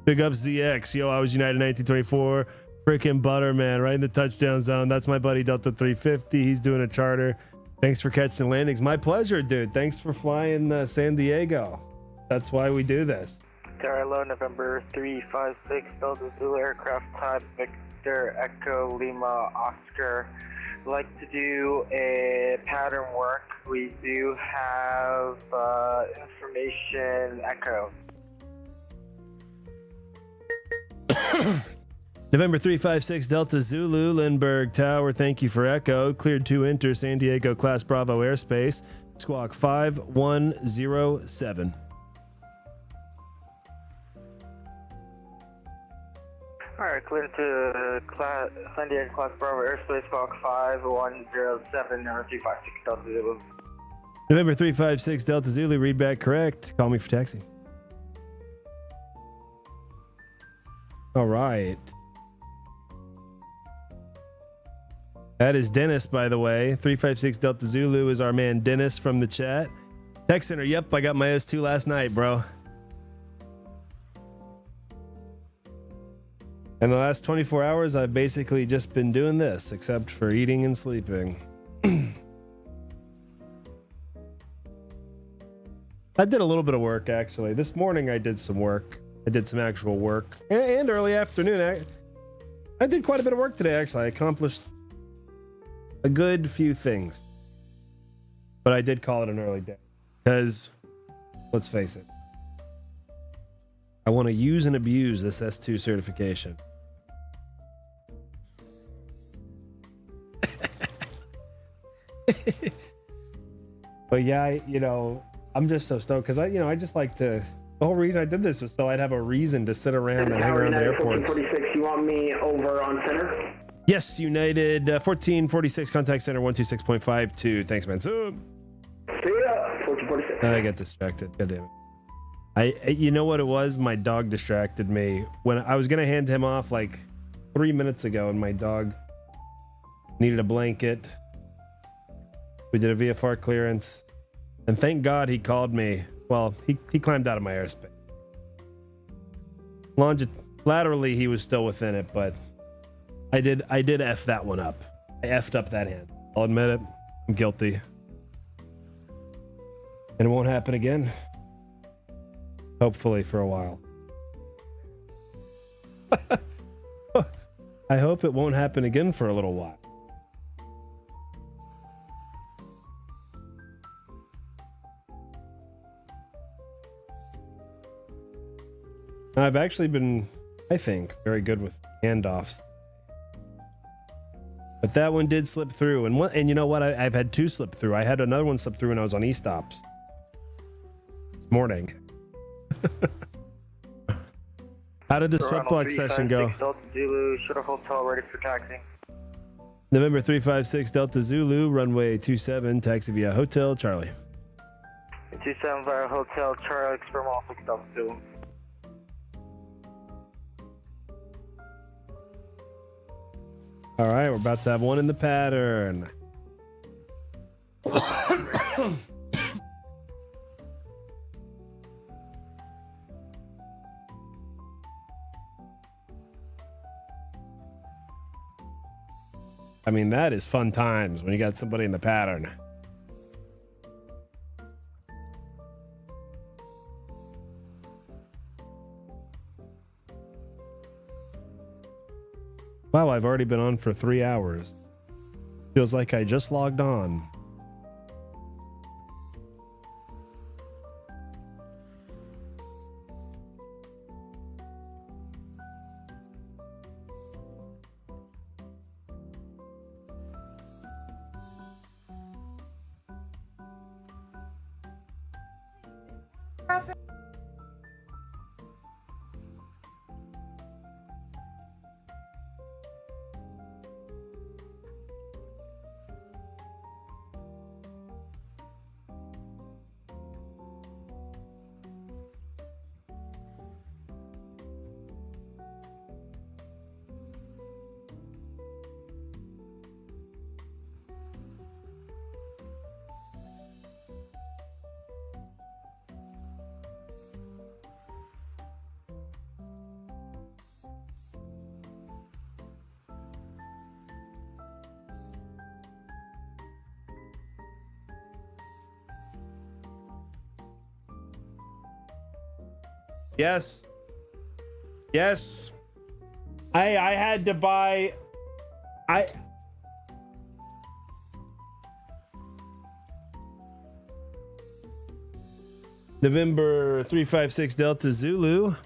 Big up ZX. Yo, I was United 1924. Freaking butter, man. Right in the touchdown zone. That's my buddy Delta 350. He's doing a charter. Thanks for catching landings. My pleasure, dude. Thanks for flying San Diego. That's why we do this. Tower Low, November 356, Delta Zulu aircraft type Victor Echo Lima Oscar. Like to do a pattern work. We do have information Echo. November 356 Delta Zulu, Lindbergh Tower, thank you for Echo. Cleared to enter San Diego Class Bravo airspace. Squawk 5107. Alright, cleared to San Diego Class Bravo airspace, Squawk 5107, number 356 Delta Zulu. November 356 Delta Zulu, read back correct. Call me for taxi. All right. That is Dennis, by the way. 356 Delta Zulu is our man Dennis from the chat. Tech Center, yep, I got my S2 last night, bro. And the last 24 hours, I've basically just been doing this, except for eating and sleeping. I did a little bit of work, actually. This morning, I did some work. I did some actual work. And early afternoon, I did quite a bit of work today, actually. I accomplished a good few things. But I did call it an early day. Because, let's face it, I want to use and abuse this S2 certification. But yeah, I'm just so stoked because I just like to. The whole reason I did this was so I'd have a reason to sit around and hang around the airports. 1446, you want me over on center? Yes, United 1446 contact center 126.52. Thanks, man. So, see ya. 1446. I got distracted. God damn it. You know what it was? My dog distracted me when I was gonna hand him off like 3 minutes ago, and my dog needed a blanket. We did a VFR clearance, and thank God he called me. Well, he climbed out of my airspace. Laterally, he was still within it, but I did F that one up. I F'd up that hand. I'll admit it. I'm guilty. And it won't happen again. Hopefully for a while. I hope it won't happen again for a little while. I've actually been, I think, very good with handoffs. But that one did slip through. And you know what? I've had two slip through. I had another one slip through when I was on E-stops this morning. How did the sweatbox session go? Delta Zulu, Sugar Hotel, ready for taxi. November 356 Delta Zulu, runway 27, taxi via Hotel Charlie. 27 via Hotel Charlie, experimental 6 Delta Zulu. All right, we're about to have one in the pattern. I mean, that is fun times when you got somebody in the pattern. Wow, I've already been on for 3 hours. Feels like I just logged on. Yes. Yes. I had to buy. November 356 Delta Zulu.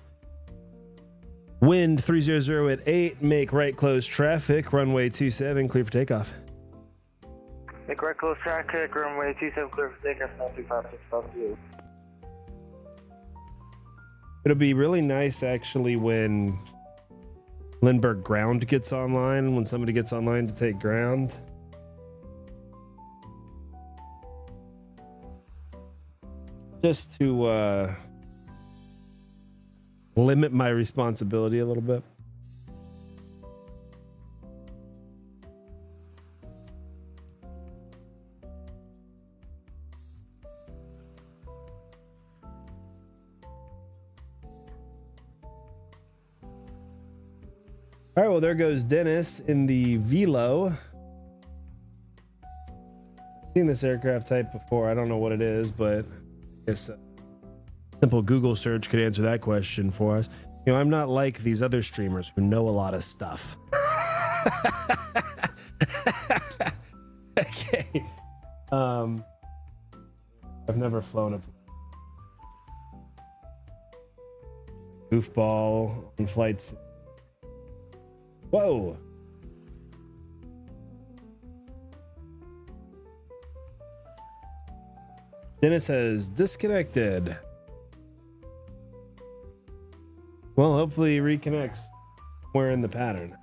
Wind 300 at 8. Make right close traffic. Runway 27 clear for takeoff. Make right close traffic, runway 27 clear for takeoff, 9356 Delta Zulu. It'll be really nice actually when Lindbergh ground gets online, when somebody gets online to take ground. Just to limit my responsibility a little bit. All right, well, there goes Dennis in the Velo. Seen this aircraft type before. I don't know what it is, but I guess a simple Google search could answer that question for us. You know, I'm not like these other streamers who know a lot of stuff. Okay. I've never flown a goofball on flights. Whoa. Dennis has disconnected. Well, hopefully he reconnects somewhere in the pattern.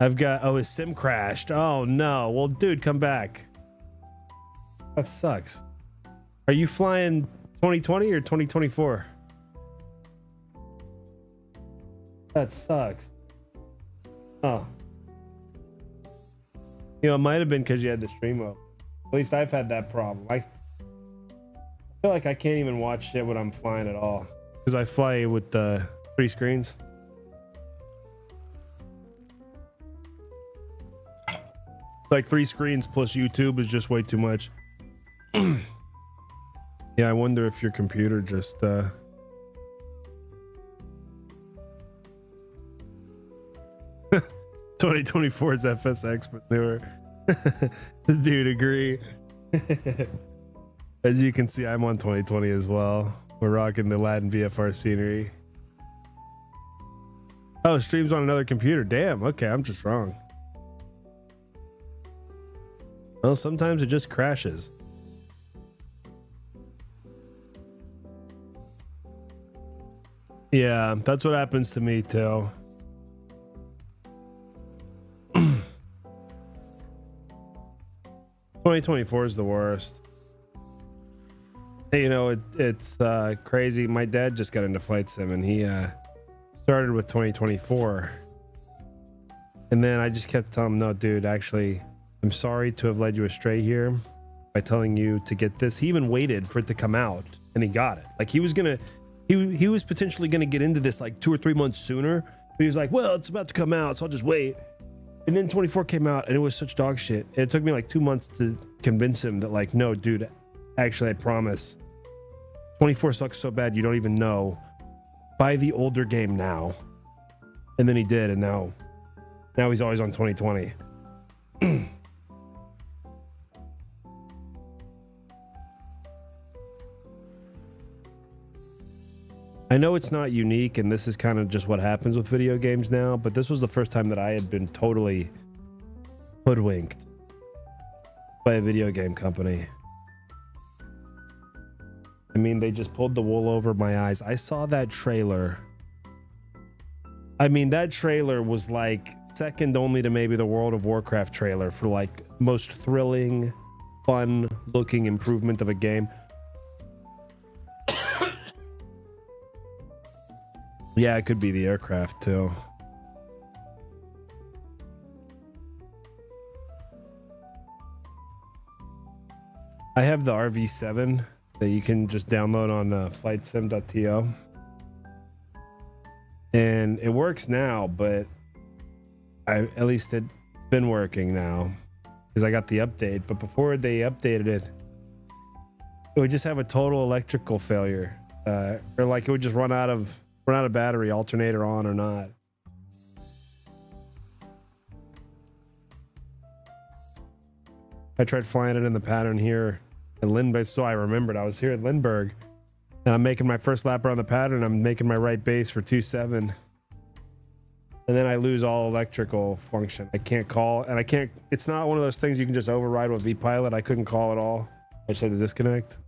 I've got, oh, his sim crashed. Oh no. Well, dude, come back. That sucks. Are you flying 2020 or 2024? That sucks. Oh. You know, it might have been because you had the stream up. At least I've had that problem. I feel like I can't even watch shit when I'm flying at all. Because I fly with 3 screens. Like 3 screens plus YouTube is just way too much. Yeah, I wonder if your computer just 2024's FSX, but newer. Dude, agree. As you can see, I'm on 2020 as well. We're rocking the Latin VFR scenery. Oh, streams on another computer. Damn. Okay, I'm just wrong. Well, sometimes it just crashes. Yeah, that's what happens to me too. 2024 is the worst. Hey, you know, it's crazy. My dad just got into flight sim and he started with 2024. And then I just kept telling him, no, dude, actually, I'm sorry to have led you astray here by telling you to get this. He even waited for it to come out and he got it. Like he was potentially gonna get into this like 2 or 3 months sooner. But he was like, well, it's about to come out, so I'll just wait. And then 24 came out and it was such dog shit. And it took me like 2 months to convince him that like, no, dude, actually, I promise. 24 sucks so bad you don't even know. Buy the older game now. And then he did, and now he's always on 2020. I know it's not unique, and this is kind of just what happens with video games now, but this was the first time that I had been totally hoodwinked by a video game company. I mean, they just pulled the wool over my eyes. I saw that trailer. I mean, that trailer was like second only to maybe the World of Warcraft trailer for like most thrilling, fun looking improvement of a game. Yeah, it could be the aircraft too. I have the RV7 that you can just download on flightsim.to. And it works now, but at least it's been working now because I got the update. But before they updated it, it would just have a total electrical failure, or like it would just run out of battery, alternator on or not. I tried flying it in the pattern here at Lindbergh, so I remembered I was here at Lindbergh and I'm making my first lap around the pattern. I'm making my right base for 27, and then I lose all electrical function. I can't call, and I can't, it's not one of those things you can just override with VPilot. I couldn't call at all. I just had to disconnect.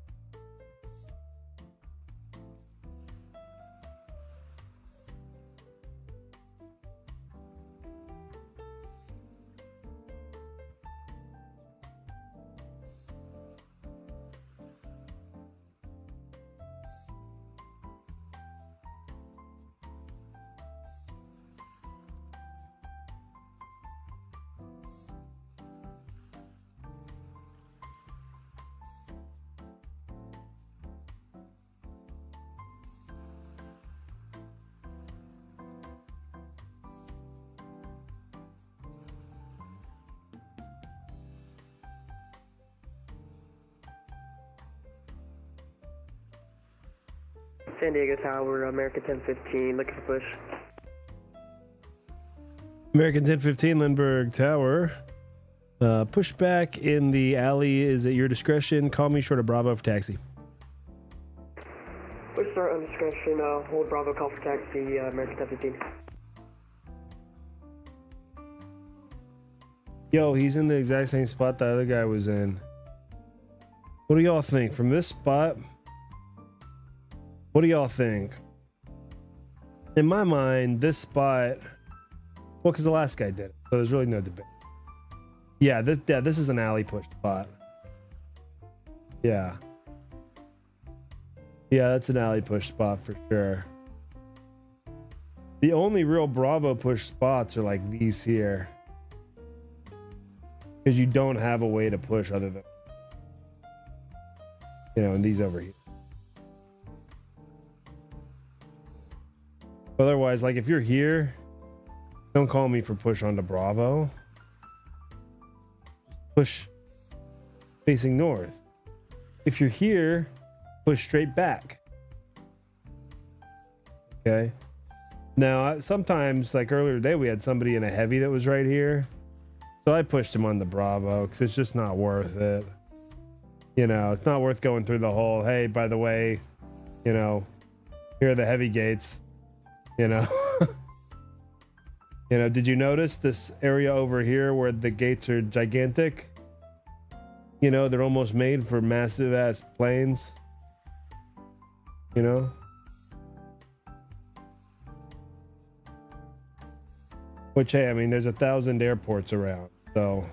San Diego Tower, American 1015, looking for push. American 1015, Lindbergh Tower. Pushback in the alley is at your discretion. Call me short of Bravo for taxi. Push start on discretion, hold Bravo, call for taxi, American 1015. Yo, he's in the exact same spot the other guy was in. What do y'all think? From this spot, what do y'all think? In my mind, this spot, well, because the last guy did it, so there's really no debate. Yeah, this is an alley push spot. Yeah. Yeah, that's an alley push spot for sure. The only real Bravo push spots are like these here. Because you don't have a way to push other than, you know, and these over here. Otherwise, like if you're here, don't call me for push onto Bravo. Push facing north. If you're here, push straight back. Okay. Now, sometimes, like earlier today, we had somebody in a heavy that was right here. So I pushed him on the Bravo because it's just not worth it. You know, it's not worth going through the whole, hey, by the way, you know, here are the heavy gates. You know. You know, did you notice this area over here where the gates are gigantic? You know, they're almost made for massive ass planes. You know? Which, hey, I mean, there's 1,000 airports around, so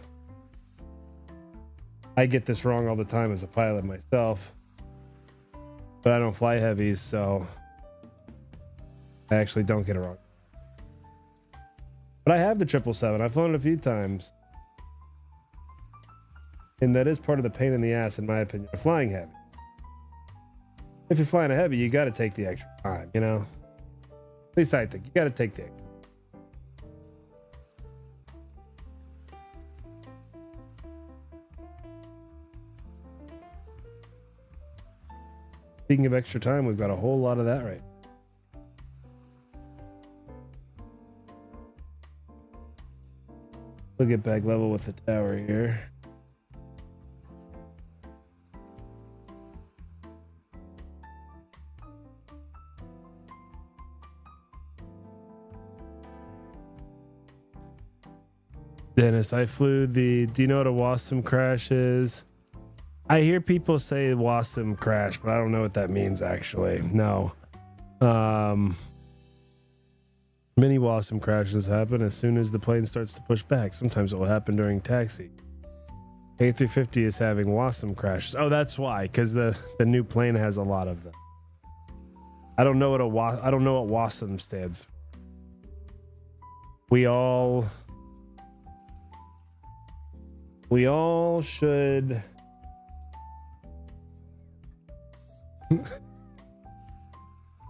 I get this wrong all the time as a pilot myself. But I don't fly heavies, so I actually don't get it wrong. But I have the 777. I've flown it a few times. And that is part of the pain in the ass, in my opinion, of flying heavy. If you're flying a heavy, you got to take the extra time, you know? At least I think. You got to take the extra. Speaking of extra time, we've got a whole lot of that right. We'll get back level with the tower here. Dennis, I flew the... Do you know what a WASM crash is? I hear people say WASM crash, but I don't know what that means actually. No. Many WASM crashes happen as soon as the plane starts to push back. Sometimes it will happen during taxi. A350 is having WASM crashes. Oh, that's why, because the new plane has a lot of them. I don't know what WASM stands for. We all should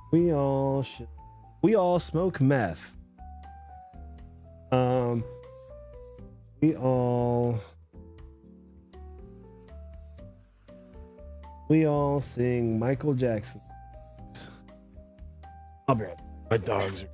we all smoke meth. We all sing Michael Jackson. I'll be right back. My dogs are...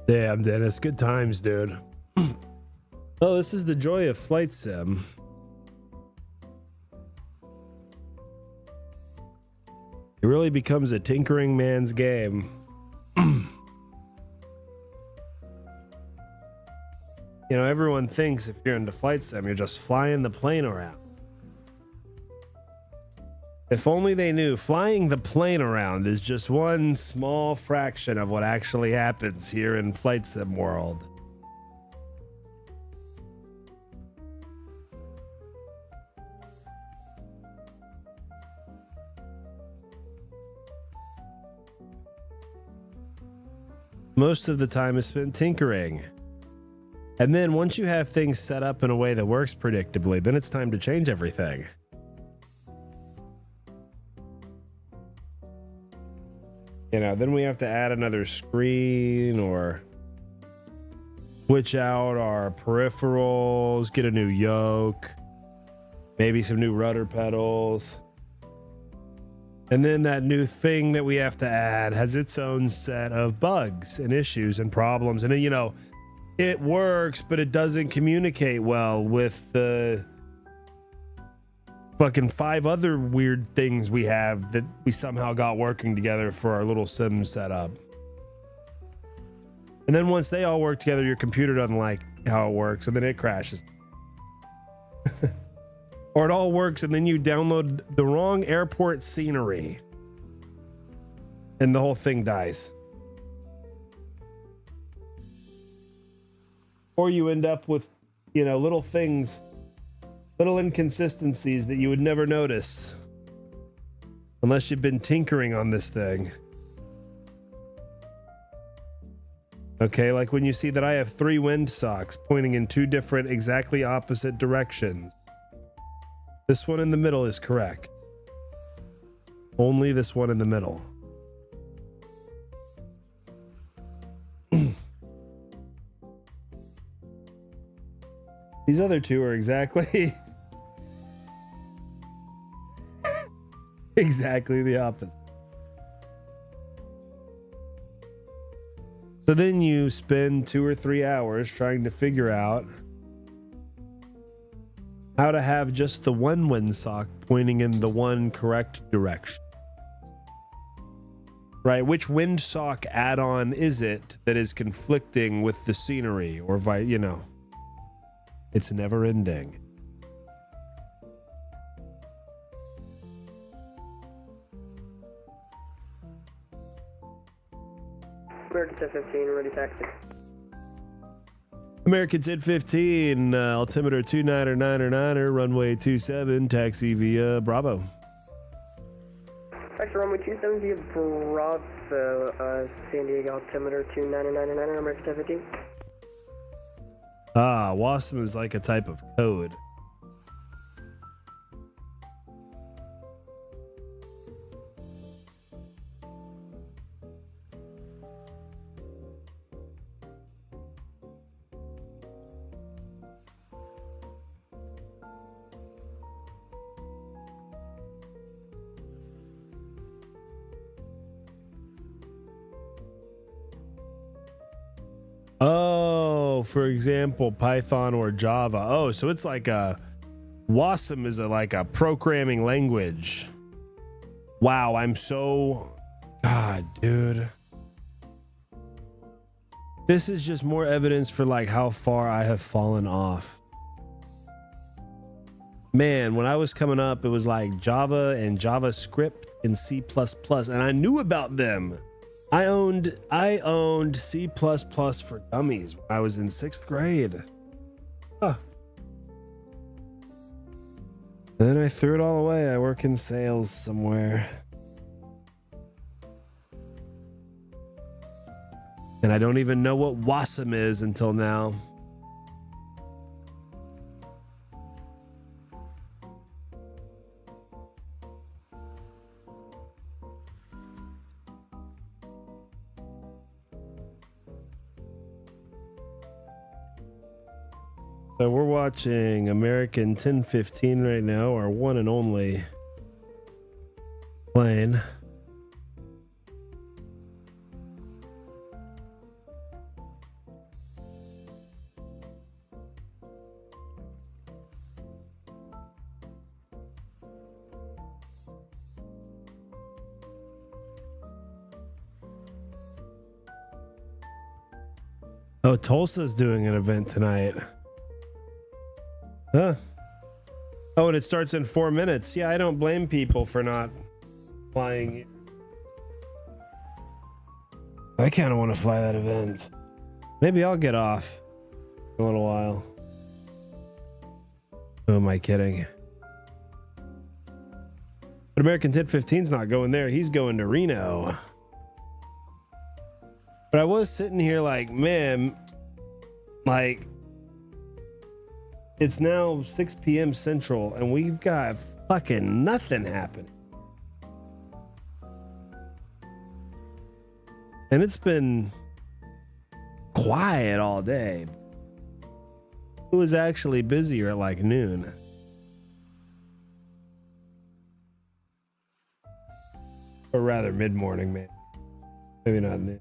Damn, Dennis, good times, dude. Oh, this is the joy of flight sim. It really becomes a tinkering man's game. You know, everyone thinks if you're into flight sim, you're just flying the plane around. If only they knew flying the plane around is just one small fraction of what actually happens here in flight sim world. Most of the time is spent tinkering. And then once you have things set up in a way that works predictably, then it's time to change everything. You know, then we have to add another screen or switch out our peripherals, get a new yoke, maybe some new rudder pedals. And then that new thing that we have to add has its own set of bugs and issues and problems. And then, you know, it works, but it doesn't communicate well with the fucking 5 other weird things we have that we somehow got working together for our little sim setup. And then once they all work together, your computer doesn't like how it works, and then it crashes. Or it all works, and then you download the wrong airport scenery, and the whole thing dies. Or you end up with, you know, little things, little inconsistencies that you would never notice unless you've been tinkering on this thing. Okay, like when you see that I have 3 wind socks pointing in 2 different, exactly opposite directions. This one in the middle is correct. Only this one in the middle. These other 2 are exactly exactly the opposite. So then you spend 2 or 3 hours trying to figure out how to have just the one windsock pointing in the one correct direction. Right? Which windsock add-on is it that is conflicting with the scenery or you know? It's never ending. American 1015, ready taxi. American 1015, altimeter 299er, runway 27, taxi via Bravo. Taxi runway 27 via Bravo, San Diego altimeter 299er, American 1015. Ah, WASM is like a type of code. Oh, for example, Python or Java. Oh, so it's like a WASM is like a programming language. Wow, I'm so God, dude. This is just more evidence for like how far I have fallen off. Man, when I was coming up, it was like Java and JavaScript and C++, and I knew about them. I owned C++ for dummies when I was in 6th grade. Huh. And then I threw it all away. I work in sales somewhere. And I don't even know what WASM is until now. So we're watching American 1015 right now, our one and only plane. Oh, Tulsa's doing an event tonight. Huh. Oh, and it starts in 4 minutes. Yeah, I don't blame people for not flying. I kind of want to fly that event. Maybe I'll get off in a little while. Who am I kidding? But American 1015's not going there. He's going to Reno. But I was sitting here like, man, like, it's now 6 p.m. Central and we've got fucking nothing happening. And it's been quiet all day. It was actually busier at like noon. Or rather mid-morning, man. Maybe not noon.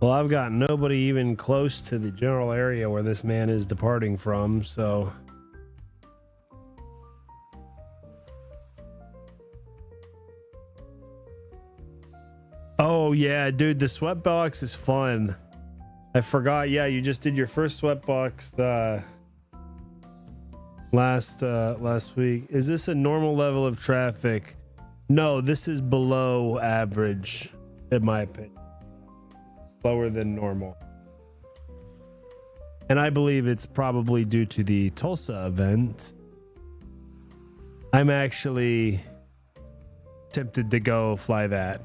Well, I've got nobody even close to the general area where this man is departing from, so... Oh, yeah, dude, the sweatbox is fun. I forgot, yeah, you just did your first sweatbox last week. Is this a normal level of traffic? No, this is below average, in my opinion. Slower than normal. And I believe it's probably due to the Tulsa event. I'm actually tempted to go fly that.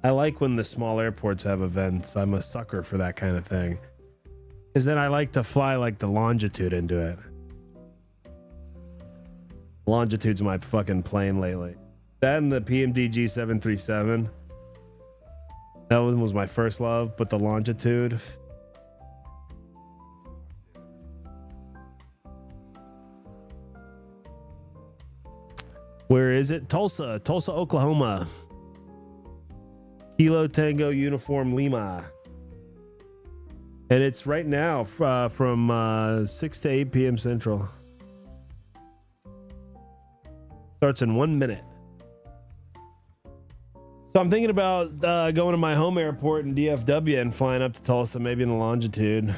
I like when the small airports have events. I'm a sucker for that kind of thing. Because then I like to fly like the longitude into it. Longitude's my fucking plane lately. That and the PMDG 737. That one was my first love, but the longitude. Where is it? Tulsa, Oklahoma. Kilo Tango Uniform Lima. And it's right now from 6 to 8 p.m. Central. Starts in 1 minute. So I'm thinking about going to my home airport in DFW and flying up to Tulsa, maybe in the longitude.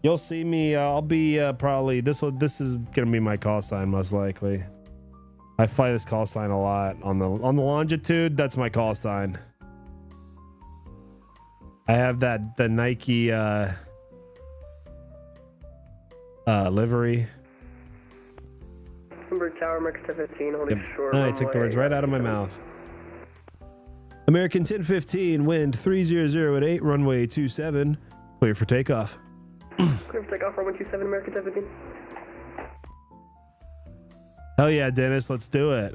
You'll see me. I'll be probably this is gonna be my call sign most likely. I fly this call sign a lot on the longitude. That's my call sign. I have the Nike livery. Number Tower, American 15, holding short. I took the words right out of my mouth. American 1015, wind 300 at 8, runway 27, clear for takeoff. Clear for takeoff, runway 27, American 1015. Hell yeah, Dennis, let's do it.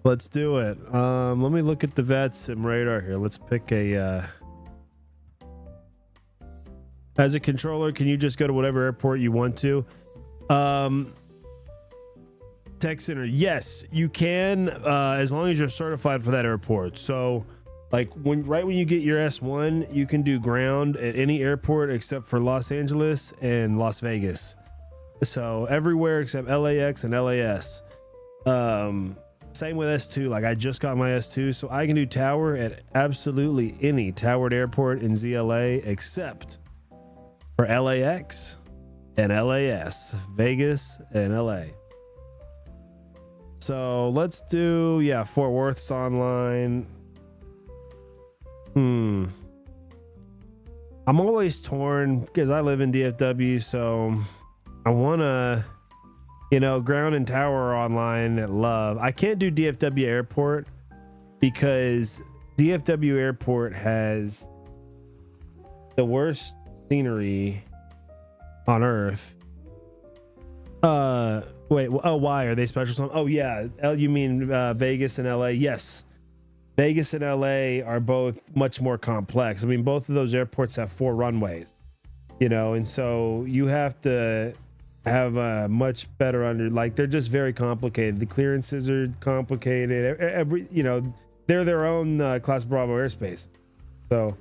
Let's do it. Let me look at the VATSIM radar here. Let's pick a... As a controller, can you just go to whatever airport you want to? Tech Center, yes, you can, as long as you're certified for that airport. So, like, right when you get your S1, you can do ground at any airport except for Los Angeles and Las Vegas. So everywhere except LAX and LAS. Same with S2. Like, I just got my S2, so I can do tower at absolutely any towered airport in ZLA except for LAX and LAS, Vegas and LA. So let's do, yeah, Fort Worth's online. I'm always torn because I live in DFW, so I want to, ground and tower online at Love. I can't do DFW Airport because DFW Airport has the worst scenery on Earth. Wait. Oh, why are they special? Oh, yeah. You mean Vegas and LA? Yes. Vegas and LA are both much more complex. I mean, both of those airports have 4 runways, you know, and so you have to have a much better they're just very complicated. The clearances are complicated. You know, they're their own Class Bravo airspace. So,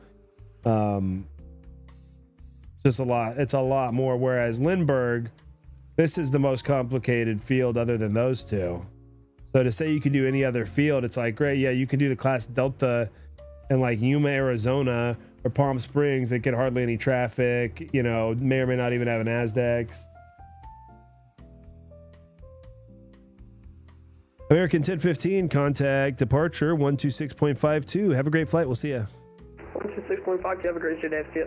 just a lot. It's a lot more. Whereas Lindbergh, this is the most complicated field other than those two. So to say you can do any other field, it's like, great, yeah, you can do the Class Delta in like Yuma, Arizona, or Palm Springs. They get hardly any traffic, you know, may or may not even have an ASDEX. American 1015, contact departure 126.52. Have a great flight. We'll see you. 126.52, have a great day. See ya.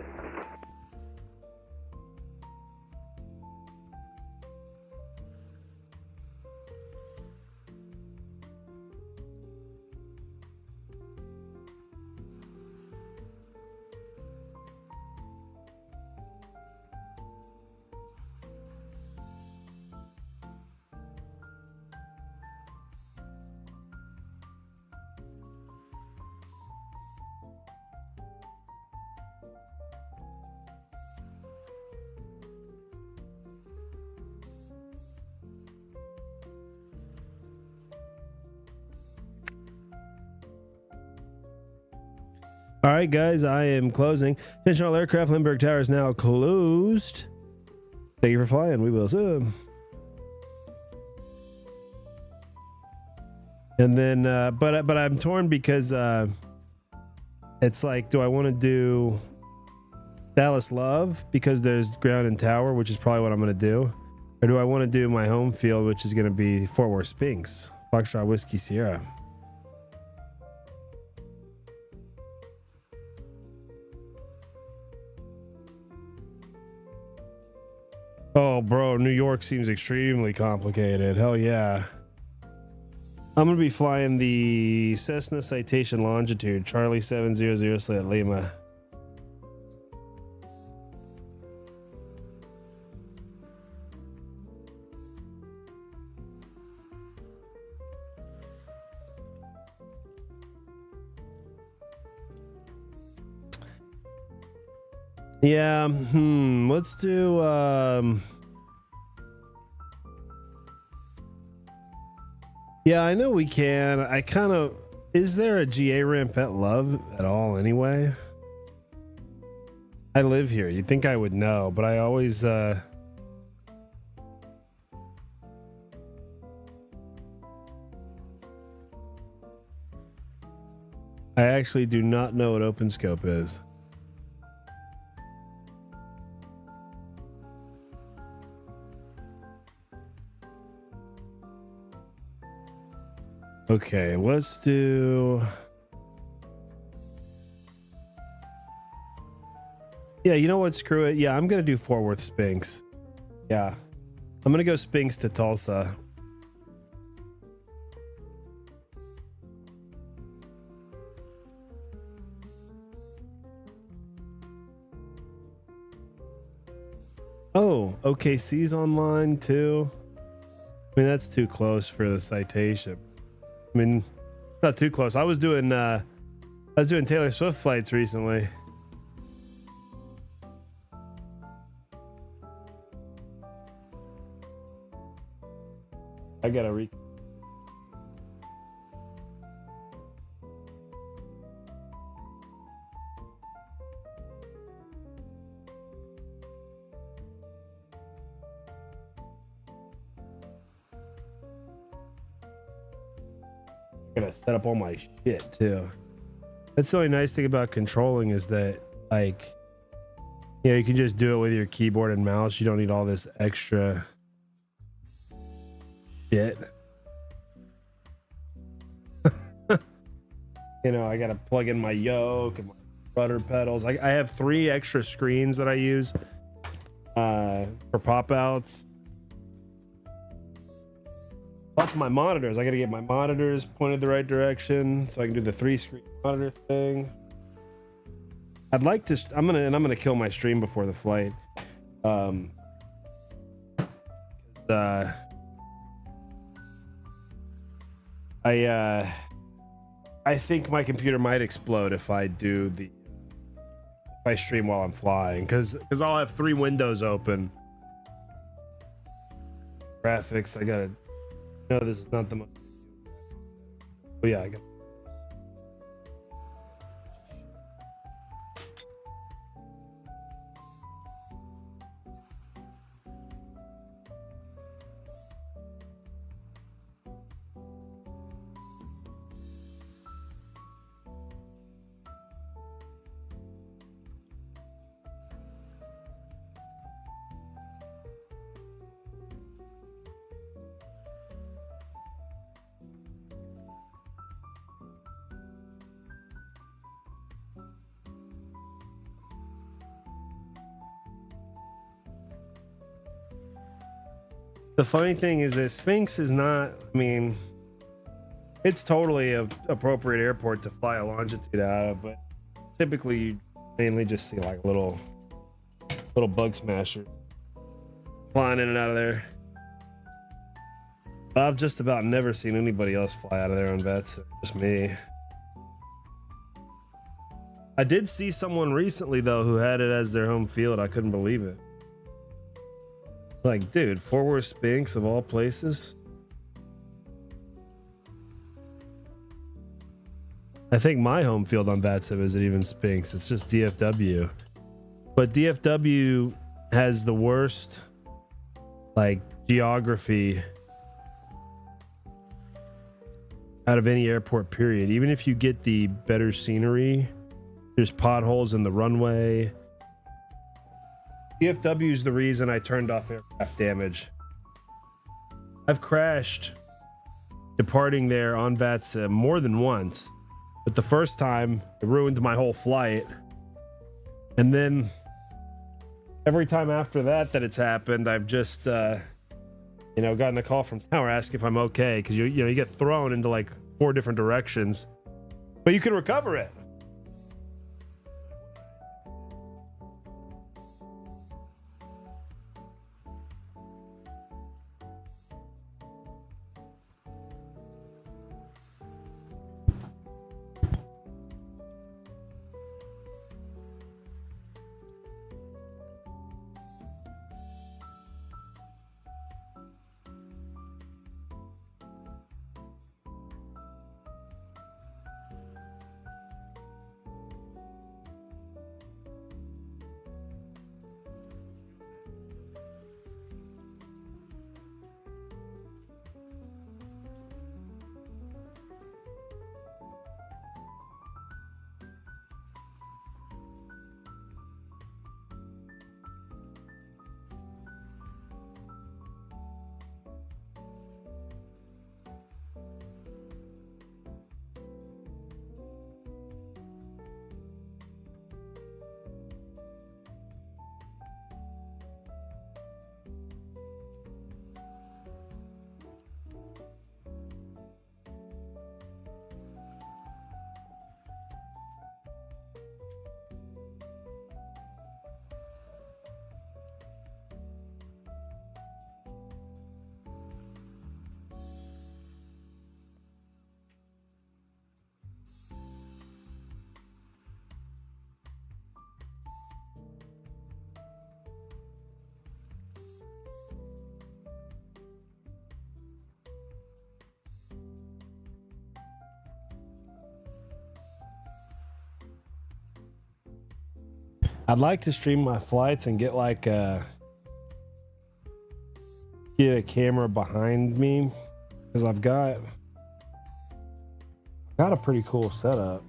All right, guys, I am closing. Attention all aircraft, Lindbergh Tower is now closed. Thank you for flying. We will soon. And then, but I'm torn because it's like, do I want to do Dallas Love because there's ground and tower, which is probably what I'm going to do, or do I want to do my home field, which is going to be Fort Worth Spinks, Foxtrot Whiskey Sierra? Oh, bro, New York seems extremely complicated. Hell yeah. I'm going to be flying the Cessna Citation Longitude, Charlie 700 Slat Lima. Yeah, let's do yeah, I know we can. I kind of, is there a GA ramp at Love at all anyway? I live here. You'd think I would know, but I always I actually do not know what OpenScope is. Okay, let's do... Yeah, you know what? Screw it. Yeah, I'm going to do Fort Worth Spinks. Yeah. I'm going to go Spinks to Tulsa. Oh, OKC's online too. I mean, that's too close for the citation. I mean, not too close. I was doing Taylor Swift flights recently. I gotta gonna set up all my shit too. That's the only nice thing about controlling is that, like, you know, you can just do it with your keyboard and mouse. You don't need all this extra shit. You know, I gotta plug in my yoke and my rudder pedals. I have 3 extra screens that I use for pop outs. Plus my monitors. I gotta get my monitors pointed the right direction so I can do the 3-screen monitor thing. I'd like to. I'm gonna kill my stream before the flight. I think my computer might explode if I stream while I'm flying, because I'll have 3 windows open. Graphics. I gotta. No, this is not the most. Oh yeah, I got. The funny thing is that Sphinx is not, I mean, it's totally a appropriate airport to fly a longitude out of, but typically you mainly just see like little bug smashers flying in and out of there. I've just about never seen anybody else fly out of there on VATSIM, just me. I did see someone recently though who had it as their home field. I couldn't believe it. Like, dude, Fort Worth Sphinx of all places. I think my home field on VATSIM isn't even Sphinx. It's just DFW. But DFW has the worst, like, geography out of any airport, period. Even if you get the better scenery, there's potholes in the runway. DFW is the reason I turned off aircraft damage. I've crashed departing there on VATSIM more than once, but the first time it ruined my whole flight. And then every time after that it's happened, I've just gotten a call from tower asking if I'm okay, because you get thrown into like 4 different directions, but you can recover it. I'd like to stream my flights and get like get a camera behind me, because I've got a pretty cool setup.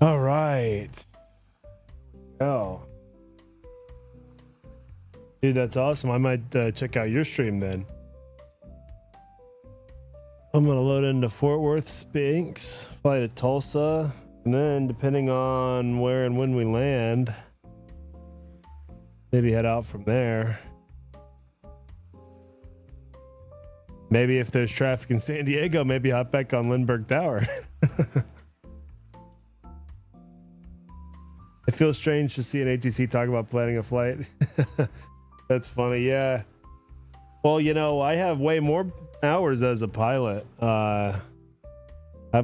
All right. Oh. Dude, that's awesome. I might check out your stream then. I'm going to load into Fort Worth Spinks, fly to Tulsa, and then depending on where and when we land, maybe head out from there. Maybe if there's traffic in San Diego, maybe hop back on Lindbergh Tower. It feels strange to see an ATC talk about planning a flight. That's funny. Yeah. Well, you know, I have way more hours as a pilot. I've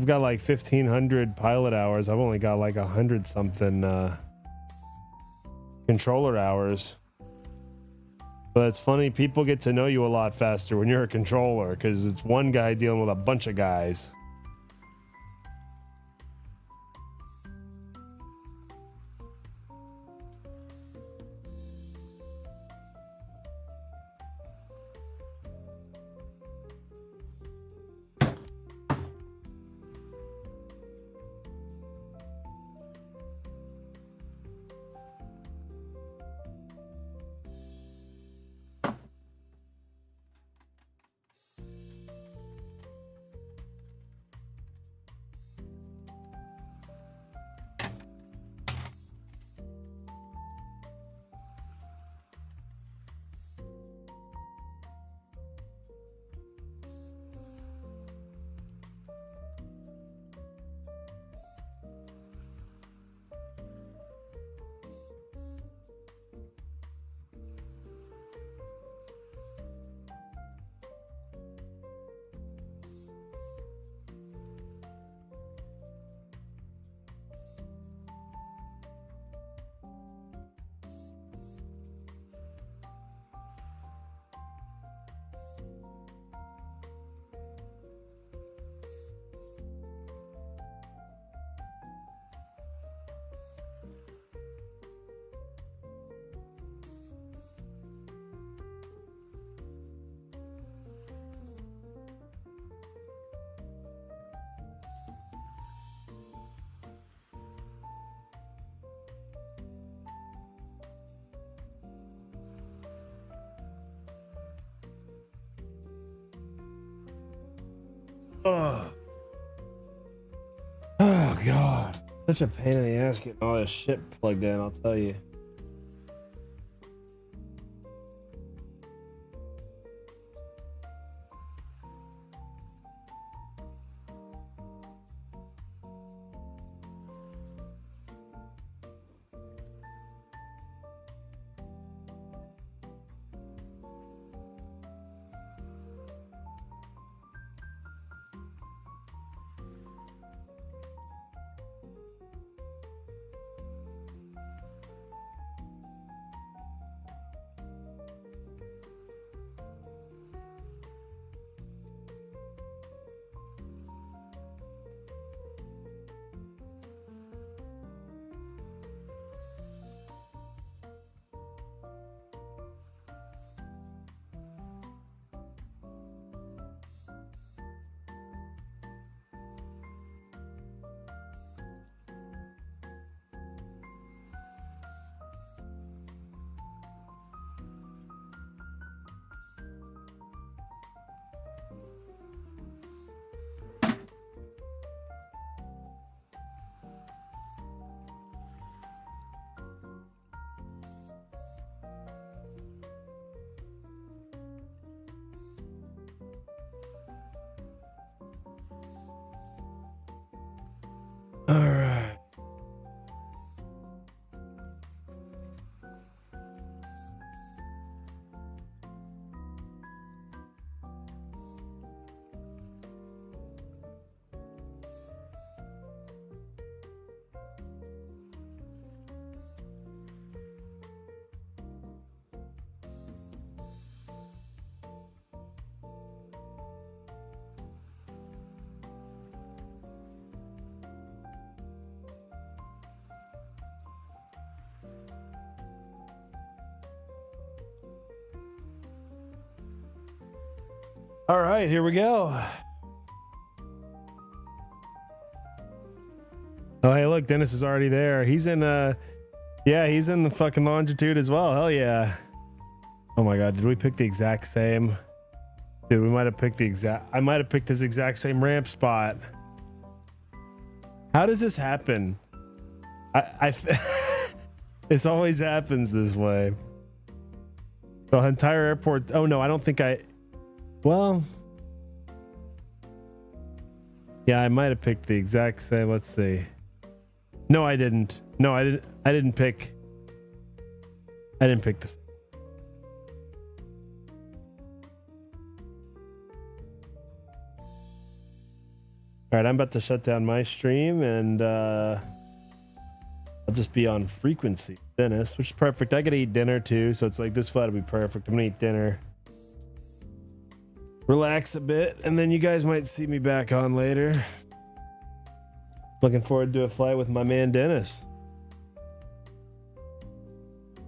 got like 1,500 pilot hours. I've only got like 100 something controller hours. But it's funny, people get to know you a lot faster when you're a controller because it's one guy dealing with a bunch of guys. Oh. Oh god, such a pain in the ass getting all this shit plugged in, I'll tell you. All right. All right, here we go. Oh, hey, look, Dennis is already there. He's in yeah, he's in the fucking longitude as well. Hell yeah. Oh my god, did we pick the exact same? Dude, we might have picked the exact, I might have picked this exact same ramp spot. How does this happen? This always happens this way. The entire airport. Oh no, I don't think well, yeah, I might have picked the exact same. Let's see. No, I didn't. No, I didn't pick this. All right, I'm about to shut down my stream, and I'll just be on frequency, Dennis, which is perfect. I gotta eat dinner too, so it's like this flight will be perfect. I'm gonna eat dinner, relax a bit, and then you guys might see me back on later. Looking forward to a flight with my man Dennis.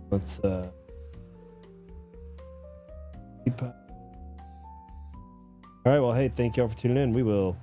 Let's keep up. All right, well, hey, thank y'all for tuning in. We will